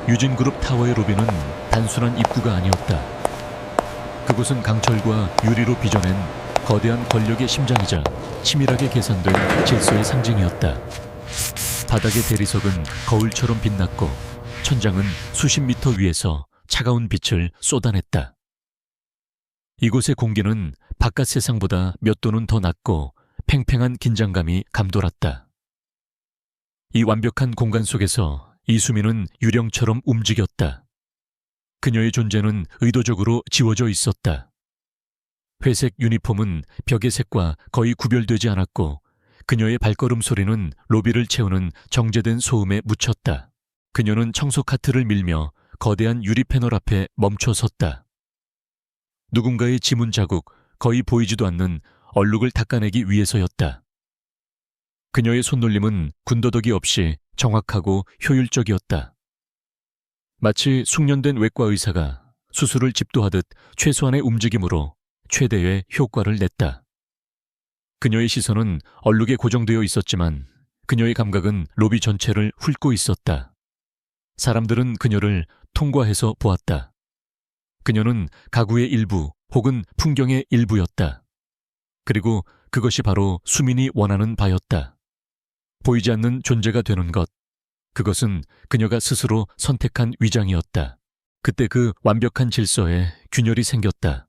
유진그룹 타워의 로비는 단순한 입구가 아니었다. 그곳은 강철과 유리로 빚어낸 거대한 권력의 심장이자 치밀하게 계산된 질서의 상징이었다. 바닥의 대리석은 거울처럼 빛났고 천장은 수십 미터 위에서 차가운 빛을 쏟아냈다. 이곳의 공기는 바깥 세상보다 몇 도는 더 낮고 팽팽한 긴장감이 감돌았다. 이 완벽한 공간 속에서 이수민은 유령처럼 움직였다. 그녀의 존재는 의도적으로 지워져 있었다. 회색 유니폼은 벽의 색과 거의 구별되지 않았고 그녀의 발걸음 소리는 로비를 채우는 정제된 소음에 묻혔다. 그녀는 청소 카트를 밀며 거대한 유리 패널 앞에 멈춰 섰다. 누군가의 지문 자국, 거의 보이지도 않는 얼룩을 닦아내기 위해서였다. 그녀의 손놀림은 군더더기 없이 정확하고 효율적이었다. 마치 숙련된 외과 의사가 수술을 집도하듯 최소한의 움직임으로 최대의 효과를 냈다. 그녀의 시선은 얼룩에 고정되어 있었지만 그녀의 감각은 로비 전체를 훑고 있었다. 사람들은 그녀를 통과해서 보았다. 그녀는 가구의 일부 혹은 풍경의 일부였다. 그리고 그것이 바로 수민이 원하는 바였다. 보이지 않는 존재가 되는 것, 그것은 그녀가 스스로 선택한 위장이었다. 그때 그 완벽한 질서에 균열이 생겼다.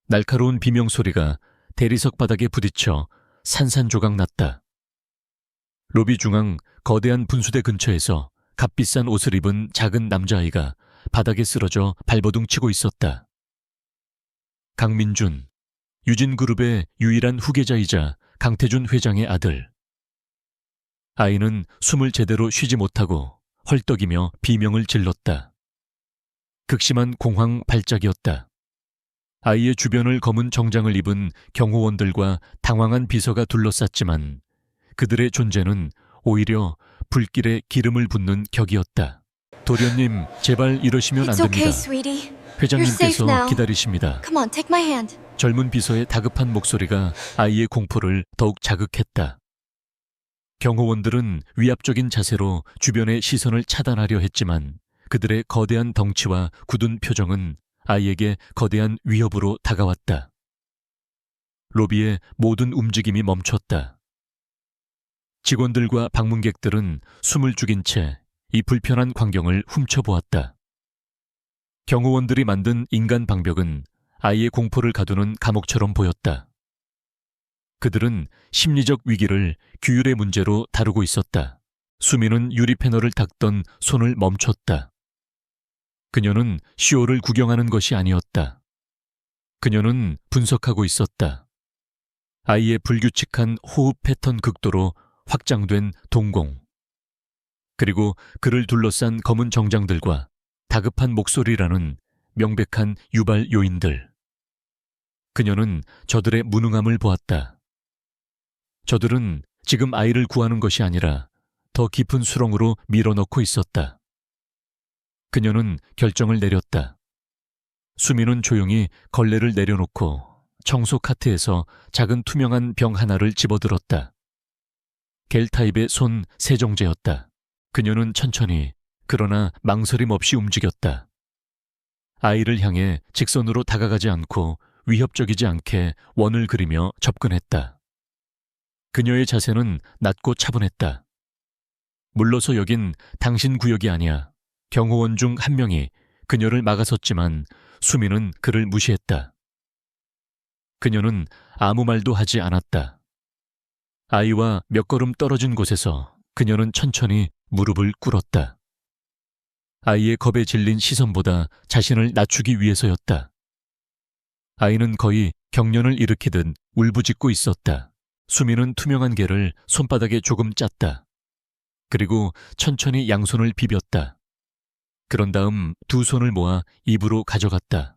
날카로운 비명소리가 대리석 바닥에 부딪혀 산산조각 났다. 로비 중앙 거대한 분수대 근처에서 값비싼 옷을 입은 작은 남자아이가 바닥에 쓰러져 발버둥 치고 있었다. 강민준, 유진그룹의 유일한 후계자이자 강태준 회장의 아들. 아이는 숨을 제대로 쉬지 못하고 헐떡이며 비명을 질렀다. 극심한 공황 발작이었다. 아이의 주변을 검은 정장을 입은 경호원들과 당황한 비서가 둘러쌌지만 그들의 존재는 오히려 불길에 기름을 붓는 격이었다. 도련님, 제발 이러시면 안 It's 됩니다. okay, sweetie. You're safe 회장님께서 now. 기다리십니다. Come on, take my hand. 젊은 비서의 다급한 목소리가 아이의 공포를 더욱 자극했다. 경호원들은 위압적인 자세로 주변의 시선을 차단하려 했지만 그들의 거대한 덩치와 굳은 표정은 아이에게 거대한 위협으로 다가왔다. 로비의 모든 움직임이 멈췄다. 직원들과 방문객들은 숨을 죽인 채 이 불편한 광경을 훔쳐보았다. 경호원들이 만든 인간 방벽은 아이의 공포를 가두는 감옥처럼 보였다. 그들은 심리적 위기를 규율의 문제로 다루고 있었다. 수민은 유리 패널을 닦던 손을 멈췄다. 그녀는 쇼를 구경하는 것이 아니었다. 그녀는 분석하고 있었다. 아이의 불규칙한 호흡 패턴 극도로 확장된 동공. 그리고 그를 둘러싼 검은 정장들과 다급한 목소리라는 명백한 유발 요인들. 그녀는 저들의 무능함을 보았다. 저들은 지금 아이를 구하는 것이 아니라 더 깊은 수렁으로 밀어넣고 있었다. 그녀는 결정을 내렸다. 수민은 조용히 걸레를 내려놓고 청소 카트에서 작은 투명한 병 하나를 집어들었다. 겔 타입의 손 세정제였다. 그녀는 천천히 그러나 망설임 없이 움직였다. 아이를 향해 직선으로 다가가지 않고 위협적이지 않게 원을 그리며 접근했다. 그녀의 자세는 낮고 차분했다. 물러서 여긴 당신 구역이 아니야. 경호원 중 한 명이 그녀를 막아섰지만 수민은 그를 무시했다. 그녀는 아무 말도 하지 않았다. 아이와 몇 걸음 떨어진 곳에서 그녀는 천천히 무릎을 꿇었다. 아이의 겁에 질린 시선보다 자신을 낮추기 위해서였다. 아이는 거의 경련을 일으키듯 울부짖고 있었다. 수민은 투명한 개를 손바닥에 조금 짰다. 그리고 천천히 양손을 비볐다. 그런 다음 두 손을 모아 입으로 가져갔다.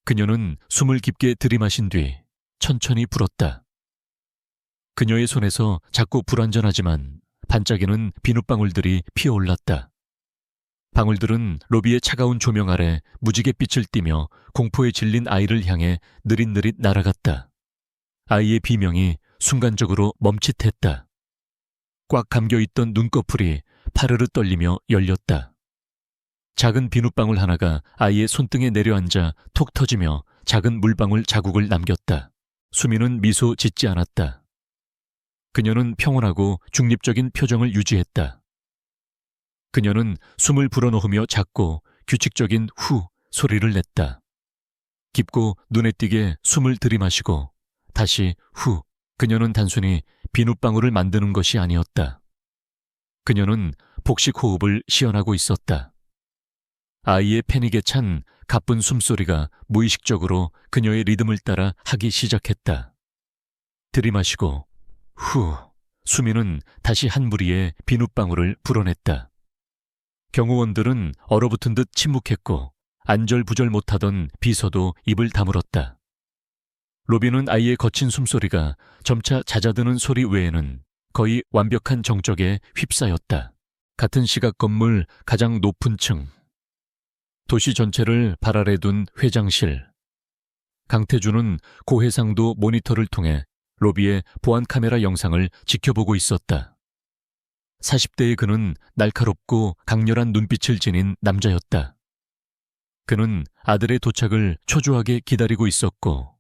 그녀는 숨을 깊게 들이마신 뒤 천천히 불었다. 그녀의 손에서 작고 불완전하지만 반짝이는 비눗방울들이 피어올랐다. 방울들은 로비의 차가운 조명 아래 무지개 빛을 띠며 공포에 질린 아이를 향해 느릿느릿 날아갔다. 아이의 비명이 순간적으로 멈칫했다. 꽉 감겨있던 눈꺼풀이 파르르 떨리며 열렸다. 작은 비눗방울 하나가 아이의 손등에 내려앉아 톡 터지며 작은 물방울 자국을 남겼다. 수미는 미소 짓지 않았다. 그녀는 평온하고 중립적인 표정을 유지했다. 그녀는 숨을 불어넣으며 작고 규칙적인 후 소리를 냈다. 깊고 눈에 띄게 숨을 들이마시고 다시 후. 그녀는 단순히 비눗방울을 만드는 것이 아니었다. 그녀는 복식 호흡을 시연하고 있었다. 아이의 패닉에 찬 가쁜 숨소리가 무의식적으로 그녀의 리듬을 따라 하기 시작했다. 들이마시고 후. 수미는 다시 한 무리의 비눗방울을 불어냈다. 경호원들은 얼어붙은 듯 침묵했고 안절부절 못하던 비서도 입을 다물었다. 로비는 아이의 거친 숨소리가 점차 잦아드는 소리 외에는 거의 완벽한 정적에 휩싸였다. 같은 시각 건물 가장 높은 층. 도시 전체를 발 아래 둔 회장실. 강태준은 고해상도 모니터를 통해 로비의 보안 카메라 영상을 지켜보고 있었다. 40대의 그는 날카롭고 강렬한 눈빛을 지닌 남자였다. 그는 아들의 도착을 초조하게 기다리고 있었고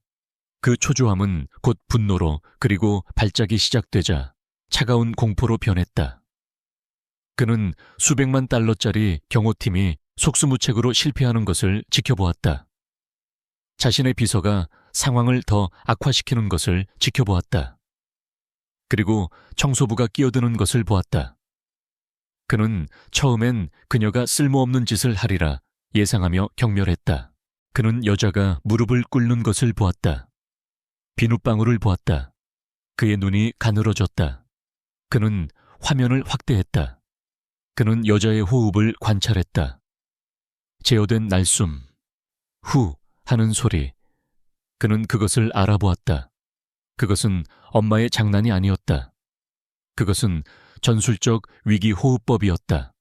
그 초조함은 곧 분노로 그리고 발작이 시작되자 차가운 공포로 변했다. 그는 수백만 달러짜리 경호팀이 속수무책으로 실패하는 것을 지켜보았다. 자신의 비서가 상황을 더 악화시키는 것을 지켜보았다. 그리고 청소부가 끼어드는 것을 보았다. 그는 처음엔 그녀가 쓸모없는 짓을 하리라 예상하며 경멸했다. 그는 여자가 무릎을 꿇는 것을 보았다. 비눗방울을 보았다. 그의 눈이 가늘어졌다. 그는 화면을 확대했다. 그는 여자의 호흡을 관찰했다. 제어된 날숨, 후 하는 소리. 그는 그것을 알아보았다. 그것은 엄마의 장난이 아니었다. 그것은 전술적 위기호흡법이었다.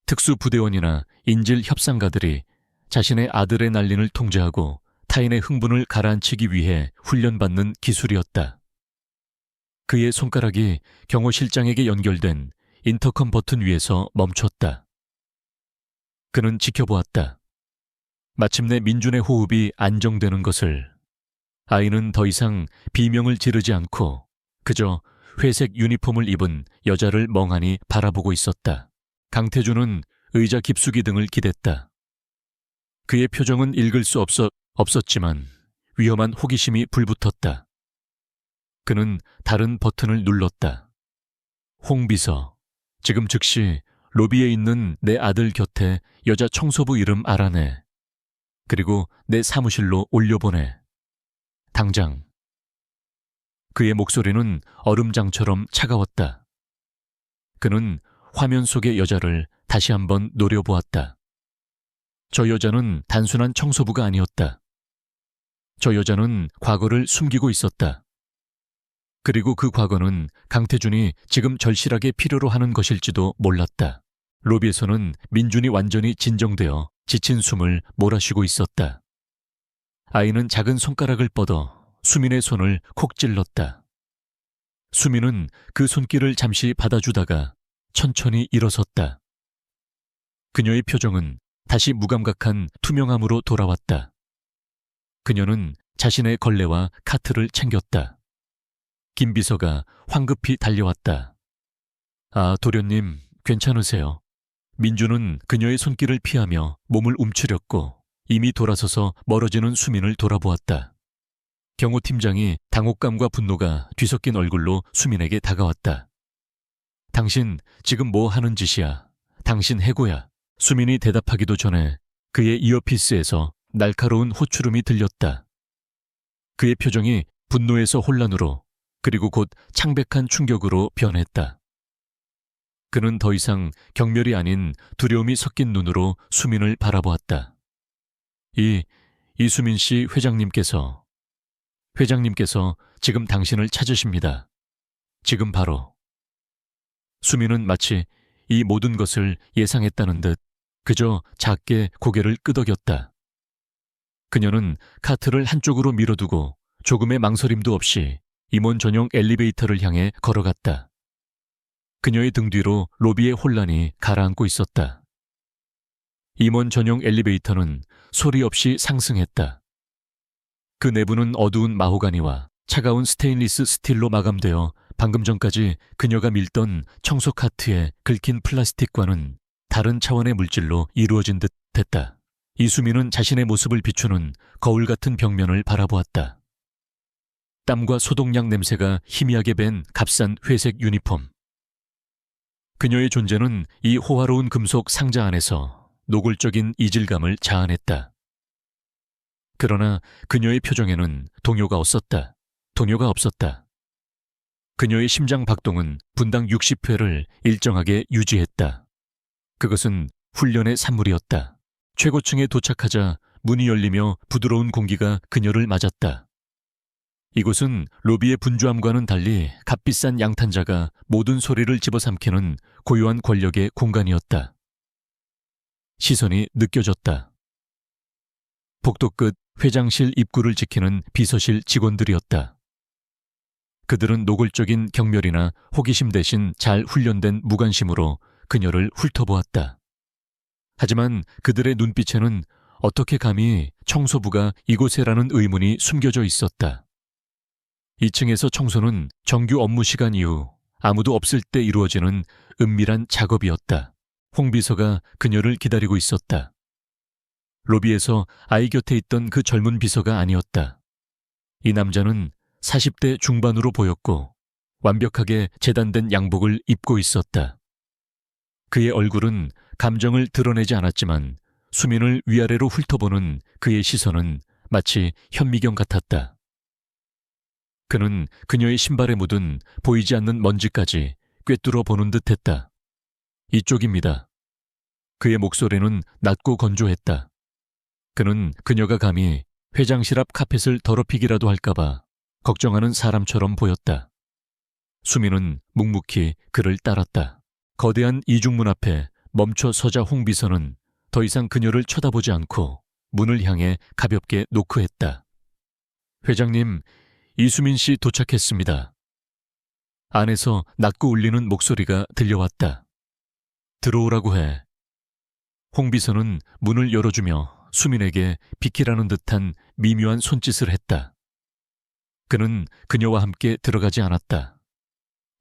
특수부대원이나 인질 협상가들이 자신의 아들의 난린을 통제하고 타인의 흥분을 가라앉히기 위해 훈련받는 기술이었다. 그의 손가락이 경호실장에게 연결된 인터컴 버튼 위에서 멈췄다. 그는 지켜보았다. 마침내 민준의 호흡이 안정되는 것을. 아이는 더 이상 비명을 지르지 않고 그저 회색 유니폼을 입은 여자를 멍하니 바라보고 있었다. 강태준은 의자 깊숙이 등을 기댔다. 그의 표정은 읽을 수 없었지만 위험한 호기심이 불붙었다. 그는 다른 버튼을 눌렀다. 홍 비서, 지금 즉시 로비에 있는 내 아들 곁에 여자 청소부 이름 알아내. 그리고 내 사무실로 올려보내. 당장. 그의 목소리는 얼음장처럼 차가웠다. 그는 화면 속의 여자를 다시 한번 노려보았다. 저 여자는 단순한 청소부가 아니었다. 저 여자는 과거를 숨기고 있었다. 그리고 그 과거는 강태준이 지금 절실하게 필요로 하는 것일지도 몰랐다. 로비에서는 민준이 완전히 진정되어 지친 숨을 몰아쉬고 있었다. 아이는 작은 손가락을 뻗어 수민의 손을 콕 찔렀다. 수민은 그 손길을 잠시 받아주다가 천천히 일어섰다. 그녀의 표정은 다시 무감각한 투명함으로 돌아왔다. 그녀는 자신의 걸레와 카트를 챙겼다. 김 비서가 황급히 달려왔다. 아, 도련님, 괜찮으세요? 민주는 그녀의 손길을 피하며 몸을 움츠렸고 이미 돌아서서 멀어지는 수민을 돌아보았다. 경호팀장이 당혹감과 분노가 뒤섞인 얼굴로 수민에게 다가왔다. 당신 지금 뭐 하는 짓이야? 당신 해고야. 수민이 대답하기도 전에 그의 이어피스에서 날카로운 호출음이 들렸다. 그의 표정이 분노에서 혼란으로 그리고 곧 창백한 충격으로 변했다. 그는 더 이상 경멸이 아닌 두려움이 섞인 눈으로 수민을 바라보았다. 이수민 씨 회장님께서 지금 당신을 찾으십니다. 지금 바로. 수민은 마치 이 모든 것을 예상했다는 듯 그저 작게 고개를 끄덕였다. 그녀는 카트를 한쪽으로 밀어두고 조금의 망설임도 없이 임원 전용 엘리베이터를 향해 걸어갔다. 그녀의 등 뒤로 로비의 혼란이 가라앉고 있었다. 임원 전용 엘리베이터는 소리 없이 상승했다. 그 내부는 어두운 마호가니와 차가운 스테인리스 스틸로 마감되어 방금 전까지 그녀가 밀던 청소 카트에 긁힌 플라스틱과는 다른 차원의 물질로 이루어진 듯 했다. 이수민은 자신의 모습을 비추는 거울 같은 벽면을 바라보았다. 땀과 소독약 냄새가 희미하게 밴 값싼 회색 유니폼. 그녀의 존재는 이 호화로운 금속 상자 안에서 노골적인 이질감을 자아냈다. 그러나 그녀의 표정에는 동요가 없었다. 동요가 없었다. 그녀의 심장 박동은 분당 60회를 일정하게 유지했다. 그것은 훈련의 산물이었다. 최고층에 도착하자 문이 열리며 부드러운 공기가 그녀를 맞았다. 이곳은 로비의 분주함과는 달리 값비싼 양탄자가 모든 소리를 집어삼키는 고유한 권력의 공간이었다. 시선이 느껴졌다. 복도 끝 회장실 입구를 지키는 비서실 직원들이었다. 그들은 노골적인 경멸이나 호기심 대신 잘 훈련된 무관심으로 그녀를 훑어보았다. 하지만 그들의 눈빛에는 어떻게 감히 청소부가 이곳에라는 의문이 숨겨져 있었다. 2층에서 청소는 정규 업무 시간 이후 아무도 없을 때 이루어지는 은밀한 작업이었다. 홍 비서가 그녀를 기다리고 있었다. 로비에서 아이 곁에 있던 그 젊은 비서가 아니었다. 이 남자는 40대 중반으로 보였고 완벽하게 재단된 양복을 입고 있었다. 그의 얼굴은 감정을 드러내지 않았지만 수민을 위아래로 훑어보는 그의 시선은 마치 현미경 같았다. 그는 그녀의 신발에 묻은 보이지 않는 먼지까지 꿰뚫어 보는 듯했다. 이쪽입니다. 그의 목소리는 낮고 건조했다. 그는 그녀가 감히 회장실 앞 카펫을 더럽히기라도 할까봐 걱정하는 사람처럼 보였다. 수민은 묵묵히 그를 따랐다. 거대한 이중문 앞에 멈춰 서자 홍 비서는 더 이상 그녀를 쳐다보지 않고 문을 향해 가볍게 노크했다. 회장님, 이수민 씨 도착했습니다. 안에서 낮고 울리는 목소리가 들려왔다. 들어오라고 해. 홍 비서는 문을 열어주며 수민에게 비키라는 듯한 미묘한 손짓을 했다. 그는 그녀와 함께 들어가지 않았다.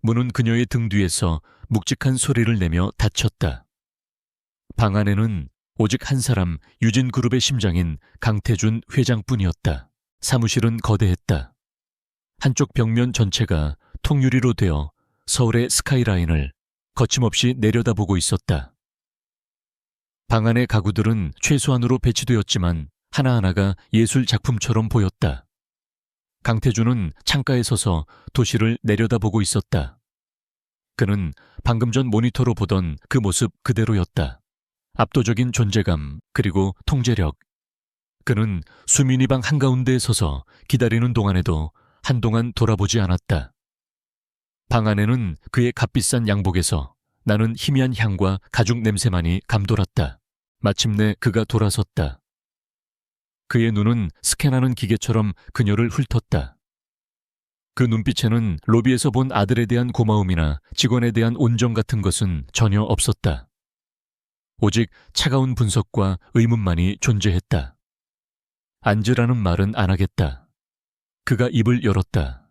문은 그녀의 등 뒤에서 묵직한 소리를 내며 닫혔다. 방 안에는 오직 한 사람 유진그룹의 심장인 강태준 회장뿐이었다. 사무실은 거대했다. 한쪽 벽면 전체가 통유리로 되어 서울의 스카이라인을 거침없이 내려다보고 있었다. 방 안의 가구들은 최소한으로 배치되었지만 하나하나가 예술 작품처럼 보였다. 강태준은 창가에 서서 도시를 내려다보고 있었다. 그는 방금 전 모니터로 보던 그 모습 그대로였다. 압도적인 존재감 그리고 통제력. 그는 수민이 방 한가운데에 서서 기다리는 동안에도 한동안 돌아보지 않았다. 방 안에는 그의 값비싼 양복에서 나는 희미한 향과 가죽 냄새만이 감돌았다. 마침내 그가 돌아섰다. 그의 눈은 스캔하는 기계처럼 그녀를 훑었다. 그 눈빛에는 로비에서 본 아들에 대한 고마움이나 직원에 대한 온정 같은 것은 전혀 없었다. 오직 차가운 분석과 의문만이 존재했다. 앉으라는 말은 안 하겠다. 그가 입을 열었다.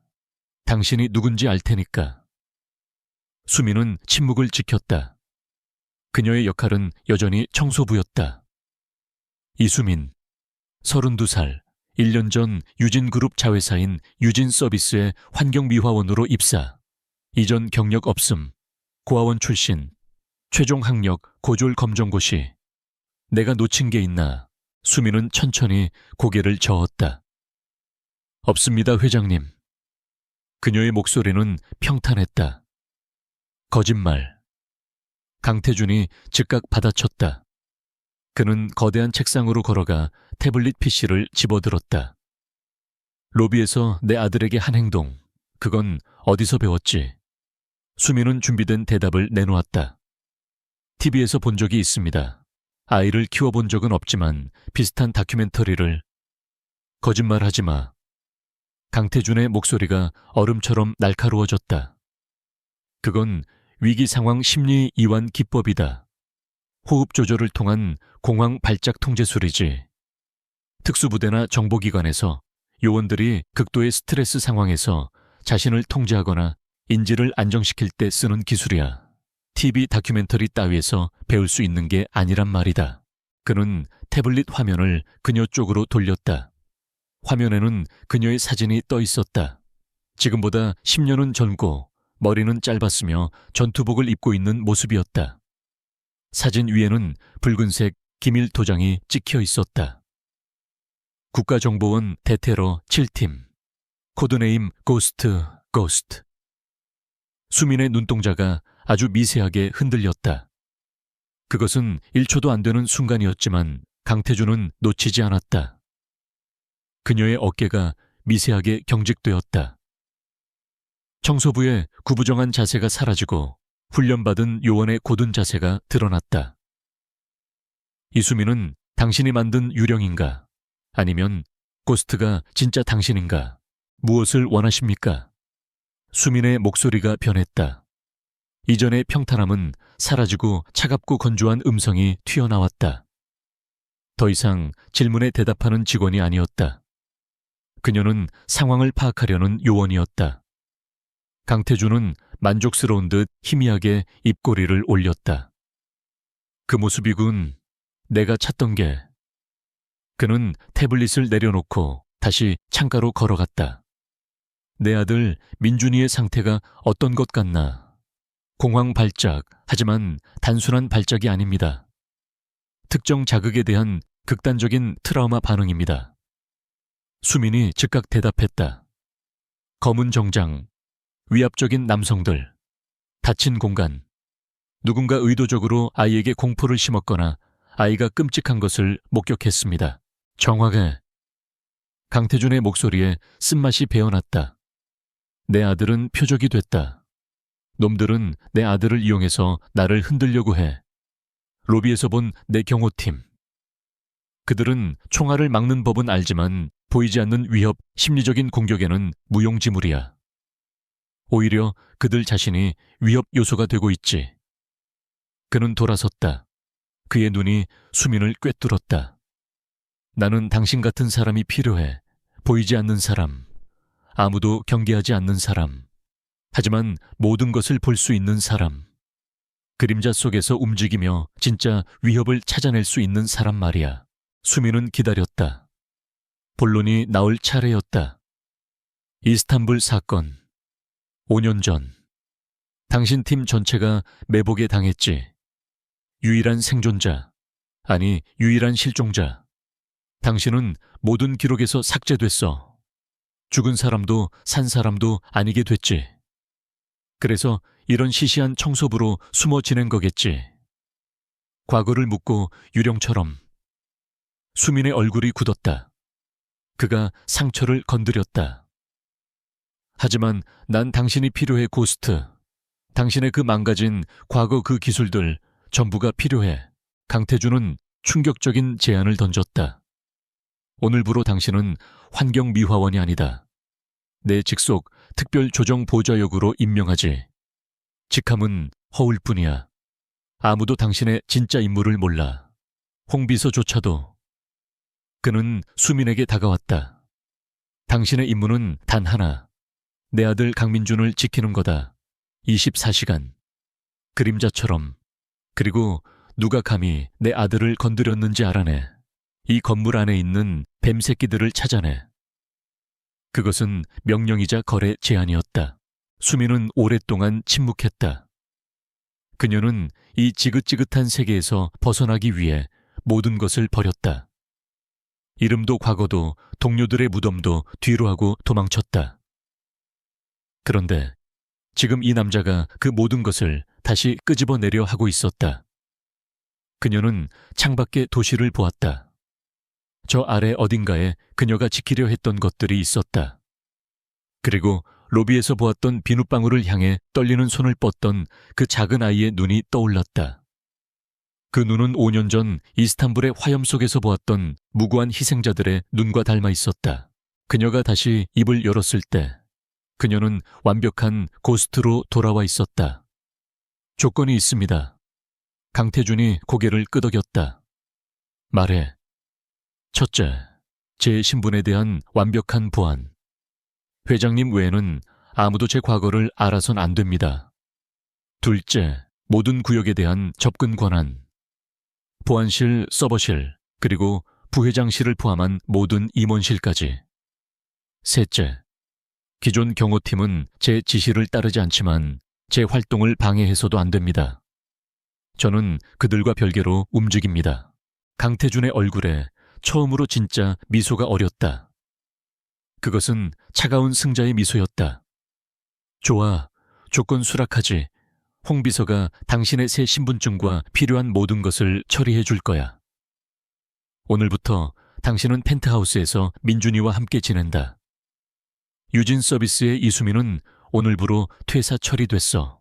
당신이 누군지 알 테니까. 수민은 침묵을 지켰다. 그녀의 역할은 여전히 청소부였다. 이수민, 32살, 1년 전 유진그룹 자회사인 유진서비스의 환경미화원으로 입사. 이전 경력 없음, 고아원 출신, 최종 학력 고졸 검정고시. 내가 놓친 게 있나? 수민은 천천히 고개를 저었다. 없습니다, 회장님. 그녀의 목소리는 평탄했다. 거짓말. 강태준이 즉각 받아쳤다. 그는 거대한 책상으로 걸어가 태블릿 PC를 집어들었다. 로비에서 내 아들에게 한 행동, 그건 어디서 배웠지? 수민은 준비된 대답을 내놓았다. TV에서 본 적이 있습니다. 아이를 키워본 적은 없지만 비슷한 다큐멘터리를. 거짓말하지 마. 강태준의 목소리가 얼음처럼 날카로워졌다. 그건 위기 상황 심리 이완 기법이다. 호흡 조절을 통한 공황 발작 통제술이지. 특수부대나 정보기관에서 요원들이 극도의 스트레스 상황에서 자신을 통제하거나 인지를 안정시킬 때 쓰는 기술이야. TV 다큐멘터리 따위에서 배울 수 있는 게 아니란 말이다. 그는 태블릿 화면을 그녀 쪽으로 돌렸다. 화면에는 그녀의 사진이 떠 있었다. 지금보다 10년은 젊고 머리는 짧았으며 전투복을 입고 있는 모습이었다. 사진 위에는 붉은색 기밀 도장이 찍혀 있었다. 국가정보원 대테러 7팀, 코드네임 고스트. 수민의 눈동자가 아주 미세하게 흔들렸다. 그것은 1초도 안 되는 순간이었지만 강태준은 놓치지 않았다. 그녀의 어깨가 미세하게 경직되었다. 청소부의 구부정한 자세가 사라지고 훈련받은 요원의 고든 자세가 드러났다. 이수민은 당신이 만든 유령인가? 아니면 고스트가 진짜 당신인가? 무엇을 원하십니까? 수민의 목소리가 변했다. 이전의 평탄함은 사라지고 차갑고 건조한 음성이 튀어나왔다. 더 이상 질문에 대답하는 직원이 아니었다. 그녀는 상황을 파악하려는 요원이었다. 강태준은 만족스러운 듯 희미하게 입꼬리를 올렸다. 그 모습이군. 내가 찾던 게. 그는 태블릿을 내려놓고 다시 창가로 걸어갔다. 내 아들 민준이의 상태가 어떤 것 같나? 공황 발작, 하지만 단순한 발작이 아닙니다. 특정 자극에 대한 극단적인 트라우마 반응입니다. 수민이 즉각 대답했다. 검은 정장, 위압적인 남성들, 닫힌 공간, 누군가 의도적으로 아이에게 공포를 심었거나 아이가 끔찍한 것을 목격했습니다. 정확해. 강태준의 목소리에 쓴맛이 배어났다. 내 아들은 표적이 됐다. 놈들은 내 아들을 이용해서 나를 흔들려고 해. 로비에서 본 내 경호팀. 그들은 총알을 막는 법은 알지만 보이지 않는 위협, 심리적인 공격에는 무용지물이야. 오히려 그들 자신이 위협 요소가 되고 있지. 그는 돌아섰다. 그의 눈이 수민을 꿰뚫었다. 나는 당신 같은 사람이 필요해. 보이지 않는 사람. 아무도 경계하지 않는 사람. 하지만 모든 것을 볼 수 있는 사람. 그림자 속에서 움직이며 진짜 위협을 찾아낼 수 있는 사람 말이야. 수민은 기다렸다. 본론이 나올 차례였다. 이스탄불 사건. 5년 전. 당신 팀 전체가 매복에 당했지. 유일한 생존자. 아니, 유일한 실종자. 당신은 모든 기록에서 삭제됐어. 죽은 사람도 산 사람도 아니게 됐지. 그래서 이런 시시한 청소부로 숨어 지낸 거겠지. 과거를 묻고 유령처럼. 수민의 얼굴이 굳었다. 그가 상처를 건드렸다. 하지만 난 당신이 필요해, 고스트. 당신의 그 망가진 과거 그 기술들 전부가 필요해. 강태준은 충격적인 제안을 던졌다. 오늘부로 당신은 환경미화원이 아니다. 내 직속 특별조정보좌역으로 임명하지. 직함은 허울 뿐이야. 아무도 당신의 진짜 인물을 몰라. 홍비서조차도. 그는 수민에게 다가왔다. 당신의 임무는 단 하나. 내 아들 강민준을 지키는 거다. 24시간. 그림자처럼. 그리고 누가 감히 내 아들을 건드렸는지 알아내. 이 건물 안에 있는 뱀새끼들을 찾아내. 그것은 명령이자 거래 제안이었다. 수민은 오랫동안 침묵했다. 그녀는 이 지긋지긋한 세계에서 벗어나기 위해 모든 것을 버렸다. 이름도 과거도 동료들의 무덤도 뒤로 하고 도망쳤다. 그런데 지금 이 남자가 그 모든 것을 다시 끄집어내려 하고 있었다. 그녀는 창밖의 도시를 보았다. 저 아래 어딘가에 그녀가 지키려 했던 것들이 있었다. 그리고 로비에서 보았던 비눗방울을 향해 떨리는 손을 뻗던 그 작은 아이의 눈이 떠올랐다. 그 눈은 5년 전 이스탄불의 화염 속에서 보았던 무고한 희생자들의 눈과 닮아 있었다. 그녀가 다시 입을 열었을 때 그녀는 완벽한 고스트로 돌아와 있었다. 조건이 있습니다. 강태준이 고개를 끄덕였다. 말해. 첫째, 제 신분에 대한 완벽한 보안. 회장님 외에는 아무도 제 과거를 알아선 안 됩니다. 둘째, 모든 구역에 대한 접근 권한. 보안실, 서버실, 그리고 부회장실을 포함한 모든 임원실까지. 셋째, 기존 경호팀은 제 지시를 따르지 않지만 제 활동을 방해해서도 안 됩니다. 저는 그들과 별개로 움직입니다. 강태준의 얼굴에 처음으로 진짜 미소가 어렸다. 그것은 차가운 승자의 미소였다. 좋아, 조건 수락하지. 홍 비서가 당신의 새 신분증과 필요한 모든 것을 처리해 줄 거야. 오늘부터 당신은 펜트하우스에서 민준이와 함께 지낸다. 유진 서비스의 이수민은 오늘부로 퇴사 처리됐어.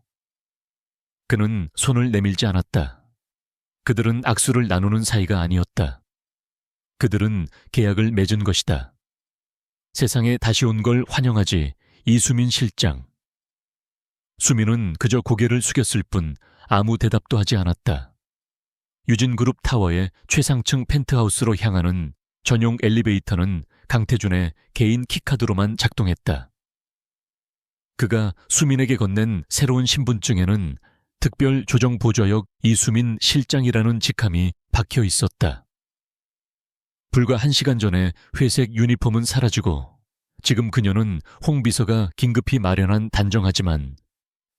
그는 손을 내밀지 않았다. 그들은 악수를 나누는 사이가 아니었다. 그들은 계약을 맺은 것이다. 세상에 다시 온 걸 환영하지, 이수민 실장. 수민은 그저 고개를 숙였을 뿐 아무 대답도 하지 않았다. 유진그룹 타워의 최상층 펜트하우스로 향하는 전용 엘리베이터는 강태준의 개인 키카드로만 작동했다. 그가 수민에게 건넨 새로운 신분증에는 특별조정보좌역 이수민 실장이라는 직함이 박혀 있었다. 불과 1시간 전에 회색 유니폼은 사라지고 지금 그녀는 홍 비서가 긴급히 마련한 단정하지만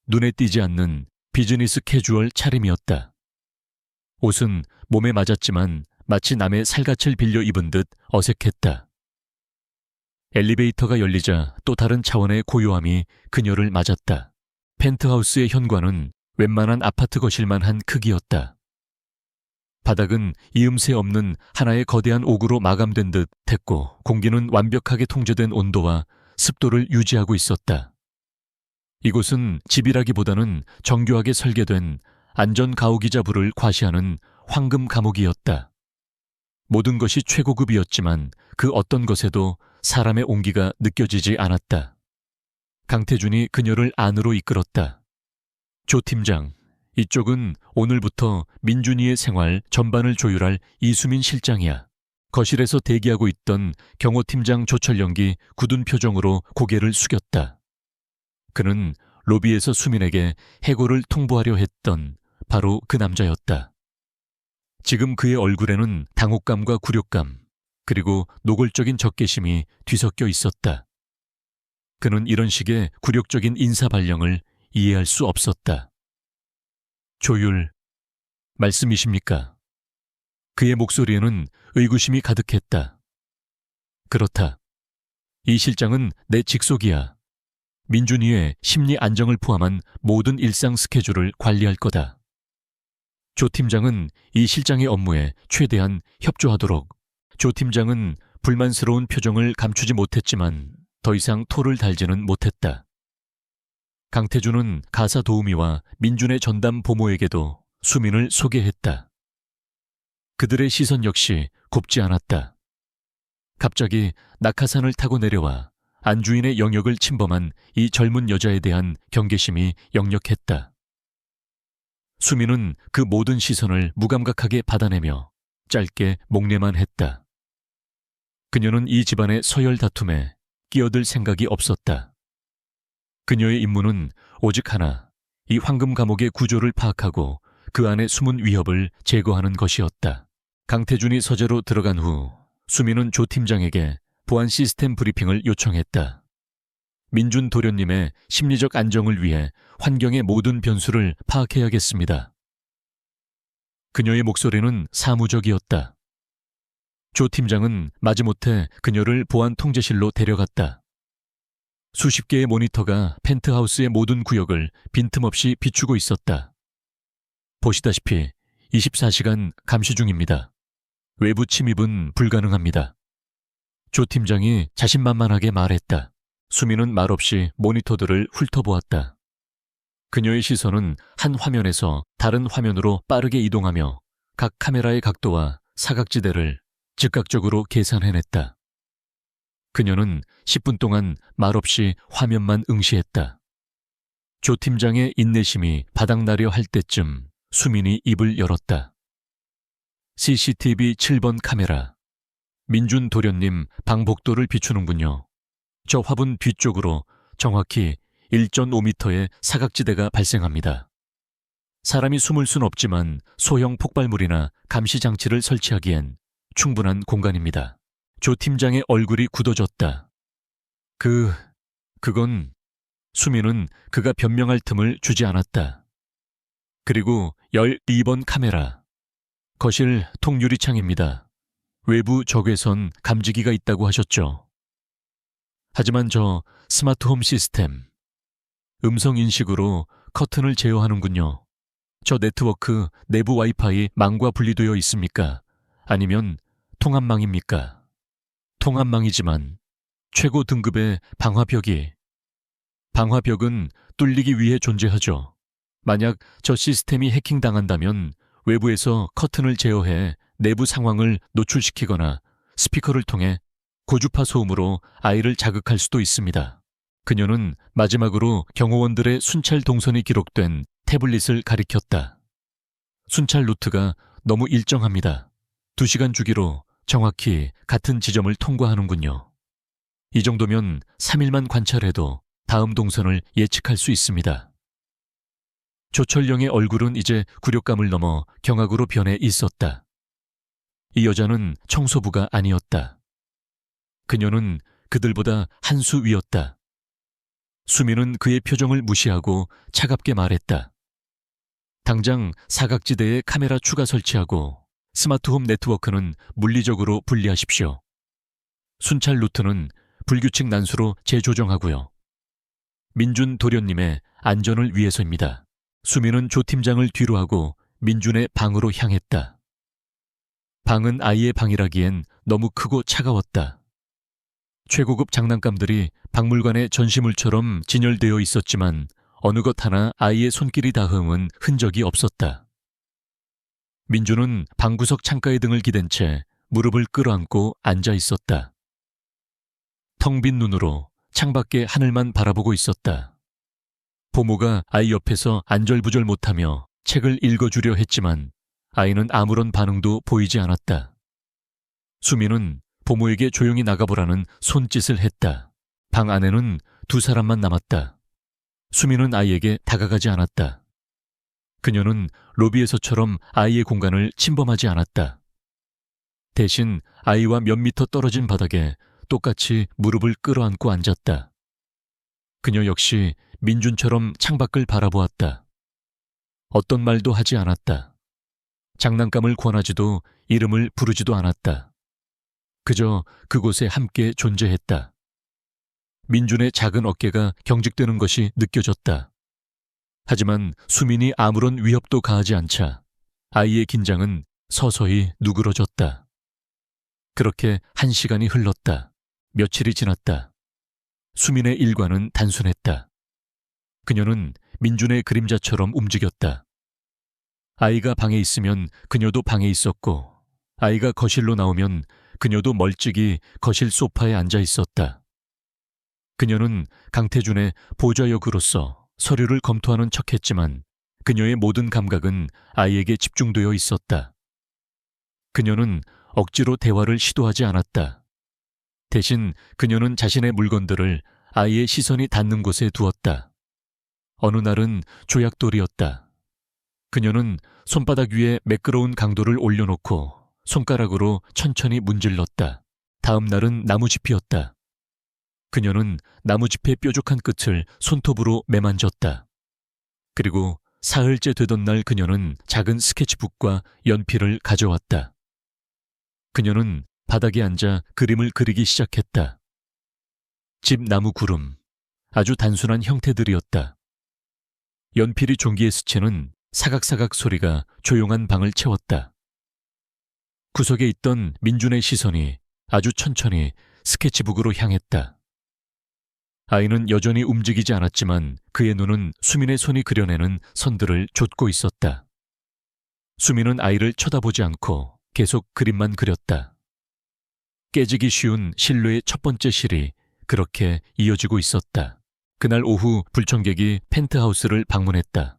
눈에 띄지 않는 비즈니스 캐주얼 차림이었다. 옷은 몸에 맞았지만 마치 남의 살갗을 빌려 입은 듯 어색했다. 엘리베이터가 열리자 또 다른 차원의 고요함이 그녀를 맞았다. 펜트하우스의 현관은 웬만한 아파트 거실만 한 크기였다. 바닥은 이음새 없는 하나의 거대한 옥으로 마감된 듯 했고 공기는 완벽하게 통제된 온도와 습도를 유지하고 있었다. 이곳은 집이라기보다는 정교하게 설계된 안전 가호기자 불을 과시하는 황금 감옥이었다. 모든 것이 최고급이었지만 그 어떤 것에도 사람의 온기가 느껴지지 않았다. 강태준이 그녀를 안으로 이끌었다. 조 팀장, 이쪽은 오늘부터 민준이의 생활 전반을 조율할 이수민 실장이야. 거실에서 대기하고 있던 경호팀장 조철영기 굳은 표정으로 고개를 숙였다. 그는 로비에서 수민에게 해고를 통보하려 했던 바로 그 남자였다. 지금 그의 얼굴에는 당혹감과 굴욕감, 그리고 노골적인 적개심이 뒤섞여 있었다. 그는 이런 식의 굴욕적인 인사 발령을 이해할 수 없었다. 조율, 말씀이십니까? 그의 목소리에는 의구심이 가득했다. 그렇다. 이 실장은 내 직속이야. 민준이의 심리 안정을 포함한 모든 일상 스케줄을 관리할 거다. 조 팀장은 이 실장의 업무에 최대한 협조하도록. 조 팀장은 불만스러운 표정을 감추지 못했지만 더 이상 토를 달지는 못했다. 강태준은 가사 도우미와 민준의 전담 보모에게도 수민을 소개했다. 그들의 시선 역시 곱지 않았다. 갑자기 낙하산을 타고 내려와 안주인의 영역을 침범한 이 젊은 여자에 대한 경계심이 역력했다. 수민은 그 모든 시선을 무감각하게 받아내며 짧게 목례만 했다. 그녀는 이 집안의 서열 다툼에 끼어들 생각이 없었다. 그녀의 임무는 오직 하나, 이 황금 감옥의 구조를 파악하고 그 안에 숨은 위협을 제거하는 것이었다. 강태준이 서재로 들어간 후 수민은 조 팀장에게 보안 시스템 브리핑을 요청했다. 민준 도련님의 심리적 안정을 위해 환경의 모든 변수를 파악해야겠습니다. 그녀의 목소리는 사무적이었다. 조 팀장은 마지못해 그녀를 보안 통제실로 데려갔다. 수십 개의 모니터가 펜트하우스의 모든 구역을 빈틈없이 비추고 있었다. 보시다시피 24시간 감시 중입니다. 외부 침입은 불가능합니다. 조 팀장이 자신만만하게 말했다. 수민은 말없이 모니터들을 훑어보았다. 그녀의 시선은 한 화면에서 다른 화면으로 빠르게 이동하며 각 카메라의 각도와 사각지대를 즉각적으로 계산해냈다. 그녀는 10분 동안 말없이 화면만 응시했다. 조 팀장의 인내심이 바닥나려 할 때쯤 수민이 입을 열었다. CCTV 7번 카메라. 민준 도련님 방복도를 비추는군요. 저 화분 뒤쪽으로 정확히 1.5m의 사각지대가 발생합니다. 사람이 숨을 순 없지만 소형 폭발물이나 감시장치를 설치하기엔 충분한 공간입니다. 조 팀장의 얼굴이 굳어졌다. 그건 수민은 그가 변명할 틈을 주지 않았다. 그리고 12번 카메라. 거실 통유리창입니다. 외부 적외선 감지기가 있다고 하셨죠. 하지만 저 스마트홈 시스템, 음성 인식으로 커튼을 제어하는군요. 저 네트워크 내부 와이파이 망과 분리되어 있습니까? 아니면 통합망입니까? 통합망이지만 최고 등급의 방화벽은 뚫리기 위해 존재하죠. 만약 저 시스템이 해킹당한다면 외부에서 커튼을 제어해 내부 상황을 노출시키거나 스피커를 통해 고주파 소음으로 아이를 자극할 수도 있습니다. 그녀는 마지막으로 경호원들의 순찰 동선이 기록된 태블릿을 가리켰다. 순찰 루트가 너무 일정합니다. 2시간 주기로 정확히 같은 지점을 통과하는군요. 이 정도면 3일만 관찰해도 다음 동선을 예측할 수 있습니다. 조철영의 얼굴은 이제 굴욕감을 넘어 경악으로 변해 있었다. 이 여자는 청소부가 아니었다. 그녀는 그들보다 한 수 위였다. 수민은 그의 표정을 무시하고 차갑게 말했다. 당장 사각지대에 카메라 추가 설치하고 스마트홈 네트워크는 물리적으로 분리하십시오. 순찰 루트는 불규칙 난수로 재조정하고요. 민준 도련님의 안전을 위해서입니다. 수민은 조 팀장을 뒤로 하고 민준의 방으로 향했다. 방은 아이의 방이라기엔 너무 크고 차가웠다. 최고급 장난감들이 박물관의 전시물처럼 진열되어 있었지만 어느 것 하나 아이의 손길이 닿음은 흔적이 없었다. 민준은 방구석 창가에 등을 기댄 채 무릎을 끌어안고 앉아 있었다. 텅 빈 눈으로 창밖의 하늘만 바라보고 있었다. 보모가 아이 옆에서 안절부절 못하며 책을 읽어주려 했지만 아이는 아무런 반응도 보이지 않았다. 수민은 보모에게 조용히 나가보라는 손짓을 했다. 방 안에는 2사람만 남았다. 수민은 아이에게 다가가지 않았다. 그녀는 로비에서처럼 아이의 공간을 침범하지 않았다. 대신 아이와 몇 미터 떨어진 바닥에 똑같이 무릎을 끌어안고 앉았다. 그녀 역시 민준처럼 창밖을 바라보았다. 어떤 말도 하지 않았다. 장난감을 권하지도 이름을 부르지도 않았다. 그저 그곳에 함께 존재했다. 민준의 작은 어깨가 경직되는 것이 느껴졌다. 하지만 수민이 아무런 위협도 가하지 않자 아이의 긴장은 서서히 누그러졌다. 그렇게 1시간이 흘렀다. 며칠이 지났다. 수민의 일과는 단순했다. 그녀는 민준의 그림자처럼 움직였다. 아이가 방에 있으면 그녀도 방에 있었고, 아이가 거실로 나오면 그녀도 멀찍이 거실 소파에 앉아 있었다. 그녀는 강태준의 보좌 역으로서 서류를 검토하는 척했지만 그녀의 모든 감각은 아이에게 집중되어 있었다. 그녀는 억지로 대화를 시도하지 않았다. 대신 그녀는 자신의 물건들을 아이의 시선이 닿는 곳에 두었다. 어느 날은 조약돌이었다. 그녀는 손바닥 위에 매끄러운 강도를 올려놓고 손가락으로 천천히 문질렀다. 다음 날은 나무짚이었다. 그녀는 나무짚의 뾰족한 끝을 손톱으로 매만졌다. 그리고 사흘째 되던 날 그녀는 작은 스케치북과 연필을 가져왔다. 그녀는 바닥에 앉아 그림을 그리기 시작했다. 집 나무 구름, 아주 단순한 형태들이었다. 연필이 종기에 스치는 사각사각 소리가 조용한 방을 채웠다. 구석에 있던 민준의 시선이 아주 천천히 스케치북으로 향했다. 아이는 여전히 움직이지 않았지만 그의 눈은 수민의 손이 그려내는 선들을 좇고 있었다. 수민은 아이를 쳐다보지 않고 계속 그림만 그렸다. 깨지기 쉬운 실루의 첫 번째 실이 그렇게 이어지고 있었다. 그날 오후 불청객이 펜트하우스를 방문했다.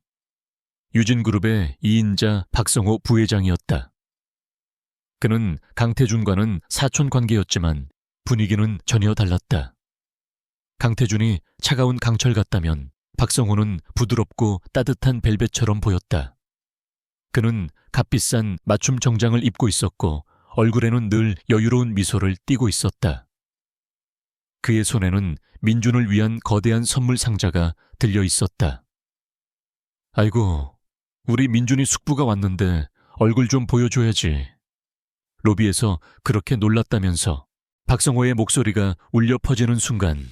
유진그룹의 2인자 박성호 부회장이었다. 그는 강태준과는 사촌 관계였지만 분위기는 전혀 달랐다. 강태준이 차가운 강철 같다면 박성호는 부드럽고 따뜻한 벨벳처럼 보였다. 그는 값비싼 맞춤 정장을 입고 있었고 얼굴에는 늘 여유로운 미소를 띠고 있었다. 그의 손에는 민준을 위한 거대한 선물 상자가 들려 있었다. 아이고, 우리 민준이 숙부가 왔는데 얼굴 좀 보여줘야지. 로비에서 그렇게 놀랐다면서 박성호의 목소리가 울려 퍼지는 순간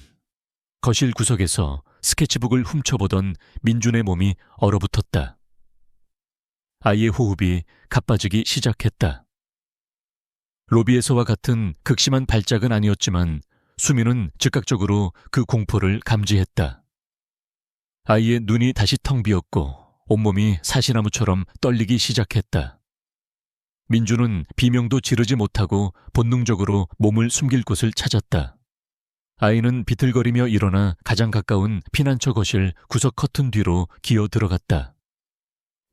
거실 구석에서 스케치북을 훔쳐보던 민준의 몸이 얼어붙었다. 아이의 호흡이 가빠지기 시작했다. 로비에서와 같은 극심한 발작은 아니었지만 수민은 즉각적으로 그 공포를 감지했다. 아이의 눈이 다시 텅 비었고 온몸이 사시나무처럼 떨리기 시작했다. 민준은 비명도 지르지 못하고 본능적으로 몸을 숨길 곳을 찾았다. 아이는 비틀거리며 일어나 가장 가까운 피난처 거실 구석 커튼 뒤로 기어 들어갔다.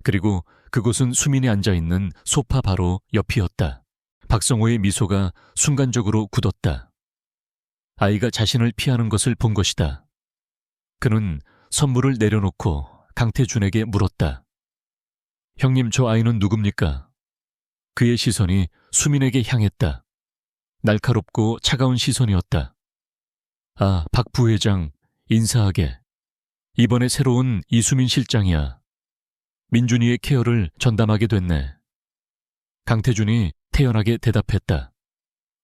그리고 그곳은 수민이 앉아있는 소파 바로 옆이었다. 박성호의 미소가 순간적으로 굳었다. 아이가 자신을 피하는 것을 본 것이다. 그는 선물을 내려놓고 강태준에게 물었다. 형님, 저 아이는 누굽니까? 그의 시선이 수민에게 향했다. 날카롭고 차가운 시선이었다. 아, 박 부회장, 인사하게. 이번에 새로운 이수민 실장이야. 민준이의 케어를 전담하게 됐네. 강태준이 태연하게 대답했다.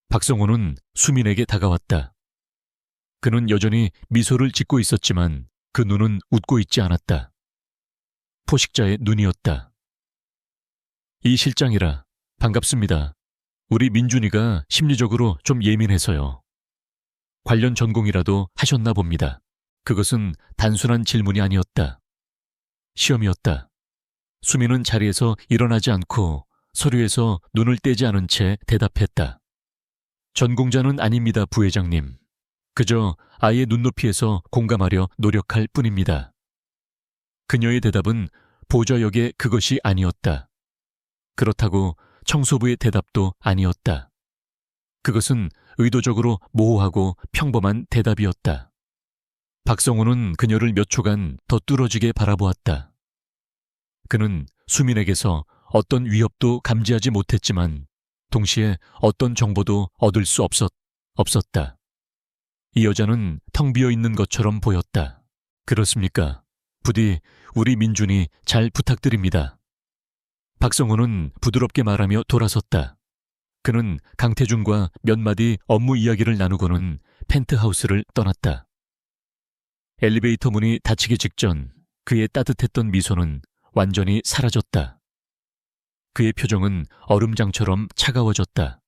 박성호는 수민에게 다가왔다. 그는 여전히 미소를 짓고 있었지만 그 눈은 웃고 있지 않았다. 포식자의 눈이었다. 이 실장이라 반갑습니다. 우리 민준이가 심리적으로 좀 예민해서요. 관련 전공이라도 하셨나 봅니다. 그것은 단순한 질문이 아니었다. 시험이었다. 수민은 자리에서 일어나지 않고 서류에서 눈을 떼지 않은 채 대답했다. 전공자는 아닙니다, 부회장님. 그저 아이의 눈높이에서 공감하려 노력할 뿐입니다. 그녀의 대답은 보좌역의 그것이 아니었다. 그렇다고 청소부의 대답도 아니었다. 그것은 의도적으로 모호하고 평범한 대답이었다. 박성호는 그녀를 몇 초간 더 뚫어지게 바라보았다. 그는 수민에게서 어떤 위협도 감지하지 못했지만 동시에 어떤 정보도 얻을 수 없었다. 이 여자는 텅 비어 있는 것처럼 보였다. 그렇습니까? 부디 우리 민준이 잘 부탁드립니다. 박성호는 부드럽게 말하며 돌아섰다. 그는 강태준과 몇 마디 업무 이야기를 나누고는 펜트하우스를 떠났다. 엘리베이터 문이 닫히기 직전 그의 따뜻했던 미소는 완전히 사라졌다. 그의 표정은 얼음장처럼 차가워졌다.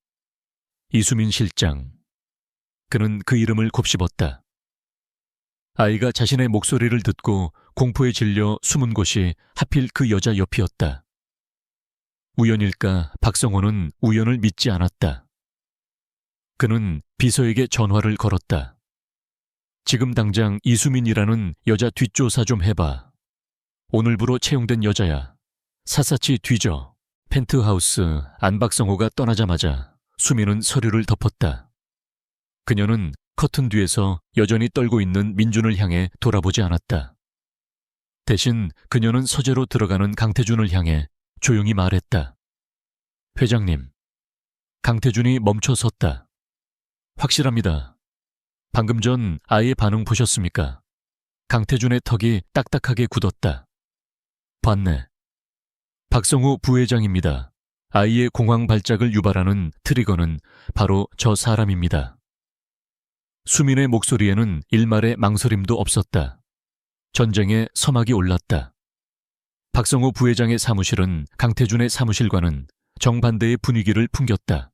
이수민 실장. 그는 그 이름을 곱씹었다. 아이가 자신의 목소리를 듣고 공포에 질려 숨은 곳이 하필 그 여자 옆이었다. 우연일까 박성호는 우연을 믿지 않았다. 그는 비서에게 전화를 걸었다. 지금 당장 이수민이라는 여자 뒷조사 좀 해봐. 오늘부로 채용된 여자야. 샅샅이 뒤져. 펜트하우스 안박성호가 떠나자마자 수민은 서류를 덮었다. 그녀는 커튼 뒤에서 여전히 떨고 있는 민준을 향해 돌아보지 않았다. 대신 그녀는 서재로 들어가는 강태준을 향해 조용히 말했다. 회장님. 강태준이 멈춰 섰다. 확실합니다. 방금 전 아이의 반응 보셨습니까? 강태준의 턱이 딱딱하게 굳었다. 봤네. 박성호 부회장입니다. 아이의 공황 발작을 유발하는 트리거는 바로 저 사람입니다. 수민의 목소리에는 일말의 망설임도 없었다. 전쟁의 서막이 올랐다. 박성호 부회장의 사무실은 강태준의 사무실과는 정반대의 분위기를 풍겼다.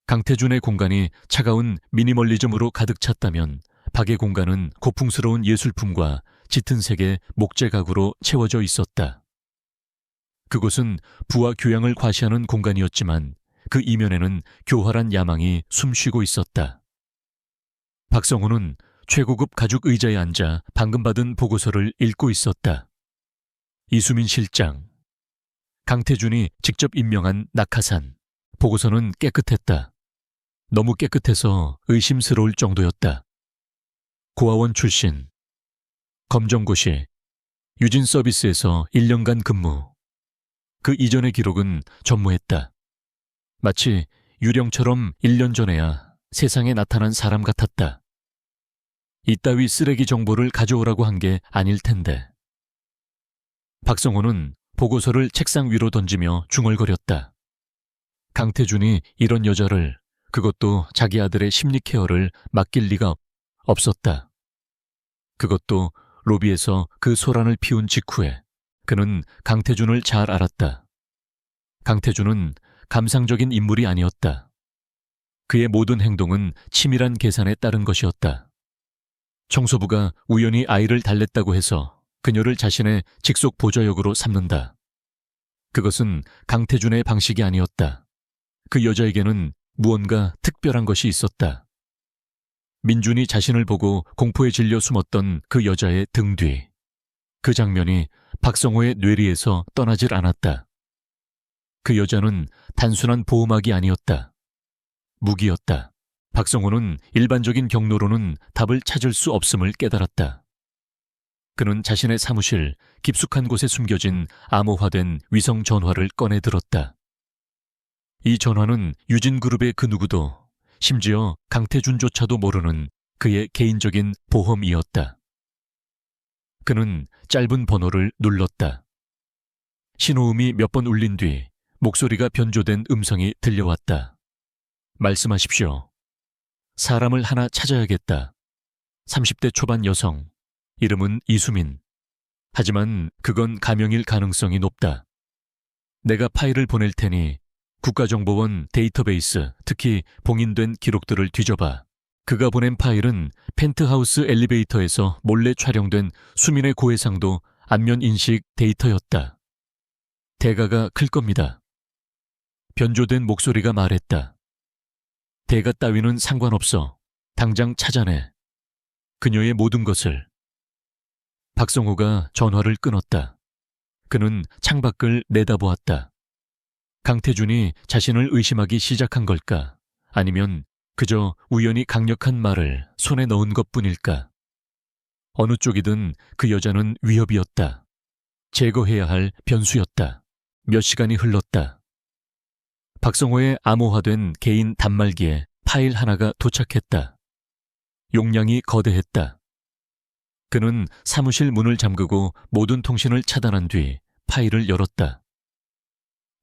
강태준의 공간이 차가운 미니멀리즘으로 가득 찼다면 박의 공간은 고풍스러운 예술품과 짙은 색의 목재 가구로 채워져 있었다. 그곳은 부와 교양을 과시하는 공간이었지만 그 이면에는 교활한 야망이 숨쉬고 있었다. 박성호는 최고급 가죽 의자에 앉아 방금 받은 보고서를 읽고 있었다. 이수민 실장. 강태준이 직접 임명한 낙하산. 보고서는 깨끗했다. 너무 깨끗해서 의심스러울 정도였다. 고아원 출신. 검정고시. 유진 서비스에서 1년간 근무. 그 이전의 기록은 전무했다. 마치 유령처럼 1년 전에야 세상에 나타난 사람 같았다. 이따위 쓰레기 정보를 가져오라고 한 게 아닐 텐데. 박성호는 보고서를 책상 위로 던지며 중얼거렸다. 강태준이 이런 여자를, 그것도 자기 아들의 심리 케어를 맡길 리가 없었다. 그것도 로비에서 그 소란을 피운 직후에 그는 강태준을 잘 알았다. 강태준은 감상적인 인물이 아니었다. 그의 모든 행동은 치밀한 계산에 따른 것이었다. 청소부가 우연히 아이를 달랬다고 해서 그녀를 자신의 직속 보좌역으로 삼는다. 그것은 강태준의 방식이 아니었다. 그 여자에게는 무언가 특별한 것이 있었다. 민준이 자신을 보고 공포에 질려 숨었던 그 여자의 등 뒤. 그 장면이 박성호의 뇌리에서 떠나질 않았다. 그 여자는 단순한 보호막이 아니었다. 무기였다. 박성호는 일반적인 경로로는 답을 찾을 수 없음을 깨달았다. 그는 자신의 사무실 깊숙한 곳에 숨겨진 암호화된 위성 전화를 꺼내 들었다. 이 전화는 유진그룹의 그 누구도, 심지어 강태준조차도 모르는 그의 개인적인 보험이었다. 그는 짧은 번호를 눌렀다. 신호음이 몇 번 울린 뒤 목소리가 변조된 음성이 들려왔다. 말씀하십시오. 사람을 하나 찾아야겠다. 30대 초반 여성. 이름은 이수민. 하지만 그건 가명일 가능성이 높다. 내가 파일을 보낼 테니 국가정보원 데이터베이스, 특히 봉인된 기록들을 뒤져봐. 그가 보낸 파일은 펜트하우스 엘리베이터에서 몰래 촬영된 수민의 고해상도 안면 인식 데이터였다. 대가가 클 겁니다. 변조된 목소리가 말했다. 대가 따위는 상관없어. 당장 찾아내. 그녀의 모든 것을. 박성호가 전화를 끊었다. 그는 창밖을 내다보았다. 강태준이 자신을 의심하기 시작한 걸까? 아니면 그저 우연히 강력한 말을 손에 넣은 것뿐일까? 어느 쪽이든 그 여자는 위협이었다. 제거해야 할 변수였다. 몇 시간이 흘렀다. 박성호의 암호화된 개인 단말기에 파일 하나가 도착했다. 용량이 거대했다. 그는 사무실 문을 잠그고 모든 통신을 차단한 뒤 파일을 열었다.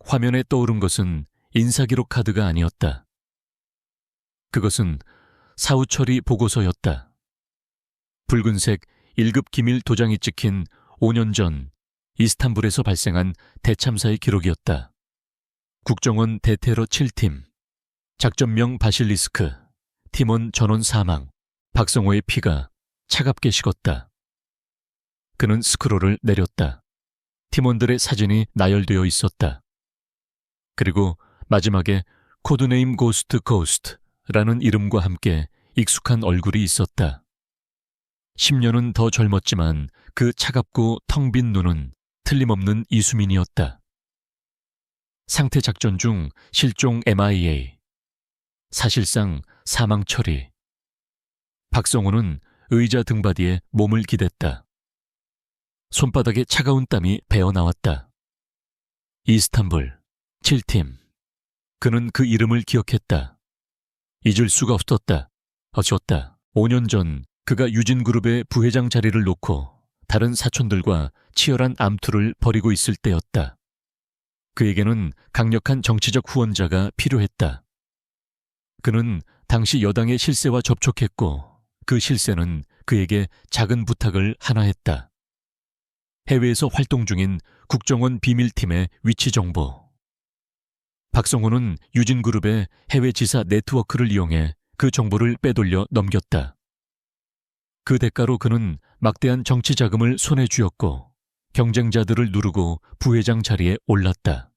화면에 떠오른 것은 인사기록 카드가 아니었다. 그것은 사후 처리 보고서였다. 붉은색 1급 기밀 도장이 찍힌 5년 전 이스탄불에서 발생한 대참사의 기록이었다. 국정원 대테러 7팀, 작전명 바실리스크, 팀원 전원 사망, 박성호의 피가 차갑게 식었다. 그는 스크롤을 내렸다. 팀원들의 사진이 나열되어 있었다. 그리고 마지막에 코드네임 고스트라는 이름과 함께 익숙한 얼굴이 있었다. 10년은 더 젊었지만 그 차갑고 텅 빈 눈은 틀림없는 이수민이었다. 상태 작전 중 실종 MIA. 사실상 사망 처리. 박성호는 의자 등받이에 몸을 기댔다. 손바닥에 차가운 땀이 배어나왔다. 이스탄불 7팀. 그는 그 이름을 기억했다. 잊을 수가 없었다. 5년 전 그가 유진그룹의 부회장 자리를 놓고 다른 사촌들과 치열한 암투를 벌이고 있을 때였다. 그에게는 강력한 정치적 후원자가 필요했다. 그는 당시 여당의 실세와 접촉했고 그 실세는 그에게 작은 부탁을 하나 했다. 해외에서 활동 중인 국정원 비밀팀의 위치 정보. 박성호는 유진그룹의 해외 지사 네트워크를 이용해 그 정보를 빼돌려 넘겼다. 그 대가로 그는 막대한 정치 자금을 손에 쥐었고 경쟁자들을 누르고 부회장 자리에 올랐다.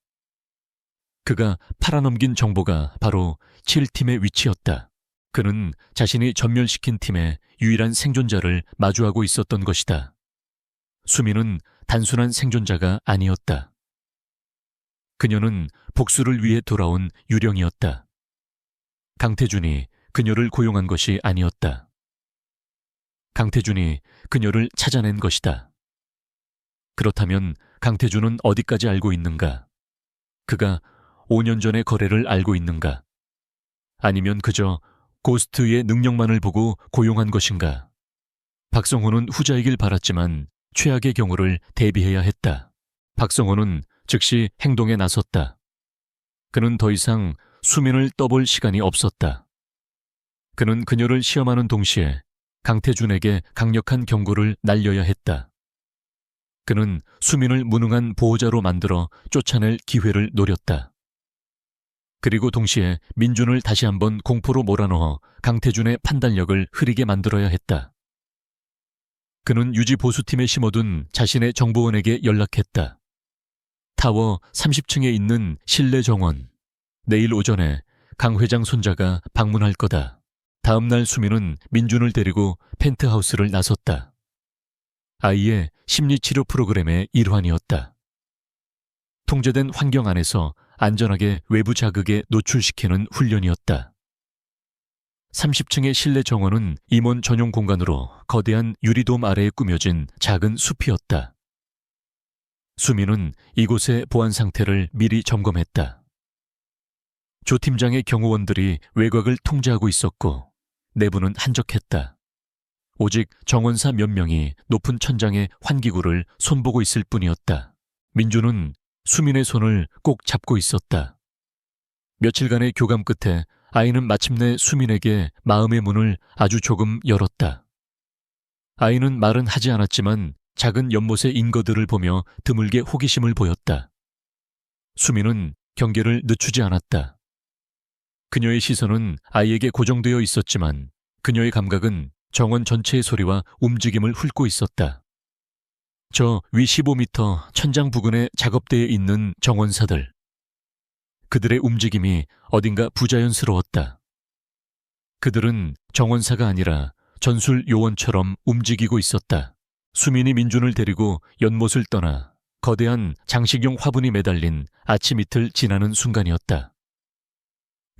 그가 팔아넘긴 정보가 바로 7팀의 위치였다. 그는 자신이 전멸시킨 팀의 유일한 생존자를 마주하고 있었던 것이다. 수민은 단순한 생존자가 아니었다. 그녀는 복수를 위해 돌아온 유령이었다. 강태준이 그녀를 고용한 것이 아니었다. 강태준이 그녀를 찾아낸 것이다. 그렇다면 강태준은 어디까지 알고 있는가? 그가 5년 전의 거래를 알고 있는가? 아니면 그저 고스트의 능력만을 보고 고용한 것인가? 박성호는 후자이길 바랐지만 최악의 경우를 대비해야 했다. 박성호는 즉시 행동에 나섰다. 그는 더 이상 수민을 떠볼 시간이 없었다. 그는 그녀를 시험하는 동시에 강태준에게 강력한 경고를 날려야 했다. 그는 수민을 무능한 보호자로 만들어 쫓아낼 기회를 노렸다. 그리고 동시에 민준을 다시 한번 공포로 몰아넣어 강태준의 판단력을 흐리게 만들어야 했다. 그는 유지 보수팀에 심어둔 자신의 정보원에게 연락했다. 타워 30층에 있는 실내 정원. 내일 오전에 강 회장 손자가 방문할 거다. 다음 날 수민은 민준을 데리고 펜트하우스를 나섰다. 아이의 심리치료 프로그램의 일환이었다. 통제된 환경 안에서 안전하게 외부 자극에 노출시키는 훈련이었다. 30층의 실내 정원은 임원 전용 공간으로 거대한 유리돔 아래에 꾸며진 작은 숲이었다. 수민은 이곳의 보안 상태를 미리 점검했다. 조 팀장의 경호원들이 외곽을 통제하고 있었고 내부는 한적했다. 오직 정원사 몇 명이 높은 천장의 환기구를 손보고 있을 뿐이었다. 민주는 수민의 손을 꼭 잡고 있었다. 며칠간의 교감 끝에 아이는 마침내 수민에게 마음의 문을 아주 조금 열었다. 아이는 말은 하지 않았지만 작은 연못의 인거들을 보며 드물게 호기심을 보였다. 수민은 경계를 늦추지 않았다. 그녀의 시선은 아이에게 고정되어 있었지만 그녀의 감각은 정원 전체의 소리와 움직임을 훑고 있었다. 저 위 15m 천장 부근의 작업대에 있는 정원사들. 그들의 움직임이 어딘가 부자연스러웠다. 그들은 정원사가 아니라 전술 요원처럼 움직이고 있었다. 수민이 민준을 데리고 연못을 떠나 거대한 장식용 화분이 매달린 아침 이틀 지나는 순간이었다.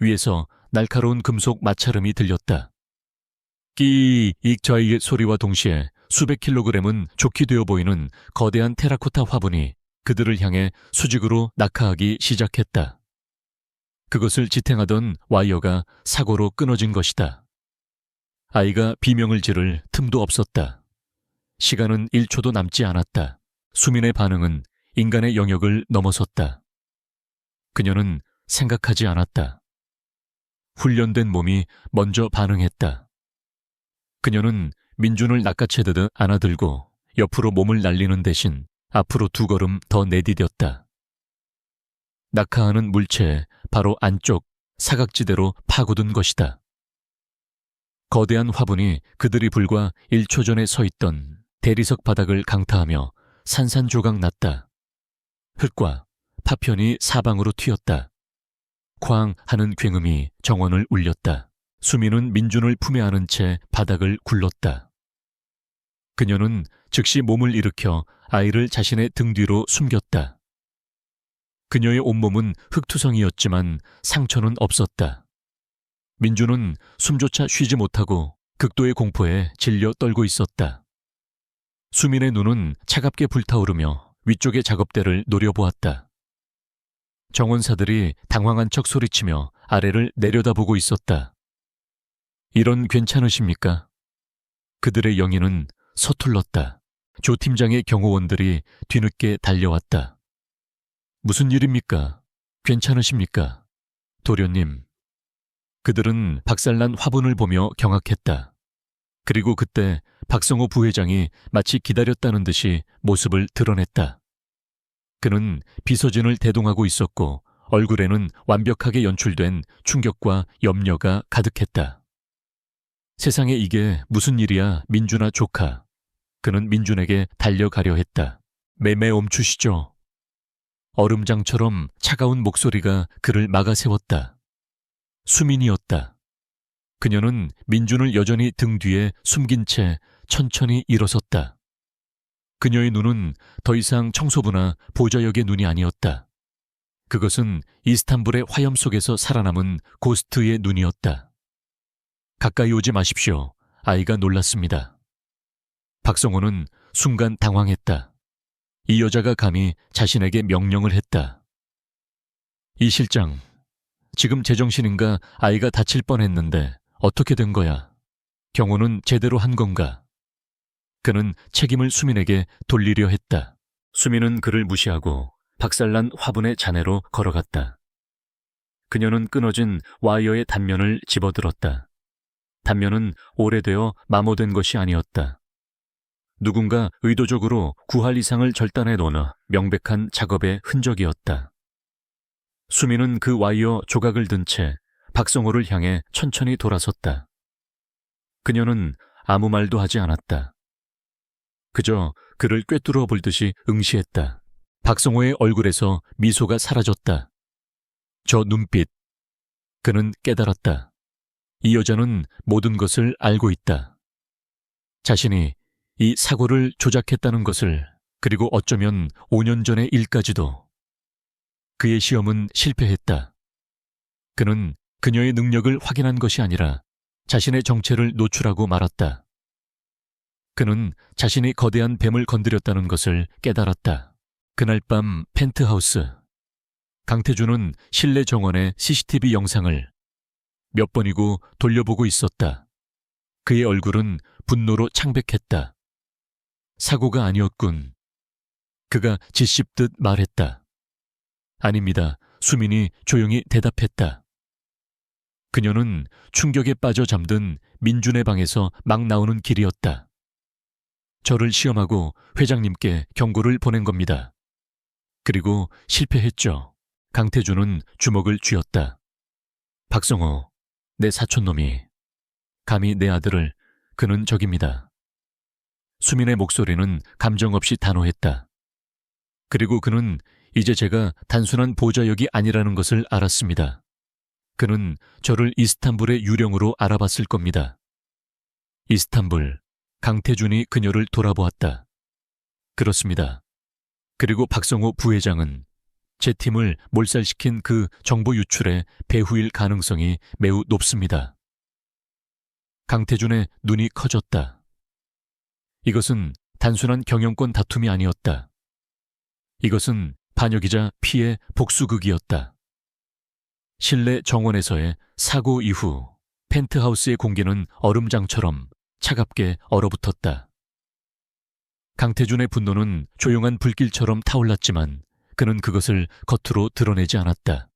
위에서 날카로운 금속 마찰음이 들렸다. 끼익 저희의 소리와 동시에 수백 킬로그램은 좋게 되어 보이는 거대한 테라코타 화분이 그들을 향해 수직으로 낙하하기 시작했다. 그것을 지탱하던 와이어가 사고로 끊어진 것이다. 아이가 비명을 지를 틈도 없었다. 시간은 1초도 남지 않았다. 수민의 반응은 인간의 영역을 넘어섰다. 그녀는 생각하지 않았다. 훈련된 몸이 먼저 반응했다. 그녀는 민준을 낚아채듯 안아들고 옆으로 몸을 날리는 대신 앞으로 2걸음 더 내디뎠다. 낙하하는 물체의 바로 안쪽 사각지대로 파고든 것이다. 거대한 화분이 그들이 불과 1초 전에 서 있던 대리석 바닥을 강타하며 산산조각 났다. 흙과 파편이 사방으로 튀었다. 쾅 하는 굉음이 정원을 울렸다. 수민은 민준을 품에 안은 채 바닥을 굴렀다. 그녀는 즉시 몸을 일으켜 아이를 자신의 등 뒤로 숨겼다. 그녀의 온몸은 흙투성이었지만 상처는 없었다. 민준은 숨조차 쉬지 못하고 극도의 공포에 질려 떨고 있었다. 수민의 눈은 차갑게 불타오르며 위쪽의 작업대를 노려보았다. 정원사들이 당황한 척 소리치며 아래를 내려다보고 있었다. 이런 괜찮으십니까? 그들의 영인은 서툴렀다. 조 팀장의 경호원들이 뒤늦게 달려왔다. 무슨 일입니까? 괜찮으십니까? 도련님. 그들은 박살난 화분을 보며 경악했다. 그리고 그때 박성호 부회장이 마치 기다렸다는 듯이 모습을 드러냈다. 그는 비서진을 대동하고 있었고 얼굴에는 완벽하게 연출된 충격과 염려가 가득했다. 세상에 이게 무슨 일이야, 민준아 조카. 그는 민준에게 달려가려 했다. 매매 멈추시죠. 얼음장처럼 차가운 목소리가 그를 막아세웠다. 수민이었다. 그녀는 민준을 여전히 등 뒤에 숨긴 채 천천히 일어섰다. 그녀의 눈은 더 이상 청소부나 보좌역의 눈이 아니었다. 그것은 이스탄불의 화염 속에서 살아남은 고스트의 눈이었다. 가까이 오지 마십시오. 아이가 놀랐습니다. 박성호는 순간 당황했다. 이 여자가 감히 자신에게 명령을 했다. 이 실장, 지금 제정신인가? 아이가 다칠 뻔했는데 어떻게 된 거야? 경호는 제대로 한 건가? 그는 책임을 수민에게 돌리려 했다. 수민은 그를 무시하고 박살난 화분의 잔해로 걸어갔다. 그녀는 끊어진 와이어의 단면을 집어들었다. 단면은 오래되어 마모된 것이 아니었다. 누군가 의도적으로 구할 이상을 절단해 놓은 명백한 작업의 흔적이었다. 수민은 그 와이어 조각을 든 채 박성호를 향해 천천히 돌아섰다. 그녀는 아무 말도 하지 않았다. 그저 그를 꿰뚫어 볼 듯이 응시했다. 박성호의 얼굴에서 미소가 사라졌다. 저 눈빛. 그는 깨달았다. 이 여자는 모든 것을 알고 있다. 자신이 이 사고를 조작했다는 것을, 그리고 어쩌면 5년 전의 일까지도. 그의 시험은 실패했다. 그는 그녀의 능력을 확인한 것이 아니라 자신의 정체를 노출하고 말았다. 그는 자신이 거대한 뱀을 건드렸다는 것을 깨달았다. 그날 밤 펜트하우스. 강태준은 실내 정원의 CCTV 영상을 몇 번이고 돌려보고 있었다. 그의 얼굴은 분노로 창백했다. 사고가 아니었군. 그가 짓씹듯 말했다. 아닙니다. 수민이 조용히 대답했다. 그녀는 충격에 빠져 잠든 민준의 방에서 막 나오는 길이었다. 저를 시험하고 회장님께 경고를 보낸 겁니다. 그리고 실패했죠. 강태준은 주먹을 쥐었다. 박성호, 내 사촌놈이. 감히 내 아들을. 그는 적입니다. 수민의 목소리는 감정 없이 단호했다. 그리고 그는 이제 제가 단순한 보좌역이 아니라는 것을 알았습니다. 그는 저를 이스탄불의 유령으로 알아봤을 겁니다. 이스탄불. 강태준이 그녀를 돌아보았다. 그렇습니다. 그리고 박성호 부회장은 제 팀을 몰살시킨 그 정보 유출의 배후일 가능성이 매우 높습니다. 강태준의 눈이 커졌다. 이것은 단순한 경영권 다툼이 아니었다. 이것은 반역이자 피해 복수극이었다. 실내 정원에서의 사고 이후 펜트하우스의 공기는 얼음장처럼 차갑게 얼어붙었다. 강태준의 분노는 조용한 불길처럼 타올랐지만 그는 그것을 겉으로 드러내지 않았다.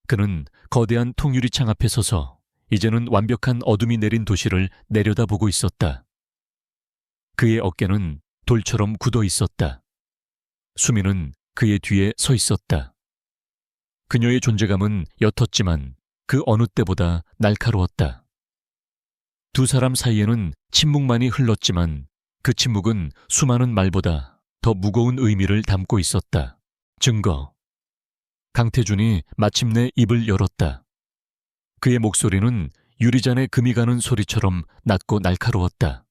그는 거대한 통유리창 앞에 서서 이제는 완벽한 어둠이 내린 도시를 내려다보고 있었다. 그의 어깨는 돌처럼 굳어 있었다. 수민은 그의 뒤에 서 있었다. 그녀의 존재감은 옅었지만 그 어느 때보다 날카로웠다. 두 사람 사이에는 침묵만이 흘렀지만 그 침묵은 수많은 말보다 더 무거운 의미를 담고 있었다. 증거. 강태준이 마침내 입을 열었다. 그의 목소리는 유리잔에 금이 가는 소리처럼 낮고 날카로웠다.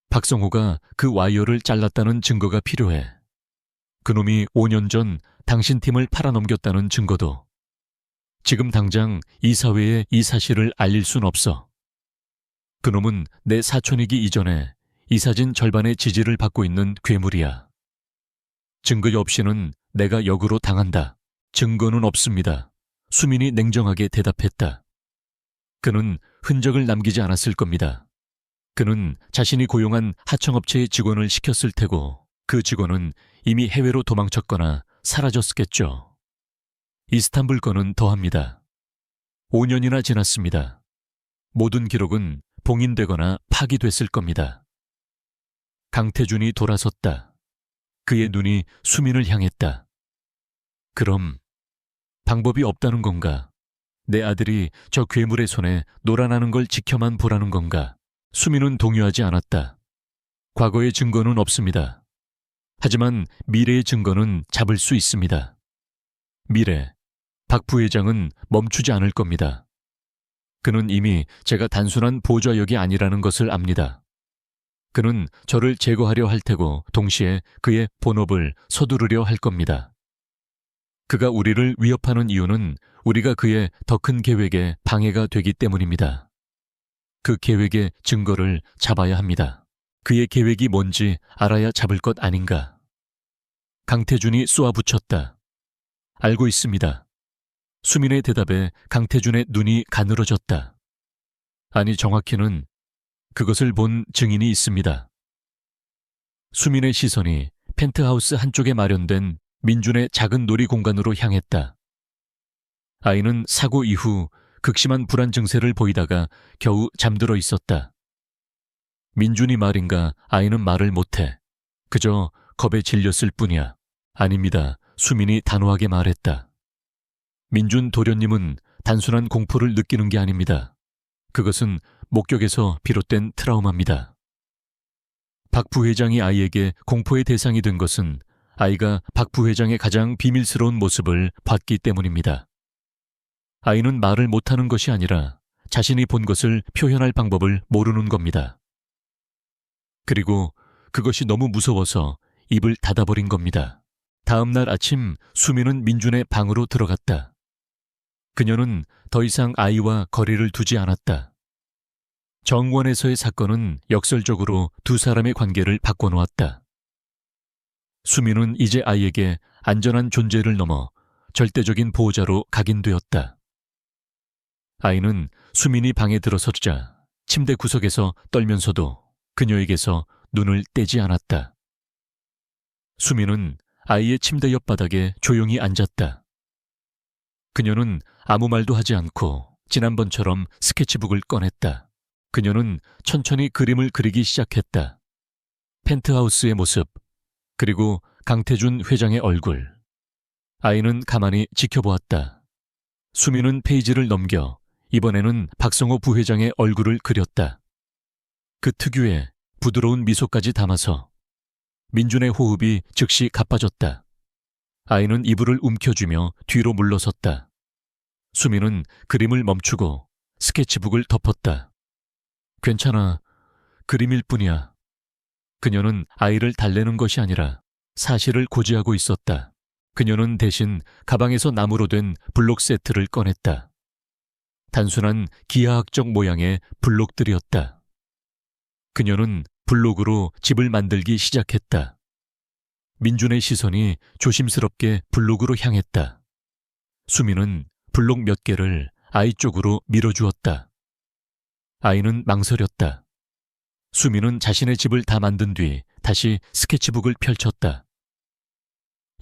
박성호가 그 와이어를 잘랐다는 증거가 필요해. 그놈이 5년 전 당신 팀을 팔아넘겼다는 증거도. 지금 당장 이 사회에 이 사실을 알릴 순 없어. 그놈은 내 사촌이기 이전에 이사진 절반의 지지를 받고 있는 괴물이야. 증거 없이는 내가 역으로 당한다. 증거는 없습니다. 수민이 냉정하게 대답했다. 그는 흔적을 남기지 않았을 겁니다. 그는 자신이 고용한 하청업체의 직원을 시켰을 테고 그 직원은 이미 해외로 도망쳤거나 사라졌겠죠. 이스탄불 건은 더합니다. 5년이나 지났습니다. 모든 기록은 봉인되거나 파기됐을 겁니다. 강태준이 돌아섰다. 그의 눈이 수민을 향했다. 그럼 방법이 없다는 건가? 내 아들이 저 괴물의 손에 놀아나는 걸 지켜만 보라는 건가? 수민은 동요하지 않았다. 과거의 증거는 없습니다. 하지만 미래의 증거는 잡을 수 있습니다. 미래, 박 부회장은 멈추지 않을 겁니다. 그는 이미 제가 단순한 보좌역이 아니라는 것을 압니다. 그는 저를 제거하려 할 테고 동시에 그의 본업을 서두르려 할 겁니다. 그가 우리를 위협하는 이유는 우리가 그의 더 큰 계획에 방해가 되기 때문입니다. 그 계획의 증거를 잡아야 합니다. 그의 계획이 뭔지 알아야 잡을 것 아닌가. 강태준이 쏘아붙였다. 알고 있습니다. 수민의 대답에 강태준의 눈이 가늘어졌다. 아니, 정확히는 그것을 본 증인이 있습니다. 수민의 시선이 펜트하우스 한쪽에 마련된 민준의 작은 놀이공간으로 향했다. 아이는 사고 이후 극심한 불안 증세를 보이다가 겨우 잠들어 있었다. 민준이 말인가 아이는 말을 못해. 그저 겁에 질렸을 뿐이야. 아닙니다. 수민이 단호하게 말했다. 민준 도련님은 단순한 공포를 느끼는 게 아닙니다. 그것은 목격에서 비롯된 트라우마입니다. 박 부회장이 아이에게 공포의 대상이 된 것은 아이가 박 부회장의 가장 비밀스러운 모습을 봤기 때문입니다. 아이는 말을 못하는 것이 아니라 자신이 본 것을 표현할 방법을 모르는 겁니다. 그리고 그것이 너무 무서워서 입을 닫아버린 겁니다. 다음 날 아침 수민은 민준의 방으로 들어갔다. 그녀는 더 이상 아이와 거리를 두지 않았다. 정원에서의 사건은 역설적으로 두 사람의 관계를 바꿔놓았다. 수민은 이제 아이에게 안전한 존재를 넘어 절대적인 보호자로 각인되었다. 아이는 수민이 방에 들어서자 침대 구석에서 떨면서도 그녀에게서 눈을 떼지 않았다. 수민은 아이의 침대 옆바닥에 조용히 앉았다. 그녀는 아무 말도 하지 않고 지난번처럼 스케치북을 꺼냈다. 그녀는 천천히 그림을 그리기 시작했다. 펜트하우스의 모습, 그리고 강태준 회장의 얼굴. 아이는 가만히 지켜보았다. 수민은 페이지를 넘겨 이번에는 박성호 부회장의 얼굴을 그렸다. 그 특유의 부드러운 미소까지 담아서 민준의 호흡이 즉시 가빠졌다. 아이는 이불을 움켜쥐며 뒤로 물러섰다. 수민은 그림을 멈추고 스케치북을 덮었다. 괜찮아. 그림일 뿐이야. 그녀는 아이를 달래는 것이 아니라 사실을 고지하고 있었다. 그녀는 대신 가방에서 나무로 된 블록 세트를 꺼냈다. 단순한 기하학적 모양의 블록들이었다. 그녀는 블록으로 집을 만들기 시작했다. 민준의 시선이 조심스럽게 블록으로 향했다. 수민은 블록 몇 개를 아이 쪽으로 밀어주었다. 아이는 망설였다. 수민은 자신의 집을 다 만든 뒤 다시 스케치북을 펼쳤다.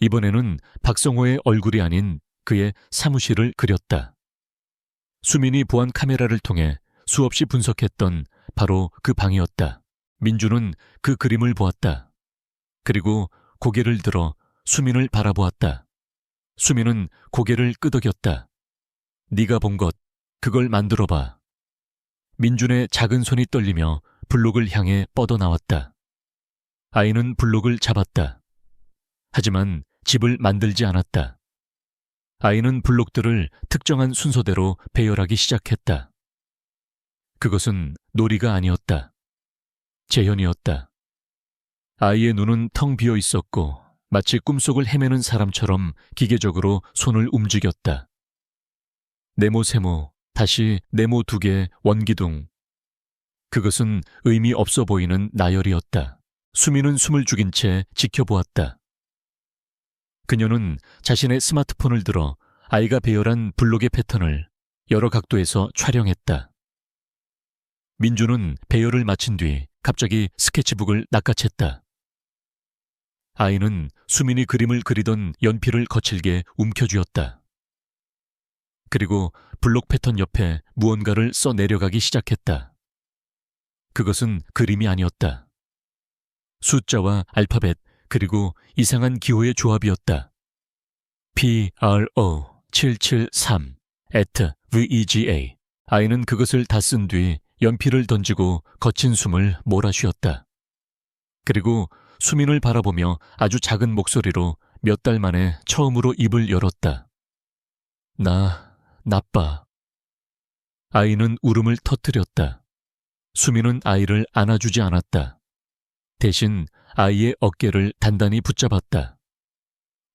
이번에는 박성호의 얼굴이 아닌 그의 사무실을 그렸다. 수민이 보안 카메라를 통해 수없이 분석했던 바로 그 방이었다. 민준은 그 그림을 보았다. 그리고 고개를 들어 수민을 바라보았다. 수민은 고개를 끄덕였다. 네가 본 것, 그걸 만들어봐. 민준의 작은 손이 떨리며 블록을 향해 뻗어나왔다. 아이는 블록을 잡았다. 하지만 집을 만들지 않았다. 아이는 블록들을 특정한 순서대로 배열하기 시작했다. 그것은 놀이가 아니었다. 재현이었다. 아이의 눈은 텅 비어 있었고 마치 꿈속을 헤매는 사람처럼 기계적으로 손을 움직였다. 네모 세모, 다시 네모 두 개, 원기둥. 그것은 의미 없어 보이는 나열이었다. 수민은 숨을 죽인 채 지켜보았다. 그녀는 자신의 스마트폰을 들어 아이가 배열한 블록의 패턴을 여러 각도에서 촬영했다. 민주는 배열을 마친 뒤 갑자기 스케치북을 낚아챘다. 아이는 수민이 그림을 그리던 연필을 거칠게 움켜쥐었다. 그리고 블록 패턴 옆에 무언가를 써 내려가기 시작했다. 그것은 그림이 아니었다. 숫자와 알파벳 그리고 이상한 기호의 조합이었다. PRO 773 @VEGA. 아이는 그것을 다 쓴 뒤 연필을 던지고 거친 숨을 몰아쉬었다. 그리고 수민을 바라보며 아주 작은 목소리로 몇 달 만에 처음으로 입을 열었다. 나 나빠. 아이는 울음을 터뜨렸다. 수민은 아이를 안아주지 않았다. 대신 아이의 어깨를 단단히 붙잡았다.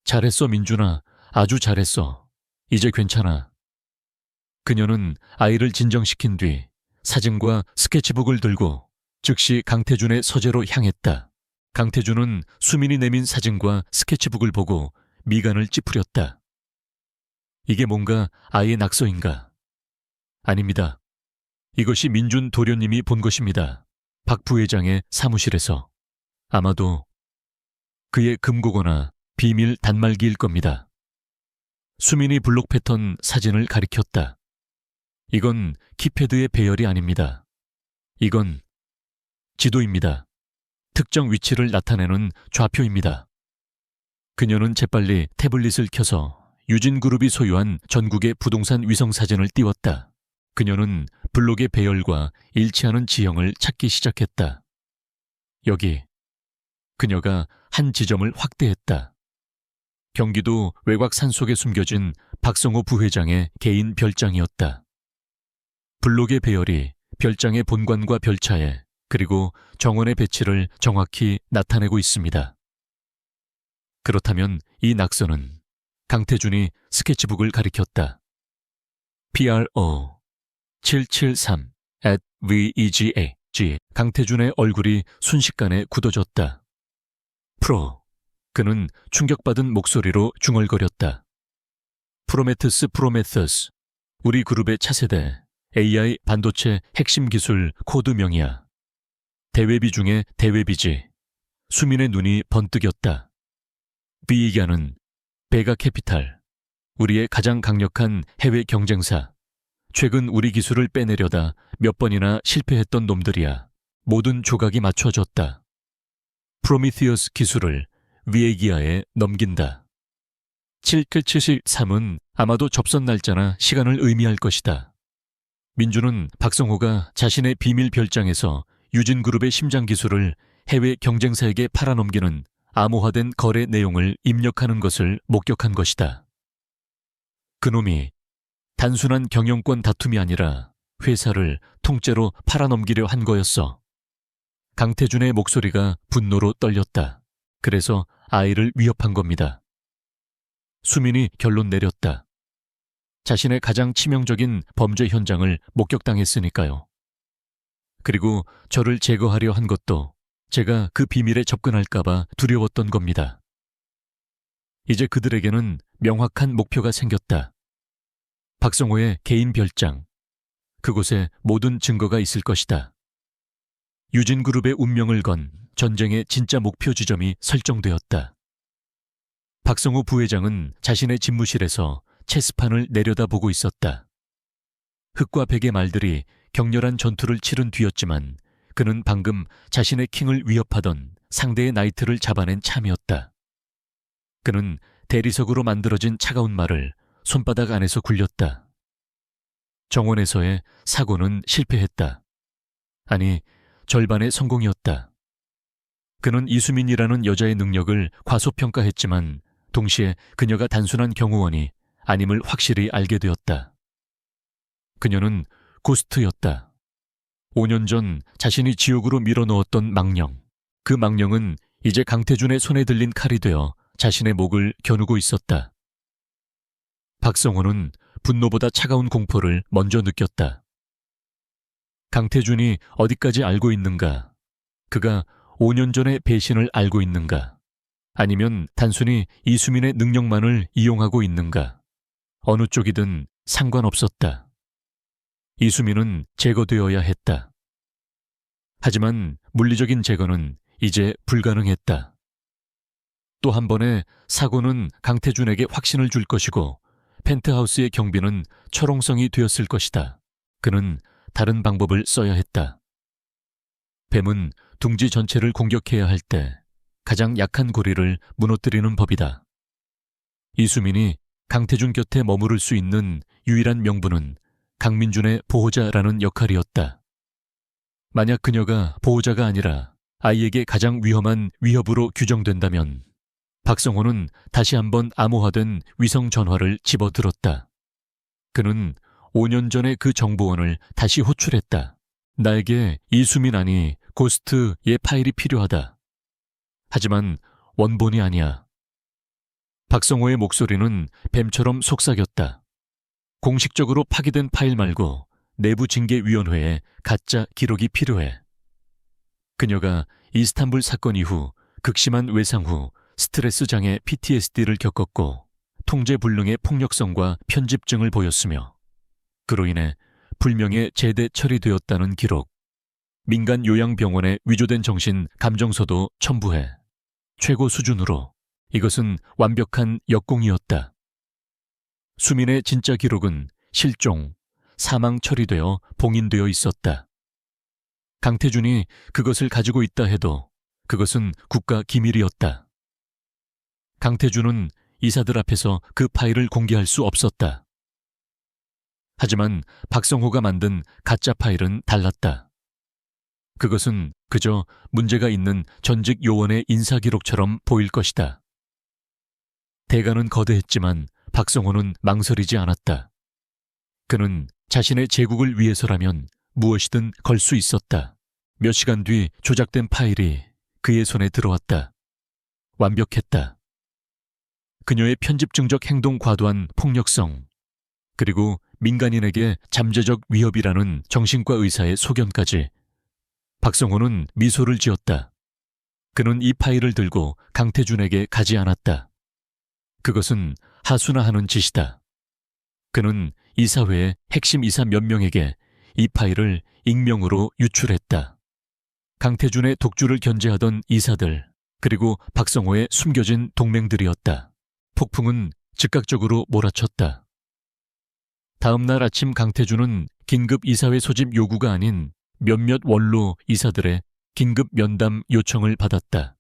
잘했어, 민준아. 아주 잘했어. 이제 괜찮아. 그녀는 아이를 진정시킨 뒤 사진과 스케치북을 들고 즉시 강태준의 서재로 향했다. 강태준은 수민이 내민 사진과 스케치북을 보고 미간을 찌푸렸다. 이게 뭔가 아이의 낙서인가? 아닙니다. 이것이 민준 도련님이 본 것입니다. 박 부회장의 사무실에서. 아마도 그의 금고거나 비밀 단말기일 겁니다. 수민이 블록 패턴 사진을 가리켰다. 이건 키패드의 배열이 아닙니다. 이건 지도입니다. 특정 위치를 나타내는 좌표입니다. 그녀는 재빨리 태블릿을 켜서 유진그룹이 소유한 전국의 부동산 위성사진을 띄웠다. 그녀는 블록의 배열과 일치하는 지형을 찾기 시작했다. 여기. 그녀가 한 지점을 확대했다. 경기도 외곽 산속에 숨겨진 박성호 부회장의 개인 별장이었다. 블록의 배열이 별장의 본관과 별차에 그리고 정원의 배치를 정확히 나타내고 있습니다. 그렇다면 이 낙서는 강태준이 스케치북을 가리켰다. PRO 773 @VEGA 강태준의 얼굴이 순식간에 굳어졌다. 프로. 그는 충격받은 목소리로 중얼거렸다. 프로메테스. 우리 그룹의 차세대 AI 반도체 핵심 기술 코드명이야. 대외비 중에 대외비지. 수민의 눈이 번뜩였다. 비이가는 베가캐피탈. 우리의 가장 강력한 해외 경쟁사. 최근 우리 기술을 빼내려다 몇 번이나 실패했던 놈들이야. 모든 조각이 맞춰졌다. 프로미티어스 기술을 위에기아에 넘긴다. 773은 아마도 접선 날짜나 시간을 의미할 것이다. 민주는 박성호가 자신의 비밀 별장에서 유진그룹의 심장 기술을 해외 경쟁사에게 팔아넘기는 암호화된 거래 내용을 입력하는 것을 목격한 것이다. 그놈이 단순한 경영권 다툼이 아니라 회사를 통째로 팔아넘기려 한 거였어. 강태준의 목소리가 분노로 떨렸다. 그래서 아이를 위협한 겁니다. 수민이 결론 내렸다. 자신의 가장 치명적인 범죄 현장을 목격당했으니까요. 그리고 저를 제거하려 한 것도 제가 그 비밀에 접근할까봐 두려웠던 겁니다. 이제 그들에게는 명확한 목표가 생겼다. 박성호의 개인 별장. 그곳에 모든 증거가 있을 것이다. 유진그룹의 운명을 건 전쟁의 진짜 목표 지점이 설정되었다. 박성호 부회장은 자신의 집무실에서 체스판을 내려다보고 있었다. 흑과 백의 말들이 격렬한 전투를 치른 뒤였지만 그는 방금 자신의 킹을 위협하던 상대의 나이트를 잡아낸 참이었다. 그는 대리석으로 만들어진 차가운 말을 손바닥 안에서 굴렸다. 정원에서의 사고는 실패했다. 아니, 절반의 성공이었다. 그는 이수민이라는 여자의 능력을 과소평가했지만 동시에 그녀가 단순한 경호원이 아님을 확실히 알게 되었다. 그녀는 고스트였다. 5년 전 자신이 지옥으로 밀어넣었던 망령. 그 망령은 이제 강태준의 손에 들린 칼이 되어 자신의 목을 겨누고 있었다. 박성호는 분노보다 차가운 공포를 먼저 느꼈다. 강태준이 어디까지 알고 있는가? 그가 5년 전의 배신을 알고 있는가? 아니면 단순히 이수민의 능력만을 이용하고 있는가? 어느 쪽이든 상관없었다. 이수민은 제거되어야 했다. 하지만 물리적인 제거는 이제 불가능했다. 또 한 번의 사고는 강태준에게 확신을 줄 것이고 펜트하우스의 경비는 철옹성이 되었을 것이다. 그는 다른 방법을 써야 했다. 뱀은 둥지 전체를 공격해야 할 때 가장 약한 고리를 무너뜨리는 법이다. 이수민이 강태준 곁에 머무를 수 있는 유일한 명분은 강민준의 보호자라는 역할이었다. 만약 그녀가 보호자가 아니라 아이에게 가장 위험한 위협으로 규정된다면 박성호는 다시 한번 암호화된 위성 전화를 집어들었다. 그는 5년 전의 그 정보원을 다시 호출했다. 나에게 이수민 아니 고스트의 파일이 필요하다. 하지만 원본이 아니야. 박성호의 목소리는 뱀처럼 속삭였다. 공식적으로 파기된 파일 말고 내부징계위원회에 가짜 기록이 필요해. 그녀가 이스탄불 사건 이후 극심한 외상 후 스트레스 장애 PTSD를 겪었고 통제불능의 폭력성과 편집증을 보였으며 그로 인해 불명예 제대 처리되었다는 기록, 민간 요양병원에 위조된 정신 감정서도 첨부해. 최고 수준으로 이것은 완벽한 역공이었다. 수민의 진짜 기록은 실종, 사망 처리되어 봉인되어 있었다. 강태준이 그것을 가지고 있다 해도 그것은 국가 기밀이었다. 강태준은 이사들 앞에서 그 파일을 공개할 수 없었다. 하지만 박성호가 만든 가짜 파일은 달랐다. 그것은 그저 문제가 있는 전직 요원의 인사기록처럼 보일 것이다. 대가는 거대했지만 박성호는 망설이지 않았다. 그는 자신의 제국을 위해서라면 무엇이든 걸 수 있었다. 몇 시간 뒤 조작된 파일이 그의 손에 들어왔다. 완벽했다. 그녀의 편집증적 행동 과도한 폭력성, 그리고 민간인에게 잠재적 위협이라는 정신과 의사의 소견까지. 박성호는 미소를 지었다. 그는 이 파일을 들고 강태준에게 가지 않았다. 그것은 하수나 하는 짓이다. 그는 이사회의 핵심 이사 몇 명에게 이 파일을 익명으로 유출했다. 강태준의 독주를 견제하던 이사들, 그리고 박성호의 숨겨진 동맹들이었다. 폭풍은 즉각적으로 몰아쳤다. 다음 날 아침 강태준은 긴급 이사회 소집 요구가 아닌 몇몇 원로 이사들의 긴급 면담 요청을 받았다.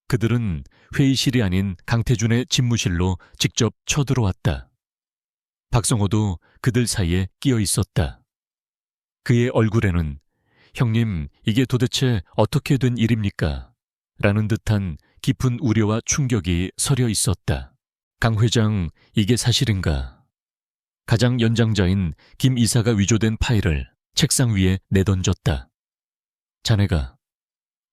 그들은 회의실이 아닌 강태준의 집무실로 직접 쳐들어왔다. 박성호도 그들 사이에 끼어 있었다. 그의 얼굴에는 형님, 이게 도대체 어떻게 된 일입니까? 라는 듯한 깊은 우려와 충격이 서려 있었다. 강 회장, 이게 사실인가? 가장 연장자인 김 이사가 위조된 파일을 책상 위에 내던졌다.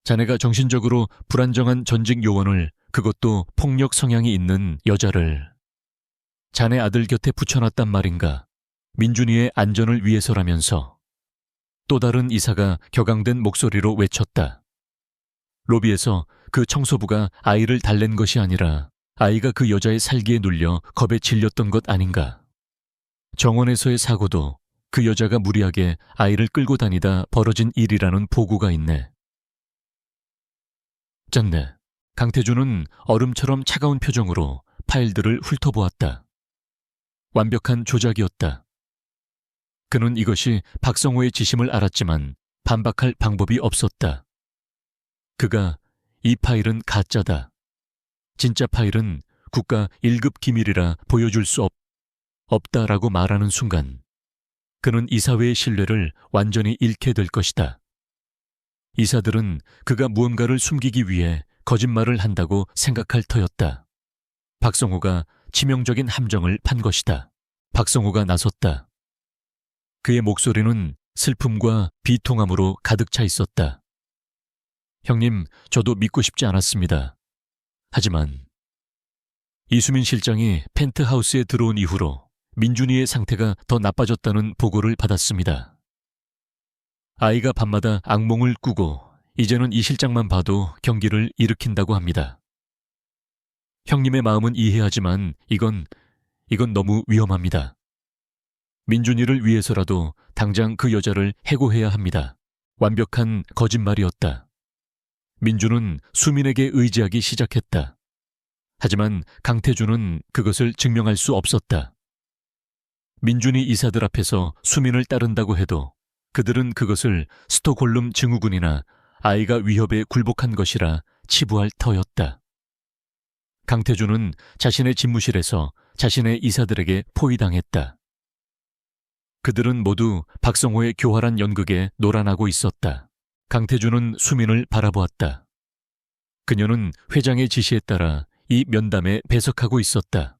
자네가 정신적으로 불안정한 전직 요원을, 그것도 폭력 성향이 있는 여자를 자네 아들 곁에 붙여놨단 말인가? 민준이의 안전을 위해서라면서. 또 다른 이사가 격앙된 목소리로 외쳤다. 로비에서 그 청소부가 아이를 달랜 것이 아니라 아이가 그 여자의 살기에 눌려 겁에 질렸던 것 아닌가? 정원에서의 사고도 그 여자가 무리하게 아이를 끌고 다니다 벌어진 일이라는 보고가 있네. 짠네. 강태준은 얼음처럼 차가운 표정으로 파일들을 훑어보았다. 완벽한 조작이었다. 그는 이것이 박성호의 지심을 알았지만 반박할 방법이 없었다. 그가 이 파일은 가짜다. 진짜 파일은 국가 1급 기밀이라 보여줄 수 없다라고 말하는 순간 그는 이사회의 신뢰를 완전히 잃게 될 것이다. 이사들은 그가 무언가를 숨기기 위해 거짓말을 한다고 생각할 터였다. 박성호가 치명적인 함정을 판 것이다. 박성호가 나섰다. 그의 목소리는 슬픔과 비통함으로 가득 차 있었다. 형님, 저도 믿고 싶지 않았습니다. 하지만 이수민 실장이 펜트하우스에 들어온 이후로 민준이의 상태가 더 나빠졌다는 보고를 받았습니다. 아이가 밤마다 악몽을 꾸고 이제는 이 실장만 봐도 경기를 일으킨다고 합니다. 형님의 마음은 이해하지만 이건 너무 위험합니다. 민준이를 위해서라도 당장 그 여자를 해고해야 합니다. 완벽한 거짓말이었다. 민준은 수민에게 의지하기 시작했다. 하지만 강태준은 그것을 증명할 수 없었다. 민준이 이사들 앞에서 수민을 따른다고 해도 그들은 그것을 스톡홀름 증후군이나 아이가 위협에 굴복한 것이라 치부할 터였다. 강태준은 자신의 집무실에서 자신의 이사들에게 포위당했다. 그들은 모두 박성호의 교활한 연극에 놀아나고 있었다. 강태준은 수민을 바라보았다. 그녀는 회장의 지시에 따라 이 면담에 배석하고 있었다.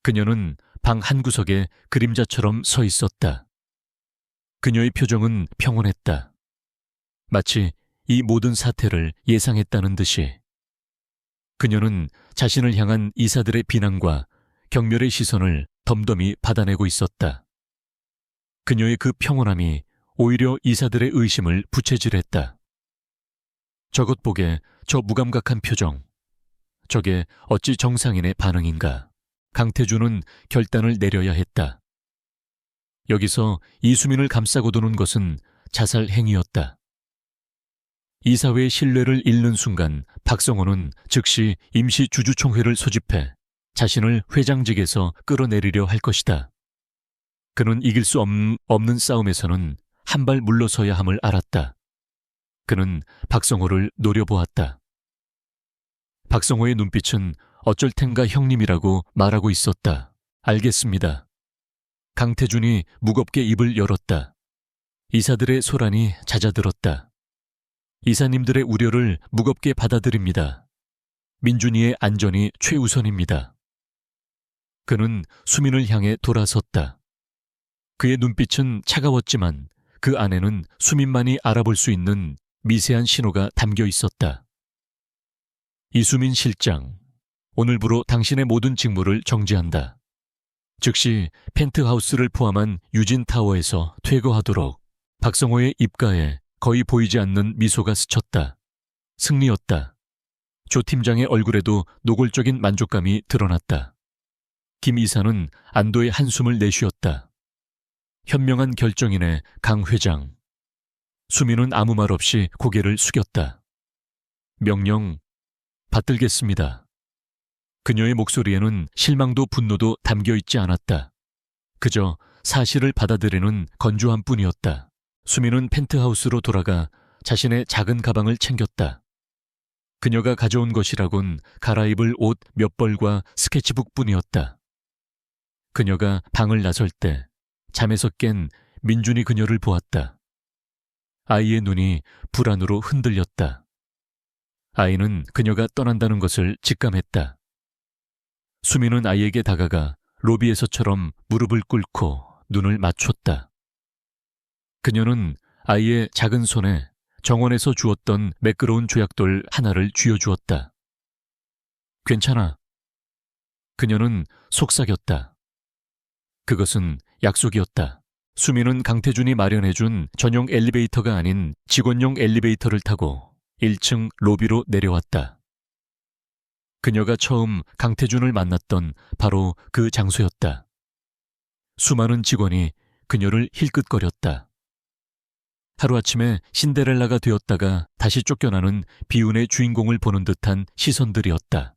그녀는 방 한구석에 그림자처럼 서 있었다. 그녀의 표정은 평온했다. 마치 이 모든 사태를 예상했다는 듯이. 그녀는 자신을 향한 이사들의 비난과 경멸의 시선을 덤덤히 받아내고 있었다. 그녀의 그 평온함이 오히려 이사들의 의심을 부채질했다. 저것 보게 저 무감각한 표정. 저게 어찌 정상인의 반응인가. 강태준은 결단을 내려야 했다. 여기서 이수민을 감싸고 도는 것은 자살 행위였다. 이사회의 신뢰를 잃는 순간 박성호는 즉시 임시 주주총회를 소집해 자신을 회장직에서 끌어내리려 할 것이다. 그는 이길 수 없는 싸움에서는 한 발 물러서야 함을 알았다. 그는 박성호를 노려보았다. 박성호의 눈빛은 어쩔 텐가 형님이라고 말하고 있었다. 알겠습니다. 강태준이 무겁게 입을 열었다. 이사들의 소란이 잦아들었다. 이사님들의 우려를 무겁게 받아들입니다. 민준이의 안전이 최우선입니다. 그는 수민을 향해 돌아섰다. 그의 눈빛은 차가웠지만 그 안에는 수민만이 알아볼 수 있는 미세한 신호가 담겨 있었다. 이수민 실장, 오늘부로 당신의 모든 직무를 정지한다. 즉시 펜트하우스를 포함한 유진타워에서 퇴거하도록. 박성호의 입가에 거의 보이지 않는 미소가 스쳤다. 승리였다. 조 팀장의 얼굴에도 노골적인 만족감이 드러났다. 김 이사는 안도의 한숨을 내쉬었다. 현명한 결정이네, 강 회장. 수민은 아무 말 없이 고개를 숙였다. 명령 받들겠습니다. 그녀의 목소리에는 실망도 분노도 담겨 있지 않았다. 그저 사실을 받아들이는 건조한 뿐이었다. 수민은 펜트하우스로 돌아가 자신의 작은 가방을 챙겼다. 그녀가 가져온 것이라곤 갈아입을 옷 몇 벌과 스케치북 뿐이었다. 그녀가 방을 나설 때 잠에서 깬 민준이 그녀를 보았다. 아이의 눈이 불안으로 흔들렸다. 아이는 그녀가 떠난다는 것을 직감했다. 수민은 아이에게 다가가 로비에서처럼 무릎을 꿇고 눈을 맞췄다. 그녀는 아이의 작은 손에 정원에서 주었던 매끄러운 조약돌 하나를 쥐어주었다. 괜찮아. 그녀는 속삭였다. 그것은 약속이었다. 수민은 강태준이 마련해준 전용 엘리베이터가 아닌 직원용 엘리베이터를 타고 1층 로비로 내려왔다. 그녀가 처음 강태준을 만났던 바로 그 장소였다. 수많은 직원이 그녀를 힐끗거렸다. 하루아침에 신데렐라가 되었다가 다시 쫓겨나는 비운의 주인공을 보는 듯한 시선들이었다.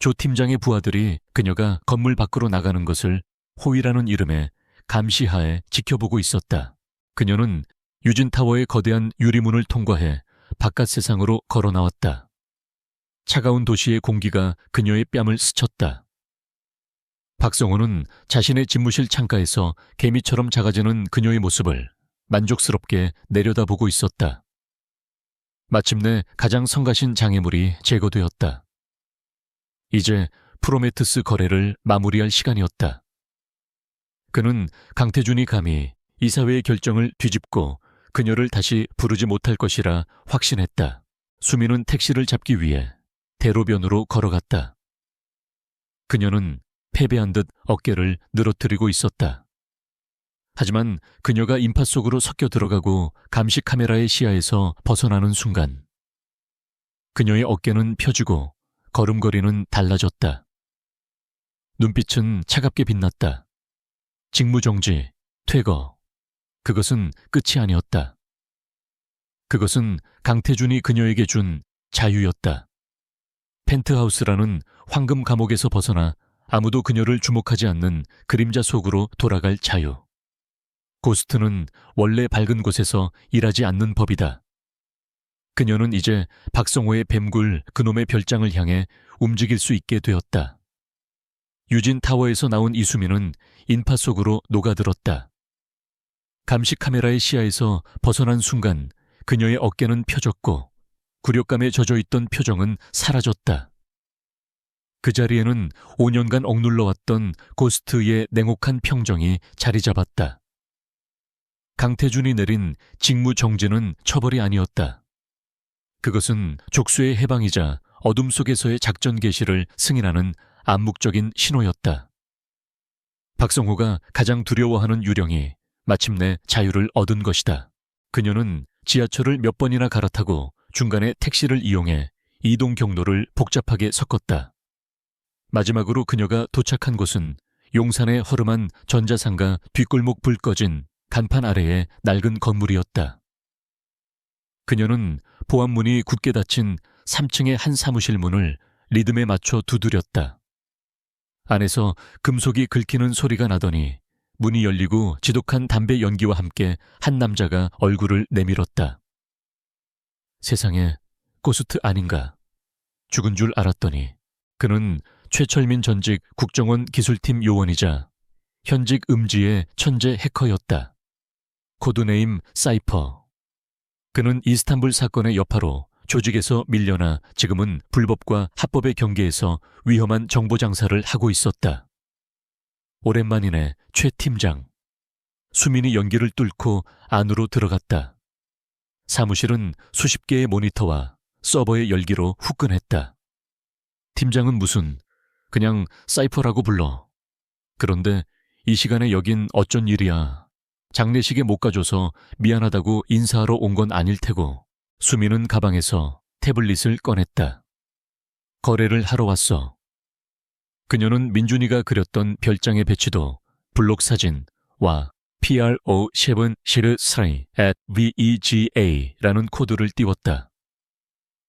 조 팀장의 부하들이 그녀가 건물 밖으로 나가는 것을 호위라는 이름의 감시하에 지켜보고 있었다. 그녀는 유진타워의 거대한 유리문을 통과해 바깥 세상으로 걸어 나왔다. 차가운 도시의 공기가 그녀의 뺨을 스쳤다. 박성호는 자신의 집무실 창가에서 개미처럼 작아지는 그녀의 모습을 만족스럽게 내려다보고 있었다. 마침내 가장 성가신 장애물이 제거되었다. 이제 프로메트스 거래를 마무리할 시간이었다. 그는 강태준이 감히 이사회의 결정을 뒤집고 그녀를 다시 부르지 못할 것이라 확신했다. 수민은 택시를 잡기 위해 대로변으로 걸어갔다. 그녀는 패배한 듯 어깨를 늘어뜨리고 있었다. 하지만 그녀가 인파 속으로 섞여 들어가고 감시 카메라의 시야에서 벗어나는 순간 그녀의 어깨는 펴지고 걸음걸이는 달라졌다. 눈빛은 차갑게 빛났다. 직무정지, 퇴거. 그것은 끝이 아니었다. 그것은 강태준이 그녀에게 준 자유였다. 펜트하우스라는 황금 감옥에서 벗어나 아무도 그녀를 주목하지 않는 그림자 속으로 돌아갈 자유. 고스트는 원래 밝은 곳에서 일하지 않는 법이다. 그녀는 이제 박성호의 뱀굴 그놈의 별장을 향해 움직일 수 있게 되었다. 유진타워에서 나온 이수민은 인파 속으로 녹아들었다. 감시 카메라의 시야에서 벗어난 순간 그녀의 어깨는 펴졌고 굴욕감에 젖어있던 표정은 사라졌다. 그 자리에는 5년간 억눌러왔던 고스트의 냉혹한 평정이 자리 잡았다. 강태준이 내린 직무 정지는 처벌이 아니었다. 그것은 족수의 해방이자 어둠 속에서의 작전 개시를 승인하는 암묵적인 신호였다. 박성호가 가장 두려워하는 유령이 마침내 자유를 얻은 것이다. 그녀는 지하철을 몇 번이나 갈아타고 중간에 택시를 이용해 이동 경로를 복잡하게 섞었다. 마지막으로 그녀가 도착한 곳은 용산의 허름한 전자상가 뒷골목 불 꺼진 간판 아래의 낡은 건물이었다. 그녀는 보안문이 굳게 닫힌 3층의 한 사무실 문을 리듬에 맞춰 두드렸다. 안에서 금속이 긁히는 소리가 나더니 문이 열리고 지독한 담배 연기와 함께 한 남자가 얼굴을 내밀었다. 세상에, 고스트 아닌가. 죽은 줄 알았더니 그는 최철민 전직 국정원 기술팀 요원이자 현직 음지의 천재 해커였다. 코드네임 사이퍼. 그는 이스탄불 사건의 여파로 조직에서 밀려나 지금은 불법과 합법의 경계에서 위험한 정보 장사를 하고 있었다. 오랜만이네, 최 팀장. 수민이 연기를 뚫고 안으로 들어갔다. 사무실은 수십 개의 모니터와 서버의 열기로 후끈했다. 팀장은 무슨, 그냥 사이퍼라고 불러. 그런데 이 시간에 여긴 어쩐 일이야. 장례식에 못 가줘서 미안하다고 인사하러 온 건 아닐 테고. 수민은 가방에서 태블릿을 꺼냈다. 거래를 하러 왔어. 그녀는 민준이가 그렸던 별장의 배치도 블록 사진와 PRO773@VEGA라는 코드를 띄웠다.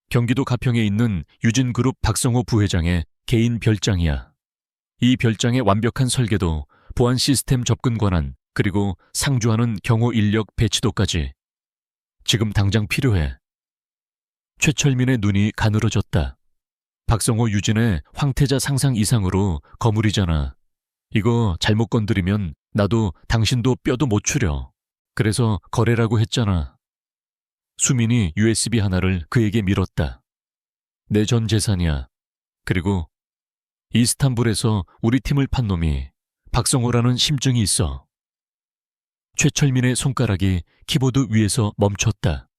경기도 가평에 있는 유진그룹 박성호 부회장의 개인 별장이야. 이 별장의 완벽한 설계도, 보안 시스템 접근 권한, 그리고 상주하는 경호 인력 배치도까지 지금 당장 필요해. 최철민의 눈이 가늘어졌다. 박성호 유진의 황태자 상상 이상으로 거물이잖아. 이거 잘못 건드리면 나도 당신도 뼈도 못 추려. 그래서 거래라고 했잖아. 수민이 USB 하나를 그에게 밀었다. 내 전 재산이야. 그리고 이스탄불에서 우리 팀을 판 놈이 박성호라는 심증이 있어. 최철민의 손가락이 키보드 위에서 멈췄다.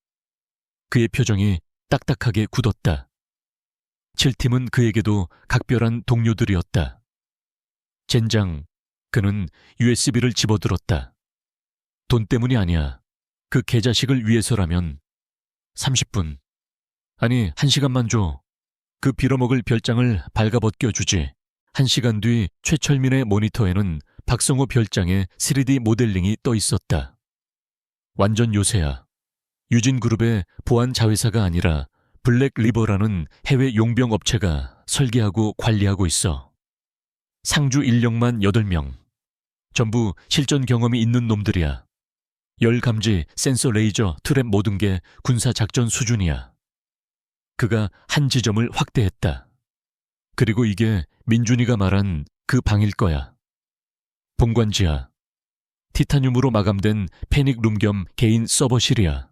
그의 표정이 딱딱하게 굳었다. 7팀은 그에게도 각별한 동료들이었다. 젠장, 그는 USB를 집어들었다. 돈 때문이 아니야. 그 개자식을 위해서라면 30분, 아니 1시간만 줘. 그 빌어먹을 별장을 발가벗겨주지. 1시간 뒤 최철민의 모니터에는 박성호 별장의 3D 모델링이 떠 있었다. 완전 요새야. 유진그룹의 보안 자회사가 아니라 블랙리버라는 해외 용병 업체가 설계하고 관리하고 있어. 상주 인력만 8명. 전부 실전 경험이 있는 놈들이야. 열 감지, 센서 레이저, 트랩 모든 게 군사 작전 수준이야. 그가 한 지점을 확대했다. 그리고 이게 민준이가 말한 그 방일 거야. 본관지야. 티타늄으로 마감된 패닉룸 겸 개인 서버실이야.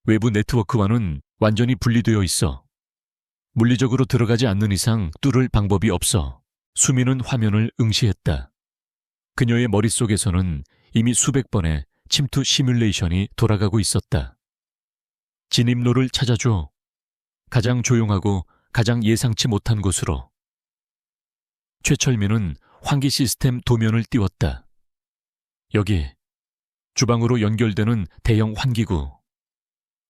외부 네트워크와는 완전히 분리되어 있어. 물리적으로 들어가지 않는 이상 뚫을 방법이 없어. 수민은 화면을 응시했다. 그녀의 머릿속에서는 이미 수백 번의 침투 시뮬레이션이 돌아가고 있었다. 진입로를 찾아줘. 가장 조용하고 가장 예상치 못한 곳으로. 최철민은 환기 시스템 도면을 띄웠다. 여기, 주방으로 연결되는 대형 환기구.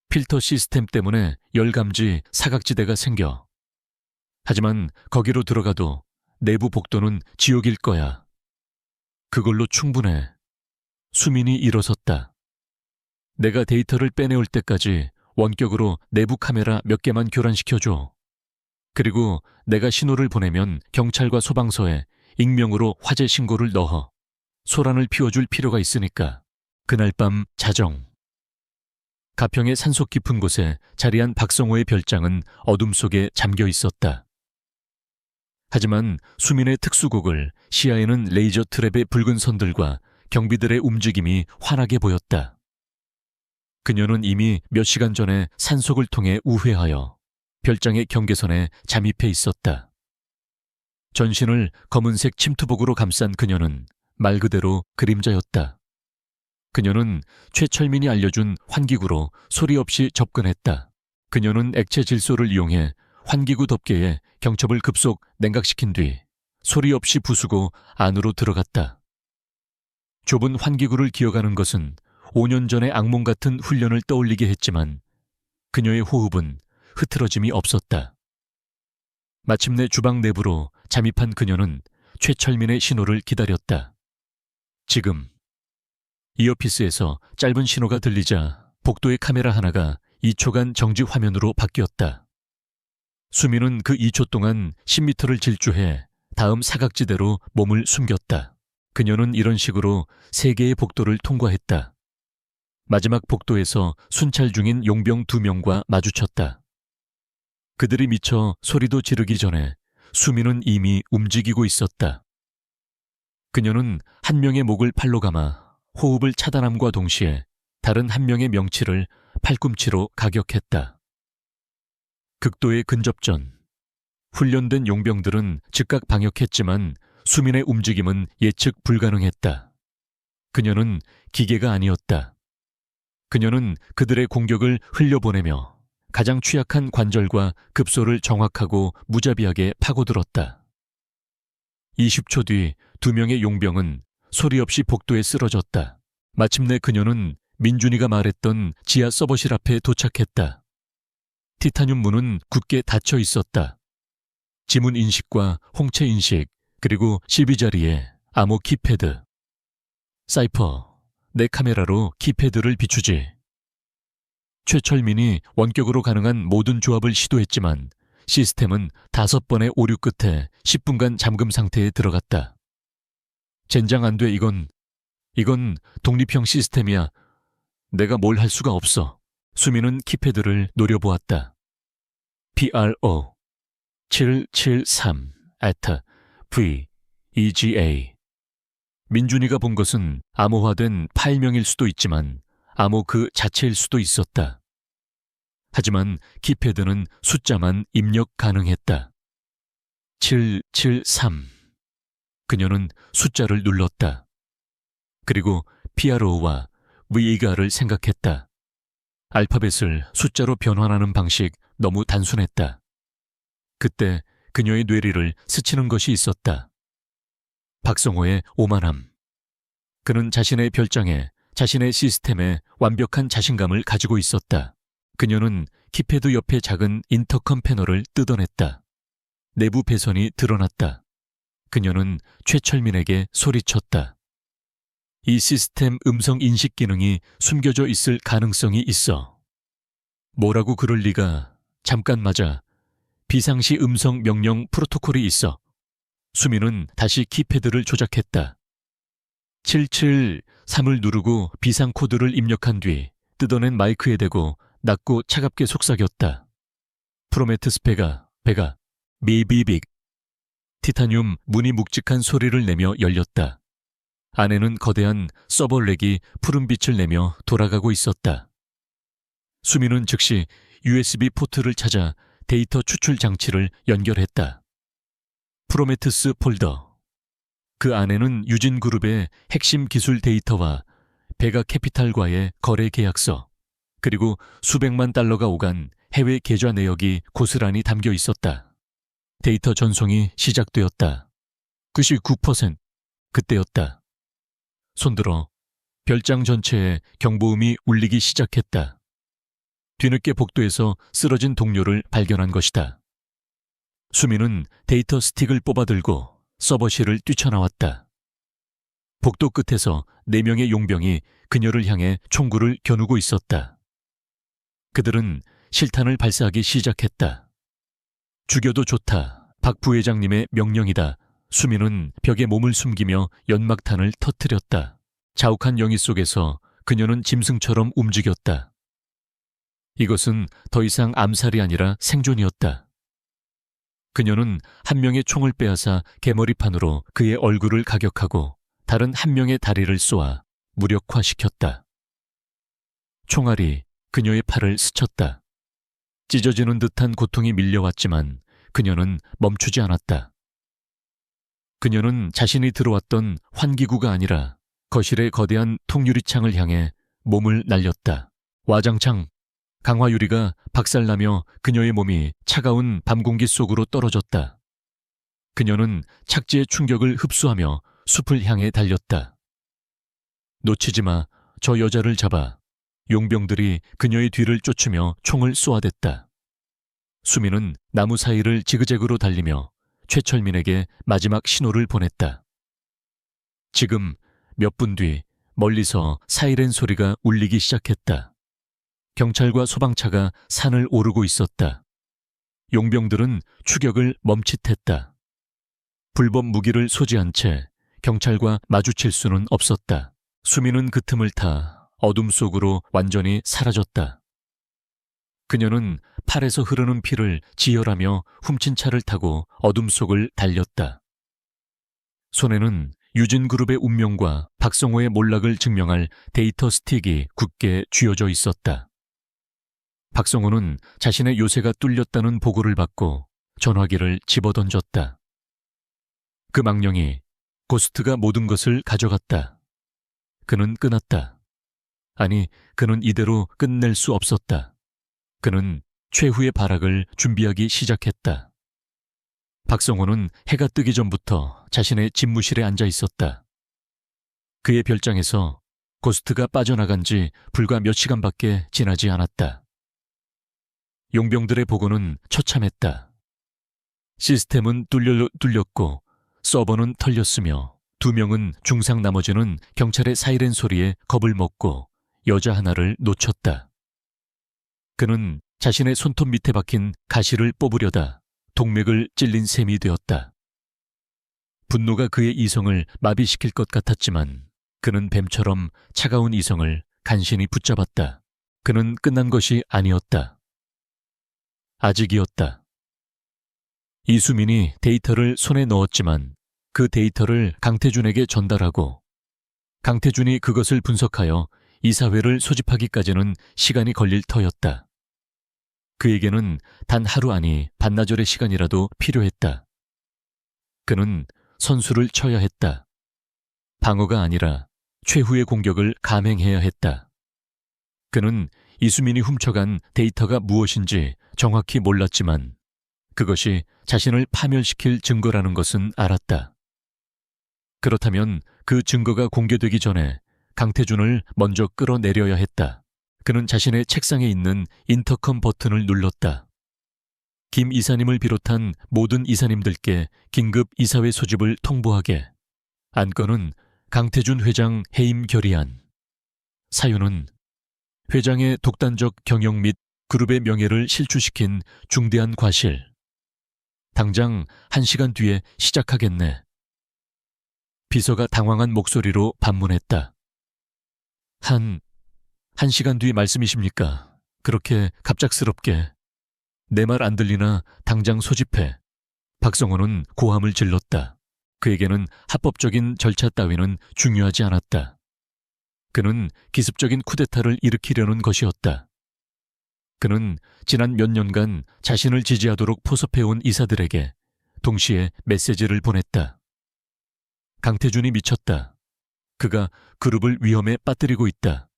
필터 시스템 때문에 열감지 사각지대가 생겨. 하지만 거기로 들어가도 내부 복도는 지옥일 거야. 그걸로 충분해. 수민이 일어섰다. 내가 데이터를 빼내올 때까지 원격으로 내부 카메라 몇 개만 교란시켜줘. 그리고 내가 신호를 보내면 경찰과 소방서에 익명으로 화재 신고를 넣어. 소란을 피워줄 필요가 있으니까. 그날 밤 자정. 가평의 산속 깊은 곳에 자리한 박성호의 별장은 어둠 속에 잠겨 있었다. 하지만 수민의 특수곡을 시야에는 레이저 트랩의 붉은 선들과 경비들의 움직임이 환하게 보였다. 그녀는 이미 몇 시간 전에 산속을 통해 우회하여 별장의 경계선에 잠입해 있었다. 전신을 검은색 침투복으로 감싼 그녀는 말 그대로 그림자였다. 그녀는 최철민이 알려준 환기구로 소리 없이 접근했다. 그녀는 액체 질소를 이용해 환기구 덮개에 경첩을 급속 냉각시킨 뒤 소리 없이 부수고 안으로 들어갔다. 좁은 환기구를 기어가는 것은 5년 전의 악몽 같은 훈련을 떠올리게 했지만 그녀의 호흡은 흐트러짐이 없었다. 마침내 주방 내부로 잠입한 그녀는 최철민의 신호를 기다렸다. 지금 이어피스에서 짧은 신호가 들리자 복도의 카메라 하나가 2초간 정지 화면으로 바뀌었다. 수민은 그 2초 동안 10m를 질주해 다음 사각지대로 몸을 숨겼다. 그녀는 이런 식으로 3개의 복도를 통과했다. 마지막 복도에서 순찰 중인 용병 2명과 마주쳤다. 그들이 미쳐 소리도 지르기 전에 수민은 이미 움직이고 있었다. 그녀는 한 명의 목을 팔로 감아 호흡을 차단함과 동시에 다른 한 명의 명치를 팔꿈치로 가격했다. 극도의 근접전. 훈련된 용병들은 즉각 방역했지만 수민의 움직임은 예측 불가능했다. 그녀는 기계가 아니었다. 그녀는 그들의 공격을 흘려보내며 가장 취약한 관절과 급소를 정확하고 무자비하게 파고들었다. 20초 뒤 2명의 용병은 소리 없이 복도에 쓰러졌다. 마침내 그녀는 민준이가 말했던 지하 서버실 앞에 도착했다. 티타늄 문은 굳게 닫혀 있었다. 지문 인식과 홍채 인식, 그리고 12자리에 암호 키패드. 사이퍼, 내 카메라로 키패드를 비추지. 최철민이 원격으로 가능한 모든 조합을 시도했지만 시스템은 5번의 오류 끝에 10분간 잠금 상태에 들어갔다. 젠장 안 돼, 이건 독립형 시스템이야. 내가 뭘 할 수가 없어. 수민은 키패드를 노려보았다. PRO 773 V EGA. 민준이가 본 것은 암호화된 파일명일 수도 있지만 암호 그 자체일 수도 있었다. 하지만 키패드는 숫자만 입력 가능했다. 773. 그녀는 숫자를 눌렀다. 그리고 PRO와 VEGA를 생각했다. 알파벳을 숫자로 변환하는 방식 너무 단순했다. 그때 그녀의 뇌리를 스치는 것이 있었다. 박성호의 오만함. 그는 자신의 별장에, 자신의 시스템에 완벽한 자신감을 가지고 있었다. 그녀는 키패드 옆에 작은 인터컴 패널을 뜯어냈다. 내부 배선이 드러났다. 그녀는 최철민에게 소리쳤다. 이 시스템 음성 인식 기능이 숨겨져 있을 가능성이 있어. 뭐라고 그럴 리가. 잠깐 맞아. 비상시 음성 명령 프로토콜이 있어. 수민은 다시 키패드를 조작했다. 773을 누르고 비상 코드를 입력한 뒤 뜯어낸 마이크에 대고 낮고 차갑게 속삭였다. 프로메테스 배가 비비빅. 티타늄 문이 묵직한 소리를 내며 열렸다. 안에는 거대한 서버렉이 푸른 빛을 내며 돌아가고 있었다. 수민은 즉시 USB 포트를 찾아 데이터 추출 장치를 연결했다. 프로메테스 폴더. 그 안에는 유진그룹의 핵심 기술 데이터와 베가 캐피탈과의 거래 계약서, 그리고 수백만 달러가 오간 해외 계좌 내역이 고스란히 담겨 있었다. 데이터 전송이 시작되었다. 99%. 그때였다. 손들어. 별장 전체에 경보음이 울리기 시작했다. 뒤늦게 복도에서 쓰러진 동료를 발견한 것이다. 수민은 데이터 스틱을 뽑아들고 서버실을 뛰쳐나왔다. 복도 끝에서 4명의 용병이 그녀를 향해 총구를 겨누고 있었다. 그들은 실탄을 발사하기 시작했다. 죽여도 좋다. 박 부회장님의 명령이다. 수민은 벽에 몸을 숨기며 연막탄을 터뜨렸다. 자욱한 영희 속에서 그녀는 짐승처럼 움직였다. 이것은 더 이상 암살이 아니라 생존이었다. 그녀는 한 명의 총을 빼앗아 개머리판으로 그의 얼굴을 가격하고 다른 한 명의 다리를 쏘아 무력화시켰다. 총알이 그녀의 팔을 스쳤다. 찢어지는 듯한 고통이 밀려왔지만 그녀는 멈추지 않았다. 그녀는 자신이 들어왔던 환기구가 아니라 거실의 거대한 통유리창을 향해 몸을 날렸다. 와장창. 강화유리가 박살나며 그녀의 몸이 차가운 밤 공기 속으로 떨어졌다. 그녀는 착지의 충격을 흡수하며 숲을 향해 달렸다. 놓치지 마, 저 여자를 잡아. 용병들이 그녀의 뒤를 쫓으며 총을 쏘아댔다. 수민은 나무 사이를 지그재그로 달리며 최철민에게 마지막 신호를 보냈다. 지금 몇 분 뒤 멀리서 사이렌 소리가 울리기 시작했다. 경찰과 소방차가 산을 오르고 있었다. 용병들은 추격을 멈칫했다. 불법 무기를 소지한 채 경찰과 마주칠 수는 없었다. 수민은 그 틈을 타 어둠 속으로 완전히 사라졌다. 그녀는 팔에서 흐르는 피를 지혈하며 훔친 차를 타고 어둠 속을 달렸다. 손에는 유진그룹의 운명과 박성호의 몰락을 증명할 데이터 스틱이 굳게 쥐어져 있었다. 박성호는 자신의 요새가 뚫렸다는 보고를 받고 전화기를 집어던졌다. 그 망령이 고스트가 모든 것을 가져갔다. 그는 끊었다. 아니, 그는 이대로 끝낼 수 없었다. 그는 최후의 발악을 준비하기 시작했다. 박성호는 해가 뜨기 전부터 자신의 집무실에 앉아 있었다. 그의 별장에서 고스트가 빠져나간 지 불과 몇 시간밖에 지나지 않았다. 용병들의 보고는 처참했다. 시스템은 뚫렸고 서버는 털렸으며 2명은 중상, 나머지는 경찰의 사이렌 소리에 겁을 먹고 여자 하나를 놓쳤다. 그는 자신의 손톱 밑에 박힌 가시를 뽑으려다 동맥을 찔린 셈이 되었다. 분노가 그의 이성을 마비시킬 것 같았지만 그는 뱀처럼 차가운 이성을 간신히 붙잡았다. 그는 끝난 것이 아니었다. 아직이었다. 이수민이 데이터를 손에 넣었지만 그 데이터를 강태준에게 전달하고 강태준이 그것을 분석하여 이사회를 소집하기까지는 시간이 걸릴 터였다. 그에게는 단 하루 아니 반나절의 시간이라도 필요했다. 그는 선수를 쳐야 했다. 방어가 아니라 최후의 공격을 감행해야 했다. 그는 이수민이 훔쳐간 데이터가 무엇인지 정확히 몰랐지만 그것이 자신을 파멸시킬 증거라는 것은 알았다. 그렇다면 그 증거가 공개되기 전에 강태준을 먼저 끌어내려야 했다. 그는 자신의 책상에 있는 인터컴 버튼을 눌렀다. 김 이사님을 비롯한 모든 이사님들께 긴급 이사회 소집을 통보하게. 안건은 강태준 회장 해임 결의안. 사유는 회장의 독단적 경영 및 그룹의 명예를 실추시킨 중대한 과실. 당장 1시간 뒤에 시작하겠네. 비서가 당황한 목소리로 반문했다. 한 시간 뒤 말씀이십니까? 그렇게 갑작스럽게. 내 말 안 들리나 당장 소집해. 박성호는 고함을 질렀다. 그에게는 합법적인 절차 따위는 중요하지 않았다. 그는 기습적인 쿠데타를 일으키려는 것이었다. 그는 지난 몇 년간 자신을 지지하도록 포섭해온 이사들에게 동시에 메시지를 보냈다. 강태준이 미쳤다. 그가 그룹을 위험에 빠뜨리고 있다.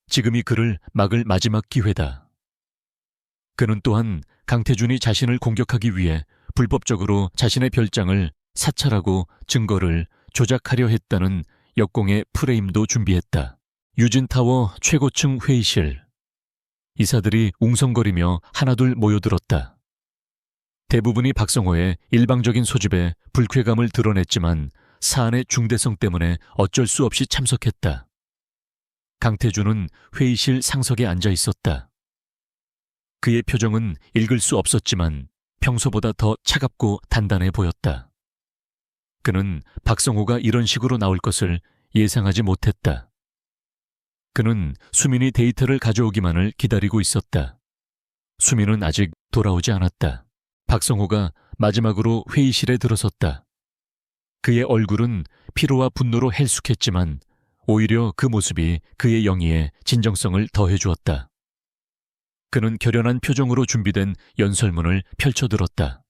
지금이 그를 막을 마지막 기회다. 그는 또한 강태준이 자신을 공격하기 위해 불법적으로 자신의 별장을 사찰하고 증거를 조작하려 했다는 역공의 프레임도 준비했다. 유진타워 최고층 회의실. 이사들이 웅성거리며 하나둘 모여들었다. 대부분이 박성호의 일방적인 소집에 불쾌감을 드러냈지만 사안의 중대성 때문에 어쩔 수 없이 참석했다. 강태준은 회의실 상석에 앉아 있었다. 그의 표정은 읽을 수 없었지만 평소보다 더 차갑고 단단해 보였다. 그는 박성호가 이런 식으로 나올 것을 예상하지 못했다. 그는 수민이 데이터를 가져오기만을 기다리고 있었다. 수민은 아직 돌아오지 않았다. 박성호가 마지막으로 회의실에 들어섰다. 그의 얼굴은 피로와 분노로 헬쑥했지만 오히려 그 모습이 그의 영의에 진정성을 더해주었다. 그는 결연한 표정으로 준비된 연설문을 펼쳐들었다.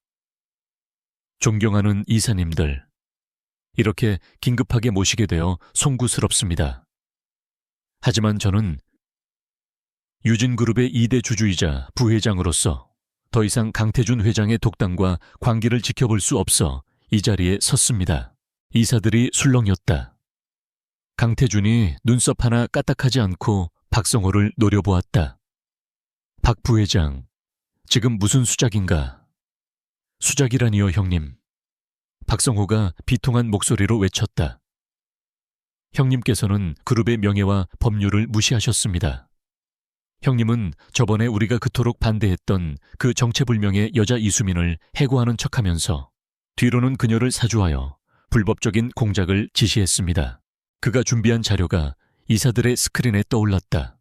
존경하는 이사님들, 이렇게 긴급하게 모시게 되어 송구스럽습니다. 하지만 저는 유진그룹의 2대 주주이자 부회장으로서 더 이상 강태준 회장의 독단과 관계를 지켜볼 수 없어 이 자리에 섰습니다. 이사들이 술렁였다. 강태준이 눈썹 하나 까딱하지 않고 박성호를 노려보았다. 박 부회장, 지금 무슨 수작인가? 수작이라니요, 형님. 박성호가 비통한 목소리로 외쳤다. 형님께서는 그룹의 명예와 법률을 무시하셨습니다. 형님은 저번에 우리가 그토록 반대했던 그 정체불명의 여자 이수민을 해고하는 척하면서 뒤로는 그녀를 사주하여 불법적인 공작을 지시했습니다. 그가 준비한 자료가 이사들의 스크린에 떠올랐다.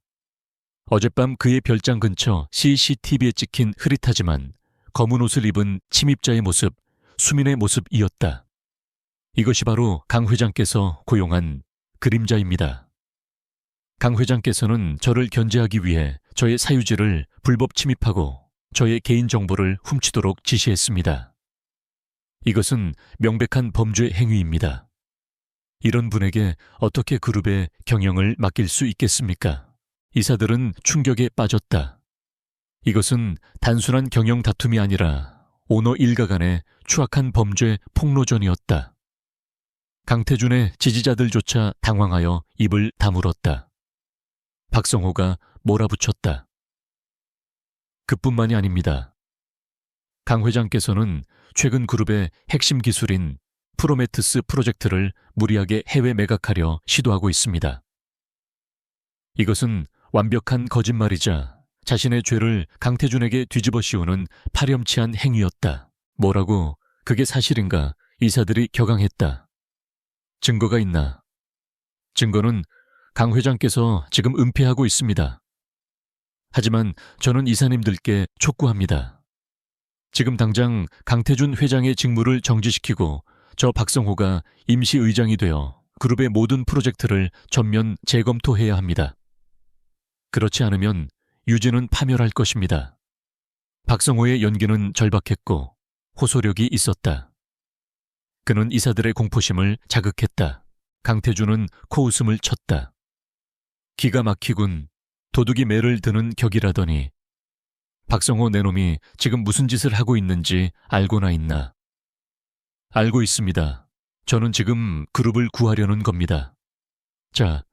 어젯밤 그의 별장 근처 CCTV에 찍힌 흐릿하지만 검은 옷을 입은 침입자의 모습, 수민의 모습이었다. 이것이 바로 강 회장께서 고용한 그림자입니다. 강 회장께서는 저를 견제하기 위해 저의 사유지를 불법 침입하고 저의 개인정보를 훔치도록 지시했습니다. 이것은 명백한 범죄 행위입니다. 이런 분에게 어떻게 그룹의 경영을 맡길 수 있겠습니까? 이사들은 충격에 빠졌다. 이것은 단순한 경영 다툼이 아니라 오너 일가 간의 추악한 범죄 폭로전이었다. 강태준의 지지자들조차 당황하여 입을 다물었다. 박성호가 몰아붙였다. 그뿐만이 아닙니다. 강 회장께서는 최근 그룹의 핵심 기술인 프로메트스 프로젝트를 무리하게 해외 매각하려 시도하고 있습니다. 이것은 완벽한 거짓말이자 자신의 죄를 강태준에게 뒤집어 씌우는 파렴치한 행위였다. 뭐라고? 그게 사실인가? 이사들이 격앙했다. 증거가 있나? 증거는 강 회장께서 지금 은폐하고 있습니다. 하지만 저는 이사님들께 촉구합니다. 지금 당장 강태준 회장의 직무를 정지시키고 저 박성호가 임시의장이 되어 그룹의 모든 프로젝트를 전면 재검토해야 합니다. 그렇지 않으면 유진은 파멸할 것입니다. 박성호의 연기는 절박했고 호소력이 있었다. 그는 이사들의 공포심을 자극했다. 강태준은 코웃음을 쳤다. 기가 막히군. 도둑이 매를 드는 격이라더니 박성호 내놈이 지금 무슨 짓을 하고 있는지 알고나 있나? 알고 있습니다. 저는 지금 그룹을 구하려는 겁니다. 자,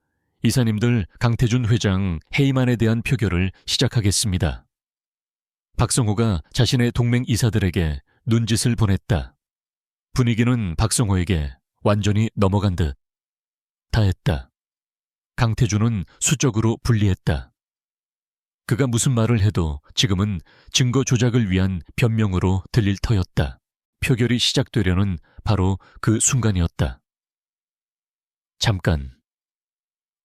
이사님들 강태준 회장 해임안에 대한 표결을 시작하겠습니다. 박성호가 자신의 동맹 이사들에게 눈짓을 보냈다. 분위기는 박성호에게 완전히 넘어간 듯. 다 했다. 강태준은 수적으로 불리했다. 그가 무슨 말을 해도 지금은 증거 조작을 위한 변명으로 들릴 터였다. 표결이 시작되려는 바로 그 순간이었다. 잠깐.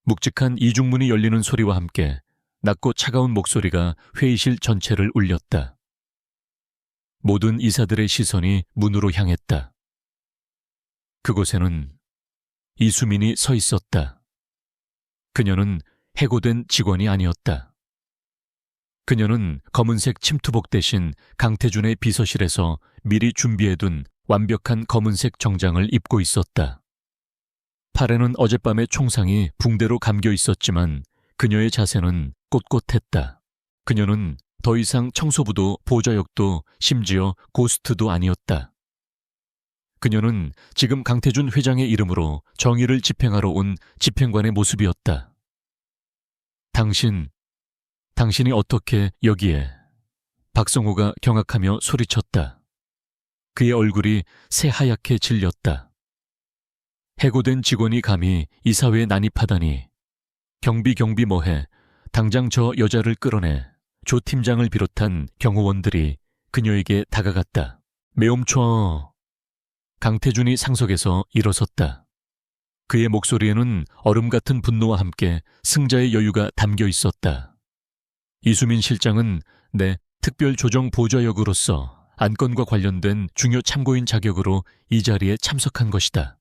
묵직한 이중문이 열리는 소리와 함께 낮고 차가운 목소리가 회의실 전체를 울렸다. 모든 이사들의 시선이 문으로 향했다. 그곳에는 이수민이 서 있었다. 그녀는 해고된 직원이 아니었다. 그녀는 검은색 침투복 대신 강태준의 비서실에서 미리 준비해둔 완벽한 검은색 정장을 입고 있었다. 팔에는 어젯밤의 총상이 붕대로 감겨 있었지만 그녀의 자세는 꼿꼿했다. 그녀는 더 이상 청소부도 보좌역도 심지어 고스트도 아니었다. 그녀는 지금 강태준 회장의 이름으로 정의를 집행하러 온 집행관의 모습이었다. 당신이 어떻게 여기에? 박성호가 경악하며 소리쳤다. 그의 얼굴이 새하얗게 질렸다. 해고된 직원이 감히 이사회에 난입하다니. 경비 뭐해. 당장 저 여자를 끌어내. 조 팀장을 비롯한 경호원들이 그녀에게 다가갔다. 매엄쳐. 강태준이 상석에서 일어섰다. 그의 목소리에는 얼음 같은 분노와 함께 승자의 여유가 담겨 있었다. 이수민 실장은 내 특별조정 보좌역으로서 안건과 관련된 중요 참고인 자격으로 이 자리에 참석한 것이다.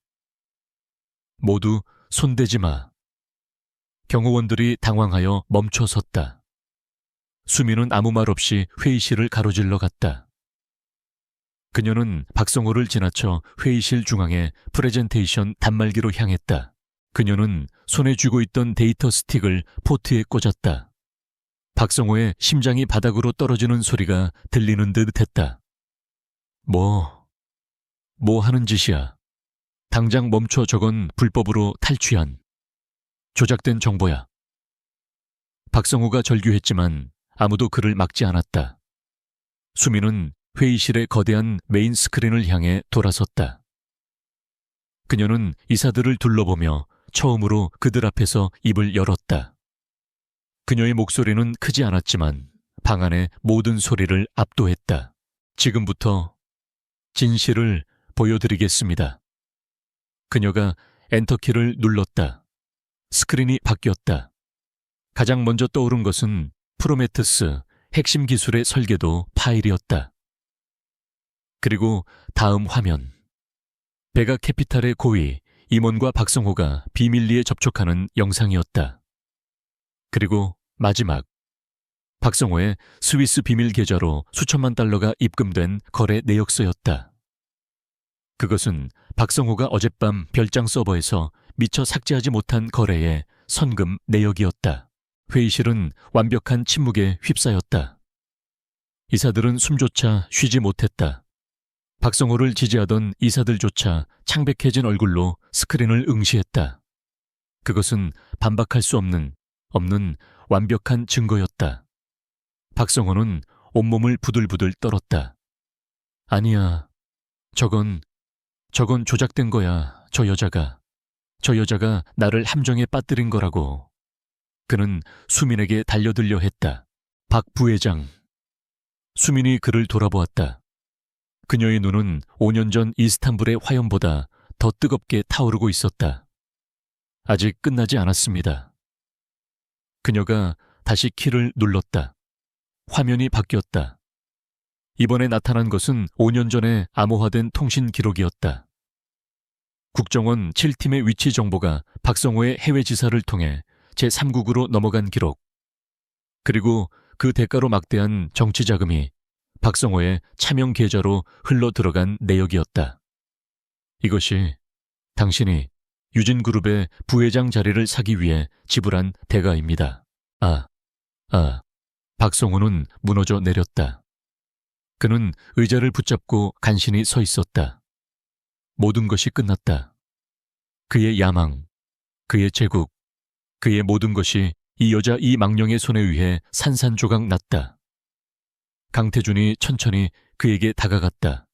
모두 손대지 마. 경호원들이 당황하여 멈춰섰다. 수민은 아무 말 없이 회의실을 가로질러 갔다. 그녀는 박성호를 지나쳐 회의실 중앙에 프레젠테이션 단말기로 향했다. 그녀는 손에 쥐고 있던 데이터 스틱을 포트에 꽂았다. 박성호의 심장이 바닥으로 떨어지는 소리가 들리는 듯 했다. 뭐 하는 짓이야. 당장 멈춰. 저건 불법으로 탈취한, 조작된 정보야. 박성호가 절규했지만 아무도 그를 막지 않았다. 수민은 회의실의 거대한 메인 스크린을 향해 돌아섰다. 그녀는 이사들을 둘러보며 처음으로 그들 앞에서 입을 열었다. 그녀의 목소리는 크지 않았지만 방 안의 모든 소리를 압도했다. 지금부터 진실을 보여드리겠습니다. 그녀가 엔터키를 눌렀다. 스크린이 바뀌었다. 가장 먼저 떠오른 것은 프로메테스 핵심 기술의 설계도 파일이었다. 그리고 다음 화면. 베가 캐피탈의 고위 임원과 박성호가 비밀리에 접촉하는 영상이었다. 그리고 마지막. 박성호의 스위스 비밀 계좌로 수천만 달러가 입금된 거래 내역서였다. 그것은 박성호가 어젯밤 별장 서버에서 미처 삭제하지 못한 거래의 선금 내역이었다. 회의실은 완벽한 침묵에 휩싸였다. 이사들은 숨조차 쉬지 못했다. 박성호를 지지하던 이사들조차 창백해진 얼굴로 스크린을 응시했다. 그것은 반박할 수 없는 완벽한 증거였다. 박성호는 온몸을 부들부들 떨었다. 아니야. 저건 조작된 거야. 저 여자가 나를 함정에 빠뜨린 거라고. 그는 수민에게 달려들려 했다. 박 부회장. 수민이 그를 돌아보았다. 그녀의 눈은 5년 전 이스탄불의 화염보다 더 뜨겁게 타오르고 있었다. 아직 끝나지 않았습니다. 그녀가 다시 키를 눌렀다. 화면이 바뀌었다. 이번에 나타난 것은 5년 전에 암호화된 통신 기록이었다. 국정원 7팀의 위치 정보가 박성호의 해외 지사를 통해 제3국으로 넘어간 기록. 그리고 그 대가로 막대한 정치 자금이 박성호의 차명 계좌로 흘러 들어간 내역이었다. 이것이 당신이 유진그룹의 부회장 자리를 사기 위해 지불한 대가입니다. 박성호는 무너져 내렸다. 그는 의자를 붙잡고 간신히 서 있었다. 모든 것이 끝났다. 그의 야망, 그의 제국, 그의 모든 것이 이 여자 이 망령의 손에 의해 산산조각 났다. 강태준이 천천히 그에게 다가갔다.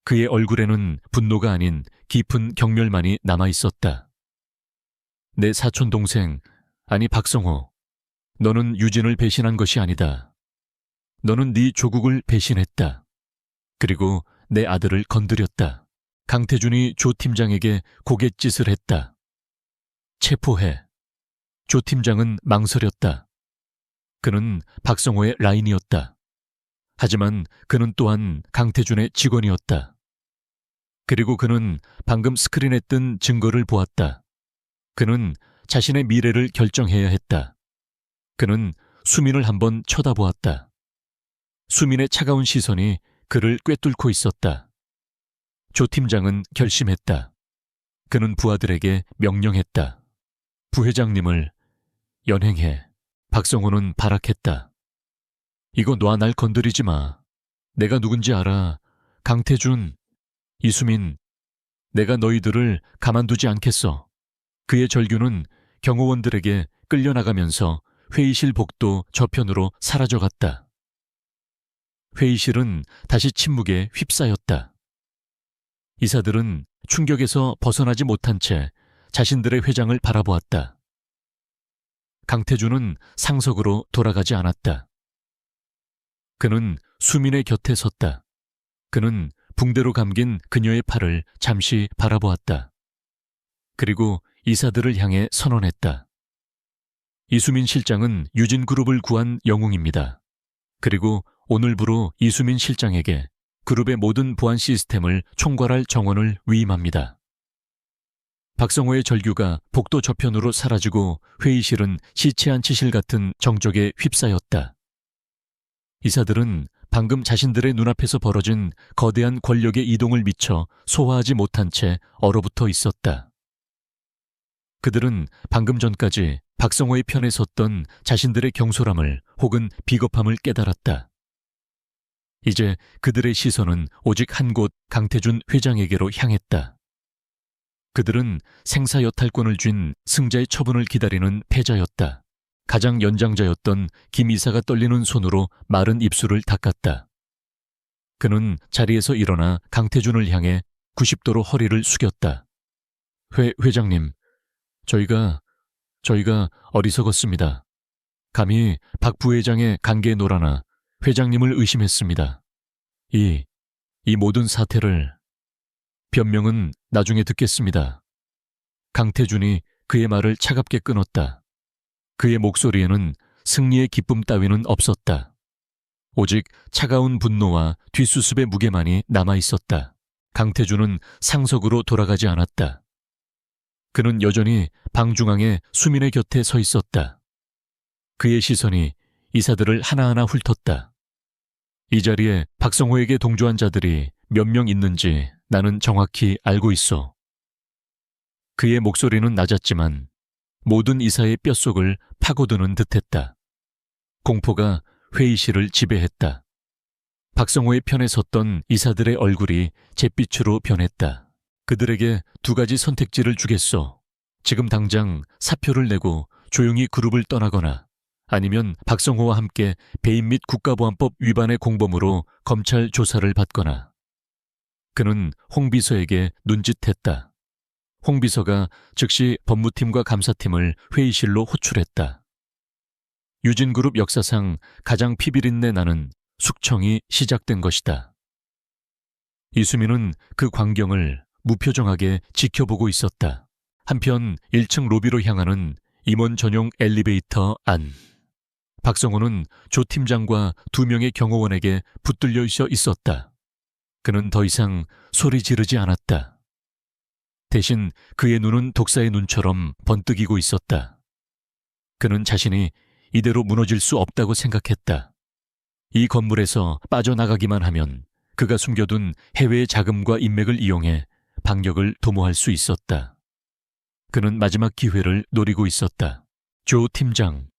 그의 얼굴에는 분노가 아닌 깊은 경멸만이 남아있었다. 내 사촌동생, 아니 박성호, 너는 유진을 배신한 것이 아니다. 너는 네 조국을 배신했다. 그리고 내 아들을 건드렸다. 강태준이 조 팀장에게 고갯짓을 했다. 체포해. 조 팀장은 망설였다. 그는 박성호의 라인이었다. 하지만 그는 또한 강태준의 직원이었다. 그리고 그는 방금 스크린에 뜬 증거를 보았다. 그는 자신의 미래를 결정해야 했다. 그는 수민을 한번 쳐다보았다. 수민의 차가운 시선이 그를 꿰뚫고 있었다. 조 팀장은 결심했다. 그는 부하들에게 명령했다. 부회장님을 연행해. 박성호는 발악했다. 이거 놔. 날 건드리지 마. 내가 누군지 알아. 강태준, 이수민, 내가 너희들을 가만두지 않겠어. 그의 절규는 경호원들에게 끌려나가면서 회의실 복도 저편으로 사라져갔다. 회의실은 다시 침묵에 휩싸였다. 이사들은 충격에서 벗어나지 못한 채 자신들의 회장을 바라보았다. 강태준은 상석으로 돌아가지 않았다. 그는 수민의 곁에 섰다. 그는 붕대로 감긴 그녀의 팔을 잠시 바라보았다. 그리고 이사들을 향해 선언했다. 이수민 실장은 유진그룹을 구한 영웅입니다. 그리고 오늘부로 이수민 실장에게 그룹의 모든 보안 시스템을 총괄할 정원을 위임합니다. 박성호의 절규가 복도 저편으로 사라지고 회의실은 시체 안치실 같은 정적에 휩싸였다. 이사들은 방금 자신들의 눈앞에서 벌어진 거대한 권력의 이동을 미처 소화하지 못한 채 얼어붙어 있었다. 그들은 방금 전까지 박성호의 편에 섰던 자신들의 경솔함을 혹은 비겁함을 깨달았다. 이제 그들의 시선은 오직 한 곳 강태준 회장에게로 향했다. 그들은 생사여탈권을 쥔 승자의 처분을 기다리는 패자였다. 가장 연장자였던 김 이사가 떨리는 손으로 마른 입술을 닦았다. 그는 자리에서 일어나 강태준을 향해 90도로 허리를 숙였다. 회장님, 저희가 어리석었습니다. 감히 박 부회장의 관계에 놀아나 회장님을 의심했습니다. 이 모든 사태를 변명은 나중에 듣겠습니다. 강태준이 그의 말을 차갑게 끊었다. 그의 목소리에는 승리의 기쁨 따위는 없었다. 오직 차가운 분노와 뒷수습의 무게만이 남아있었다. 강태준은 상석으로 돌아가지 않았다. 그는 여전히 방 중앙에 수민의 곁에 서 있었다. 그의 시선이 이사들을 하나하나 훑었다. 이 자리에 박성호에게 동조한 자들이 몇 명 있는지 나는 정확히 알고 있어. 그의 목소리는 낮았지만 모든 이사의 뼛속을 파고드는 듯했다. 공포가 회의실을 지배했다. 박성호의 편에 섰던 이사들의 얼굴이 잿빛으로 변했다. 그들에게 두 가지 선택지를 주겠소. 지금 당장 사표를 내고 조용히 그룹을 떠나거나 아니면 박성호와 함께 배임 및 국가보안법 위반의 공범으로 검찰 조사를 받거나. 그는 홍 비서에게 눈짓했다. 홍 비서가 즉시 법무팀과 감사팀을 회의실로 호출했다. 유진그룹 역사상 가장 피비린내 나는 숙청이 시작된 것이다. 이수민은 그 광경을 무표정하게 지켜보고 있었다. 한편 1층 로비로 향하는 임원 전용 엘리베이터 안. 박성호는 조 팀장과 2명의 경호원에게 붙들려 있었다. 그는 더 이상 소리 지르지 않았다. 대신 그의 눈은 독사의 눈처럼 번뜩이고 있었다. 그는 자신이 이대로 무너질 수 없다고 생각했다. 이 건물에서 빠져나가기만 하면 그가 숨겨둔 해외의 자금과 인맥을 이용해 반격을 도모할 수 있었다. 그는 마지막 기회를 노리고 있었다. 조 팀장.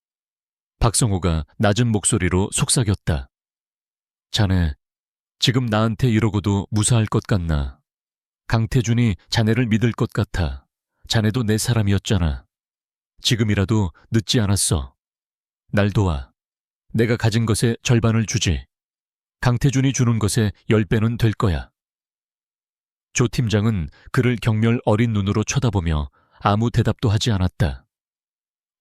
박성호가 낮은 목소리로 속삭였다. 자네, 지금 나한테 이러고도 무사할 것 같나? 강태준이 자네를 믿을 것 같아. 자네도 내 사람이었잖아. 지금이라도 늦지 않았어. 날 도와. 내가 가진 것의 절반을 주지. 강태준이 주는 것의 10배는 될 거야. 조 팀장은 그를 경멸 어린 눈으로 쳐다보며 아무 대답도 하지 않았다.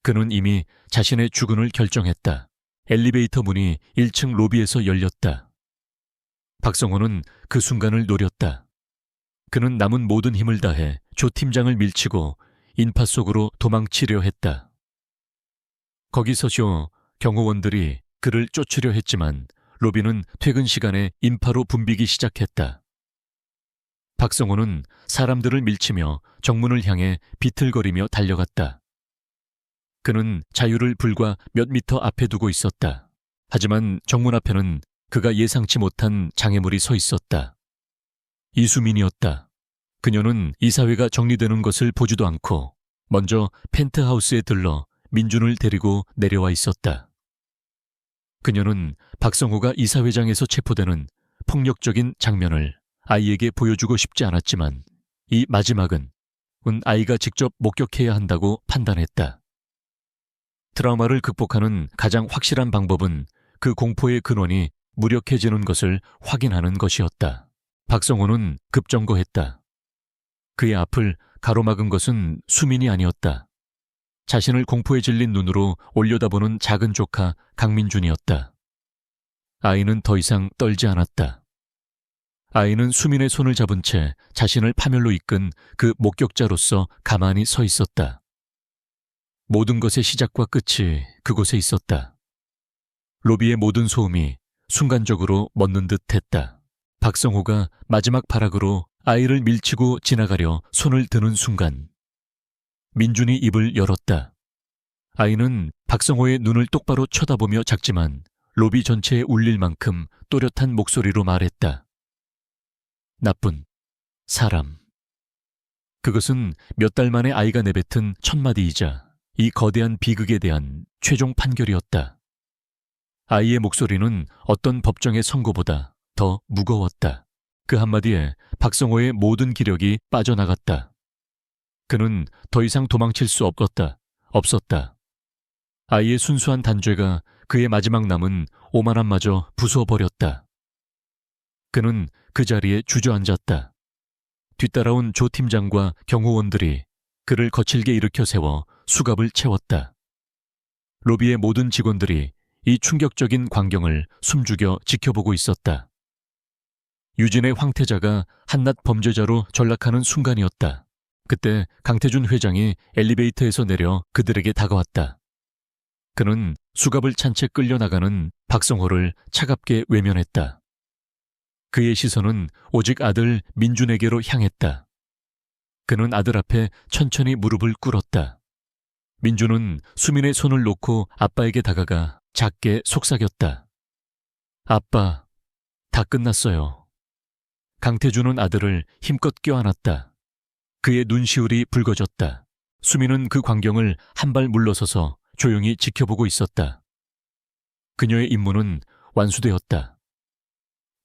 그는 이미 자신의 주군을 결정했다. 엘리베이터 문이 1층 로비에서 열렸다. 박성호는 그 순간을 노렸다. 그는 남은 모든 힘을 다해 조 팀장을 밀치고 인파 속으로 도망치려 했다. 거기서쇼 경호원들이 그를 쫓으려 했지만 로비는 퇴근 시간에 인파로 붐비기 시작했다. 박성호는 사람들을 밀치며 정문을 향해 비틀거리며 달려갔다. 그는 자유를 불과 몇 미터 앞에 두고 있었다. 하지만 정문 앞에는 그가 예상치 못한 장애물이 서 있었다. 이수민이었다. 그녀는 이사회가 정리되는 것을 보지도 않고 먼저 펜트하우스에 들러 민준을 데리고 내려와 있었다. 그녀는 박성호가 이사회장에서 체포되는 폭력적인 장면을 아이에게 보여주고 싶지 않았지만 이 마지막은 아이가 직접 목격해야 한다고 판단했다. 트라우마를 극복하는 가장 확실한 방법은 그 공포의 근원이 무력해지는 것을 확인하는 것이었다. 박성호는 급정거했다. 그의 앞을 가로막은 것은 수민이 아니었다. 자신을 공포에 질린 눈으로 올려다보는 작은 조카 강민준이었다. 아이는 더 이상 떨지 않았다. 아이는 수민의 손을 잡은 채 자신을 파멸로 이끈 그 목격자로서 가만히 서 있었다. 모든 것의 시작과 끝이 그곳에 있었다. 로비의 모든 소음이 순간적으로 멎는 듯 했다. 박성호가 마지막 발악으로 아이를 밀치고 지나가려 손을 드는 순간 민준이 입을 열었다. 아이는 박성호의 눈을 똑바로 쳐다보며 작지만 로비 전체에 울릴 만큼 또렷한 목소리로 말했다. 나쁜 사람. 그것은 몇 달 만에 아이가 내뱉은 첫 마디이자 이 거대한 비극에 대한 최종 판결이었다. 아이의 목소리는 어떤 법정의 선고보다 더 무거웠다. 그 한마디에 박성호의 모든 기력이 빠져나갔다. 그는 더 이상 도망칠 수 없었다. 아이의 순수한 단죄가 그의 마지막 남은 오만함마저 부숴버렸다. 그는 그 자리에 주저앉았다. 뒤따라온 조 팀장과 경호원들이 그를 거칠게 일으켜 세워 수갑을 채웠다. 로비의 모든 직원들이 이 충격적인 광경을 숨죽여 지켜보고 있었다. 유진의 황태자가 한낱 범죄자로 전락하는 순간이었다. 그때 강태준 회장이 엘리베이터에서 내려 그들에게 다가왔다. 그는 수갑을 찬 채 끌려나가는 박성호를 차갑게 외면했다. 그의 시선은 오직 아들 민준에게로 향했다. 그는 아들 앞에 천천히 무릎을 꿇었다. 민준은 수민의 손을 놓고 아빠에게 다가가 작게 속삭였다. 아빠, 다 끝났어요. 강태준은 아들을 힘껏 껴안았다. 그의 눈시울이 붉어졌다. 수민은 그 광경을 한 발 물러서서 조용히 지켜보고 있었다. 그녀의 임무는 완수되었다.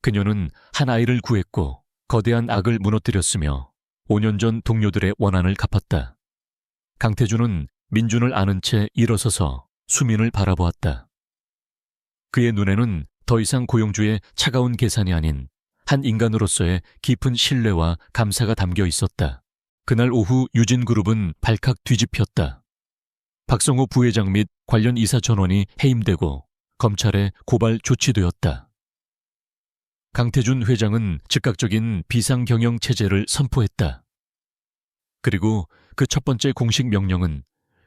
그녀는 한 아이를 구했고 거대한 악을 무너뜨렸으며 5년 전 동료들의 원한을 갚았다. 강태준은 민준을 안은 채 일어서서 수민을 바라보았다. 그의 눈에는 더 이상 고용주의 차가운 계산이 아닌 한 인간으로서의 깊은 신뢰와 감사가 담겨 있었다. 그날 오후 유진그룹은 발칵 뒤집혔다. 박성호 부회장 및 관련 이사 전원이 해임되고 검찰에 고발 조치되었다. 강태준 회장은 즉각적인 비상경영 체제를 선포했다. 그리고 그 첫 번째 공식 명령은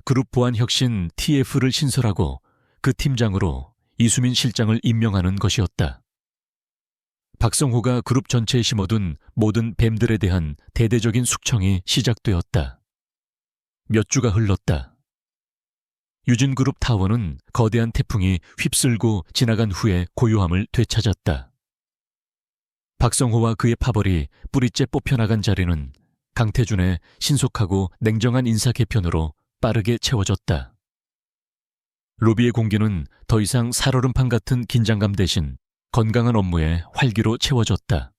그룹 보안혁신 TF를 신설하고 그 팀장으로 이수민 실장을 임명하는 것이었다. 박성호가 그룹 전체에 심어둔 모든 뱀들에 대한 대대적인 숙청이 시작되었다. 몇 주가 흘렀다. 유진그룹 타워는 거대한 태풍이 휩쓸고 지나간 후에 고요함을 되찾았다. 박성호와 그의 파벌이 뿌리째 뽑혀나간 자리는 강태준의 신속하고 냉정한 인사 개편으로 빠르게 채워졌다. 로비의 공기는 더 이상 살얼음판 같은 긴장감 대신 건강한 업무에 활기로 채워졌다.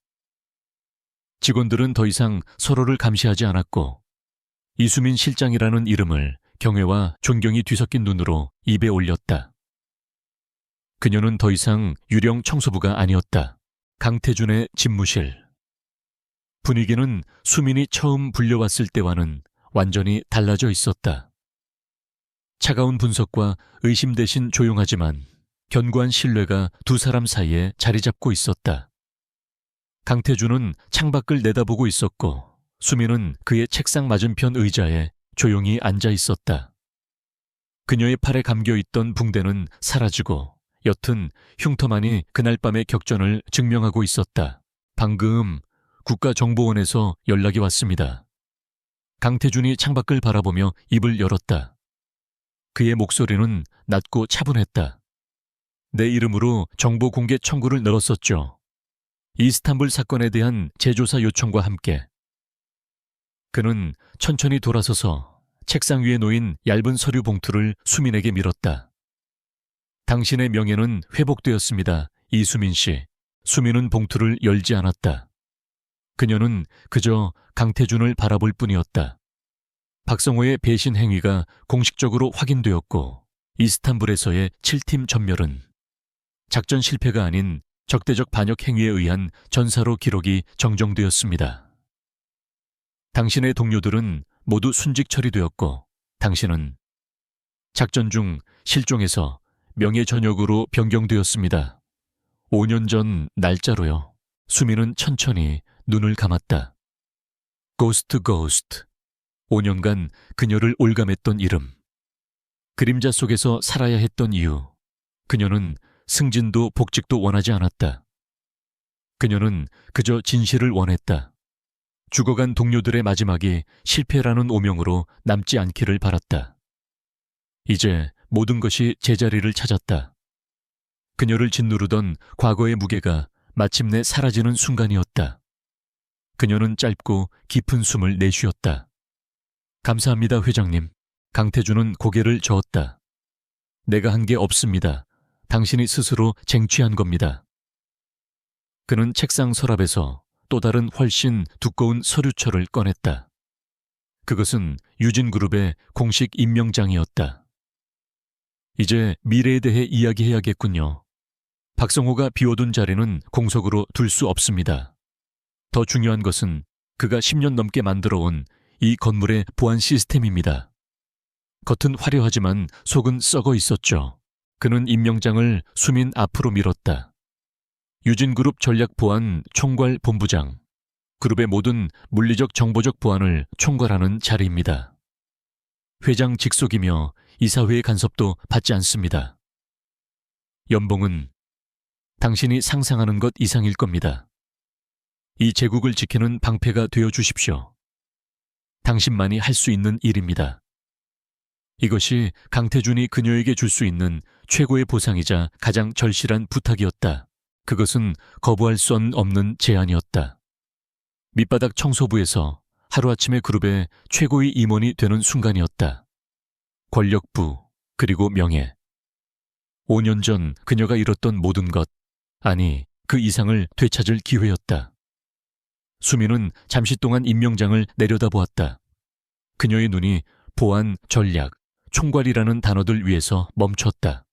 직원들은 더 이상 서로를 감시하지 않았고 이수민 실장이라는 이름을 경외와 존경이 뒤섞인 눈으로 입에 올렸다. 그녀는 더 이상 유령 청소부가 아니었다. 강태준의 집무실. 분위기는 수민이 처음 불려왔을 때와는 완전히 달라져 있었다. 차가운 분석과 의심 대신 조용하지만 견고한 신뢰가 두 사람 사이에 자리 잡고 있었다. 강태준은 창밖을 내다보고 있었고 수민은 그의 책상 맞은편 의자에 조용히 앉아 있었다. 그녀의 팔에 감겨있던 붕대는 사라지고 옅은 흉터만이 그날 밤의 격전을 증명하고 있었다. 방금 국가정보원에서 연락이 왔습니다. 강태준이 창밖을 바라보며 입을 열었다. 그의 목소리는 낮고 차분했다. 내 이름으로 정보 공개 청구를 늘었었죠. 이스탄불 사건에 대한 재조사 요청과 함께. 그는 천천히 돌아서서 책상 위에 놓인 얇은 서류 봉투를 수민에게 밀었다. 당신의 명예는 회복되었습니다, 이수민 씨. 수민은 봉투를 열지 않았다. 그녀는 그저 강태준을 바라볼 뿐이었다. 박성호의 배신 행위가 공식적으로 확인되었고 이스탄불에서의 7팀 전멸은 작전 실패가 아닌 적대적 반역 행위에 의한 전사로 기록이 정정되었습니다. 당신의 동료들은 모두 순직 처리되었고 당신은 작전 중 실종해서 명예전역으로 변경되었습니다. 5년 전 날짜로요. 수민은 천천히 눈을 감았다. 고스트. 5년간 그녀를 올감했던 이름. 그림자 속에서 살아야 했던 이유. 그녀는 승진도 복직도 원하지 않았다. 그녀는 그저 진실을 원했다. 죽어간 동료들의 마지막이 실패라는 오명으로 남지 않기를 바랐다. 이제 모든 것이 제자리를 찾았다. 그녀를 짓누르던 과거의 무게가 마침내 사라지는 순간이었다. 그녀는 짧고 깊은 숨을 내쉬었다. 감사합니다, 회장님. 강태준은 고개를 저었다. 내가 한 게 없습니다. 당신이 스스로 쟁취한 겁니다. 그는 책상 서랍에서 또 다른 훨씬 두꺼운 서류철을 꺼냈다. 그것은 유진그룹의 공식 임명장이었다. 이제 미래에 대해 이야기해야겠군요. 박성호가 비워둔 자리는 공석으로 둘 수 없습니다. 더 중요한 것은 그가 10년 넘게 만들어온 이 건물의 보안 시스템입니다. 겉은 화려하지만 속은 썩어 있었죠. 그는 임명장을 수민 앞으로 밀었다. 유진그룹 전략보안 총괄 본부장, 그룹의 모든 물리적 정보적 보안을 총괄하는 자리입니다. 회장 직속이며 이사회의 간섭도 받지 않습니다. 연봉은 당신이 상상하는 것 이상일 겁니다. 이 제국을 지키는 방패가 되어 주십시오. 당신만이 할 수 있는 일입니다. 이것이 강태준이 그녀에게 줄 수 있는 최고의 보상이자 가장 절실한 부탁이었다. 그것은 거부할 수 없는 제안이었다. 밑바닥 청소부에서 하루아침에 그룹의 최고의 임원이 되는 순간이었다. 권력부, 그리고 명예. 5년 전 그녀가 잃었던 모든 것, 아니 그 이상을 되찾을 기회였다. 수민은 잠시 동안 임명장을 내려다보았다. 그녀의 눈이 보안, 전략, 총괄이라는 단어들 위에서 멈췄다.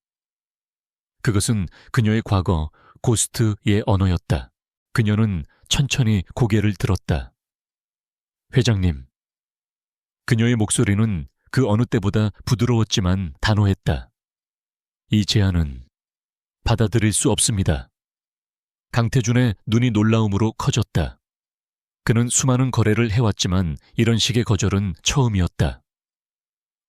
그것은 그녀의 과거, 고스트의 언어였다. 그녀는 천천히 고개를 들었다. 회장님. 그녀의 목소리는 그 어느 때보다 부드러웠지만 단호했다. 이 제안은 받아들일 수 없습니다. 강태준의 눈이 놀라움으로 커졌다. 그는 수많은 거래를 해왔지만 이런 식의 거절은 처음이었다.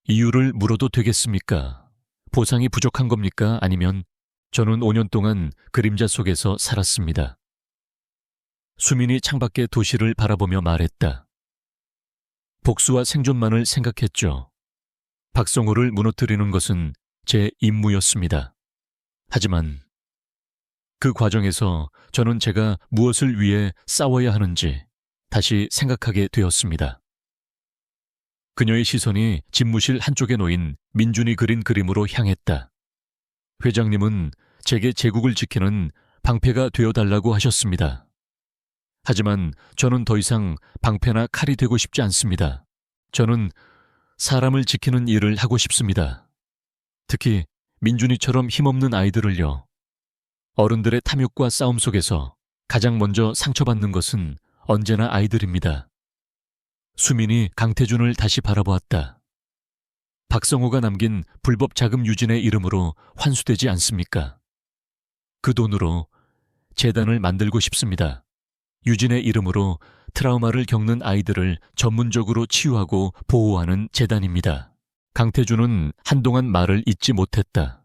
이유를 물어도 되겠습니까? 보상이 부족한 겁니까? 아니면 저는 5년 동안 그림자 속에서 살았습니다. 수민이 창밖의 도시를 바라보며 말했다. 복수와 생존만을 생각했죠. 박성호를 무너뜨리는 것은 제 임무였습니다. 하지만 그 과정에서 저는 제가 무엇을 위해 싸워야 하는지 다시 생각하게 되었습니다. 그녀의 시선이 집무실 한쪽에 놓인 민준이 그린 그림으로 향했다. 회장님은 제게 제국을 지키는 방패가 되어달라고 하셨습니다. 하지만 저는 더 이상 방패나 칼이 되고 싶지 않습니다. 저는 사람을 지키는 일을 하고 싶습니다. 특히 민준이처럼 힘없는 아이들을요. 어른들의 탐욕과 싸움 속에서 가장 먼저 상처받는 것은 언제나 아이들입니다. 수민이 강태준을 다시 바라보았다. 박성호가 남긴 불법 자금 유진의 이름으로 환수되지 않습니까? 그 돈으로 재단을 만들고 싶습니다. 유진의 이름으로 트라우마를 겪는 아이들을 전문적으로 치유하고 보호하는 재단입니다. 강태준은 한동안 말을 잇지 못했다.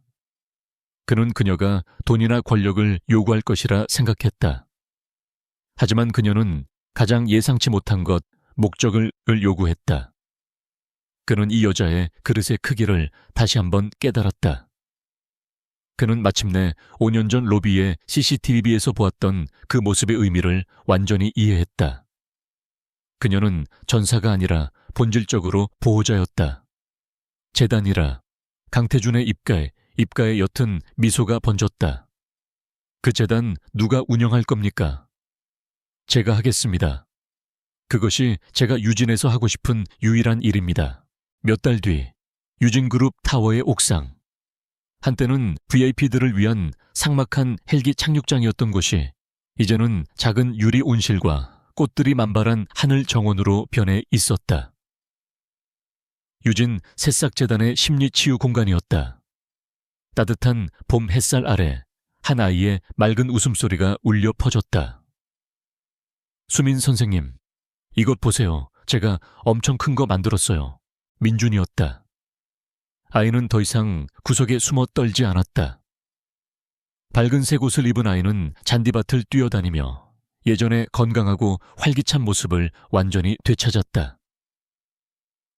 그는 그녀가 돈이나 권력을 요구할 것이라 생각했다. 하지만 그녀는 가장 예상치 못한 것, 목적을 요구했다. 그는 이 여자의 그릇의 크기를 다시 한번 깨달았다. 그는 마침내 5년 전 로비의 CCTV에서 보았던 그 모습의 의미를 완전히 이해했다. 그녀는 전사가 아니라 본질적으로 보호자였다. 재단이라. 강태준의 입가에 옅은 미소가 번졌다. 그 재단 누가 운영할 겁니까? 제가 하겠습니다. 그것이 제가 유진에서 하고 싶은 유일한 일입니다. 몇 달 뒤 유진그룹 타워의 옥상. 한때는 VIP들을 위한 삭막한 헬기 착륙장이었던 곳이 이제는 작은 유리 온실과 꽃들이 만발한 하늘 정원으로 변해 있었다. 유진 새싹재단의 심리치유 공간이었다. 따뜻한 봄 햇살 아래 한 아이의 맑은 웃음소리가 울려 퍼졌다. 수민 선생님, 이것 보세요. 제가 엄청 큰 거 만들었어요. 민준이었다. 아이는 더 이상 구석에 숨어 떨지 않았다. 밝은색 옷을 입은 아이는 잔디밭을 뛰어다니며 예전의 건강하고 활기찬 모습을 완전히 되찾았다.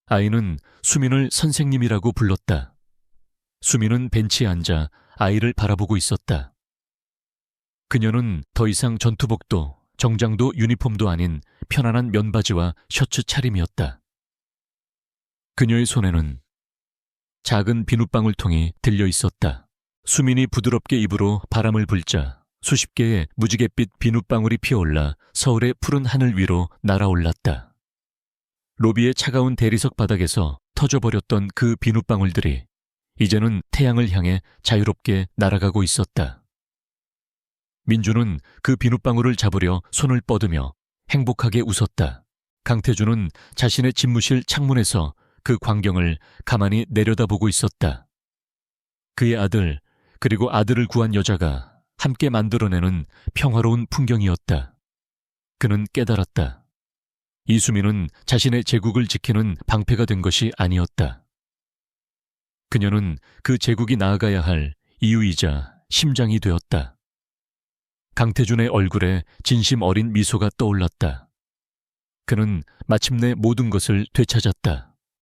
아이는 수민을 선생님이라고 불렀다. 수민은 벤치에 앉아 아이를 바라보고 있었다. 그녀는 더 이상 전투복도 정장도 유니폼도 아닌 편안한 면바지와 셔츠 차림이었다. 그녀의 손에는 작은 비눗방울통이 들려 있었다. 수민이 부드럽게 입으로 바람을 불자 수십 개의 무지갯빛 비눗방울이 피어올라 서울의 푸른 하늘 위로 날아올랐다. 로비의 차가운 대리석 바닥에서 터져버렸던 그 비눗방울들이 이제는 태양을 향해 자유롭게 날아가고 있었다. 민주는 그 비눗방울을 잡으려 손을 뻗으며 행복하게 웃었다. 강태주는 자신의 집무실 창문에서 그 광경을 가만히 내려다보고 있었다. 그의 아들, 그리고 아들을 구한 여자가 함께 만들어내는 평화로운 풍경이었다. 그는 깨달았다. 이수민은 자신의 제국을 지키는 방패가 된 것이 아니었다. 그녀는 그 제국이 나아가야 할 이유이자 심장이 되었다. 강태준의 얼굴에 진심 어린 미소가 떠올랐다. 그는 마침내 모든 것을 되찾았다.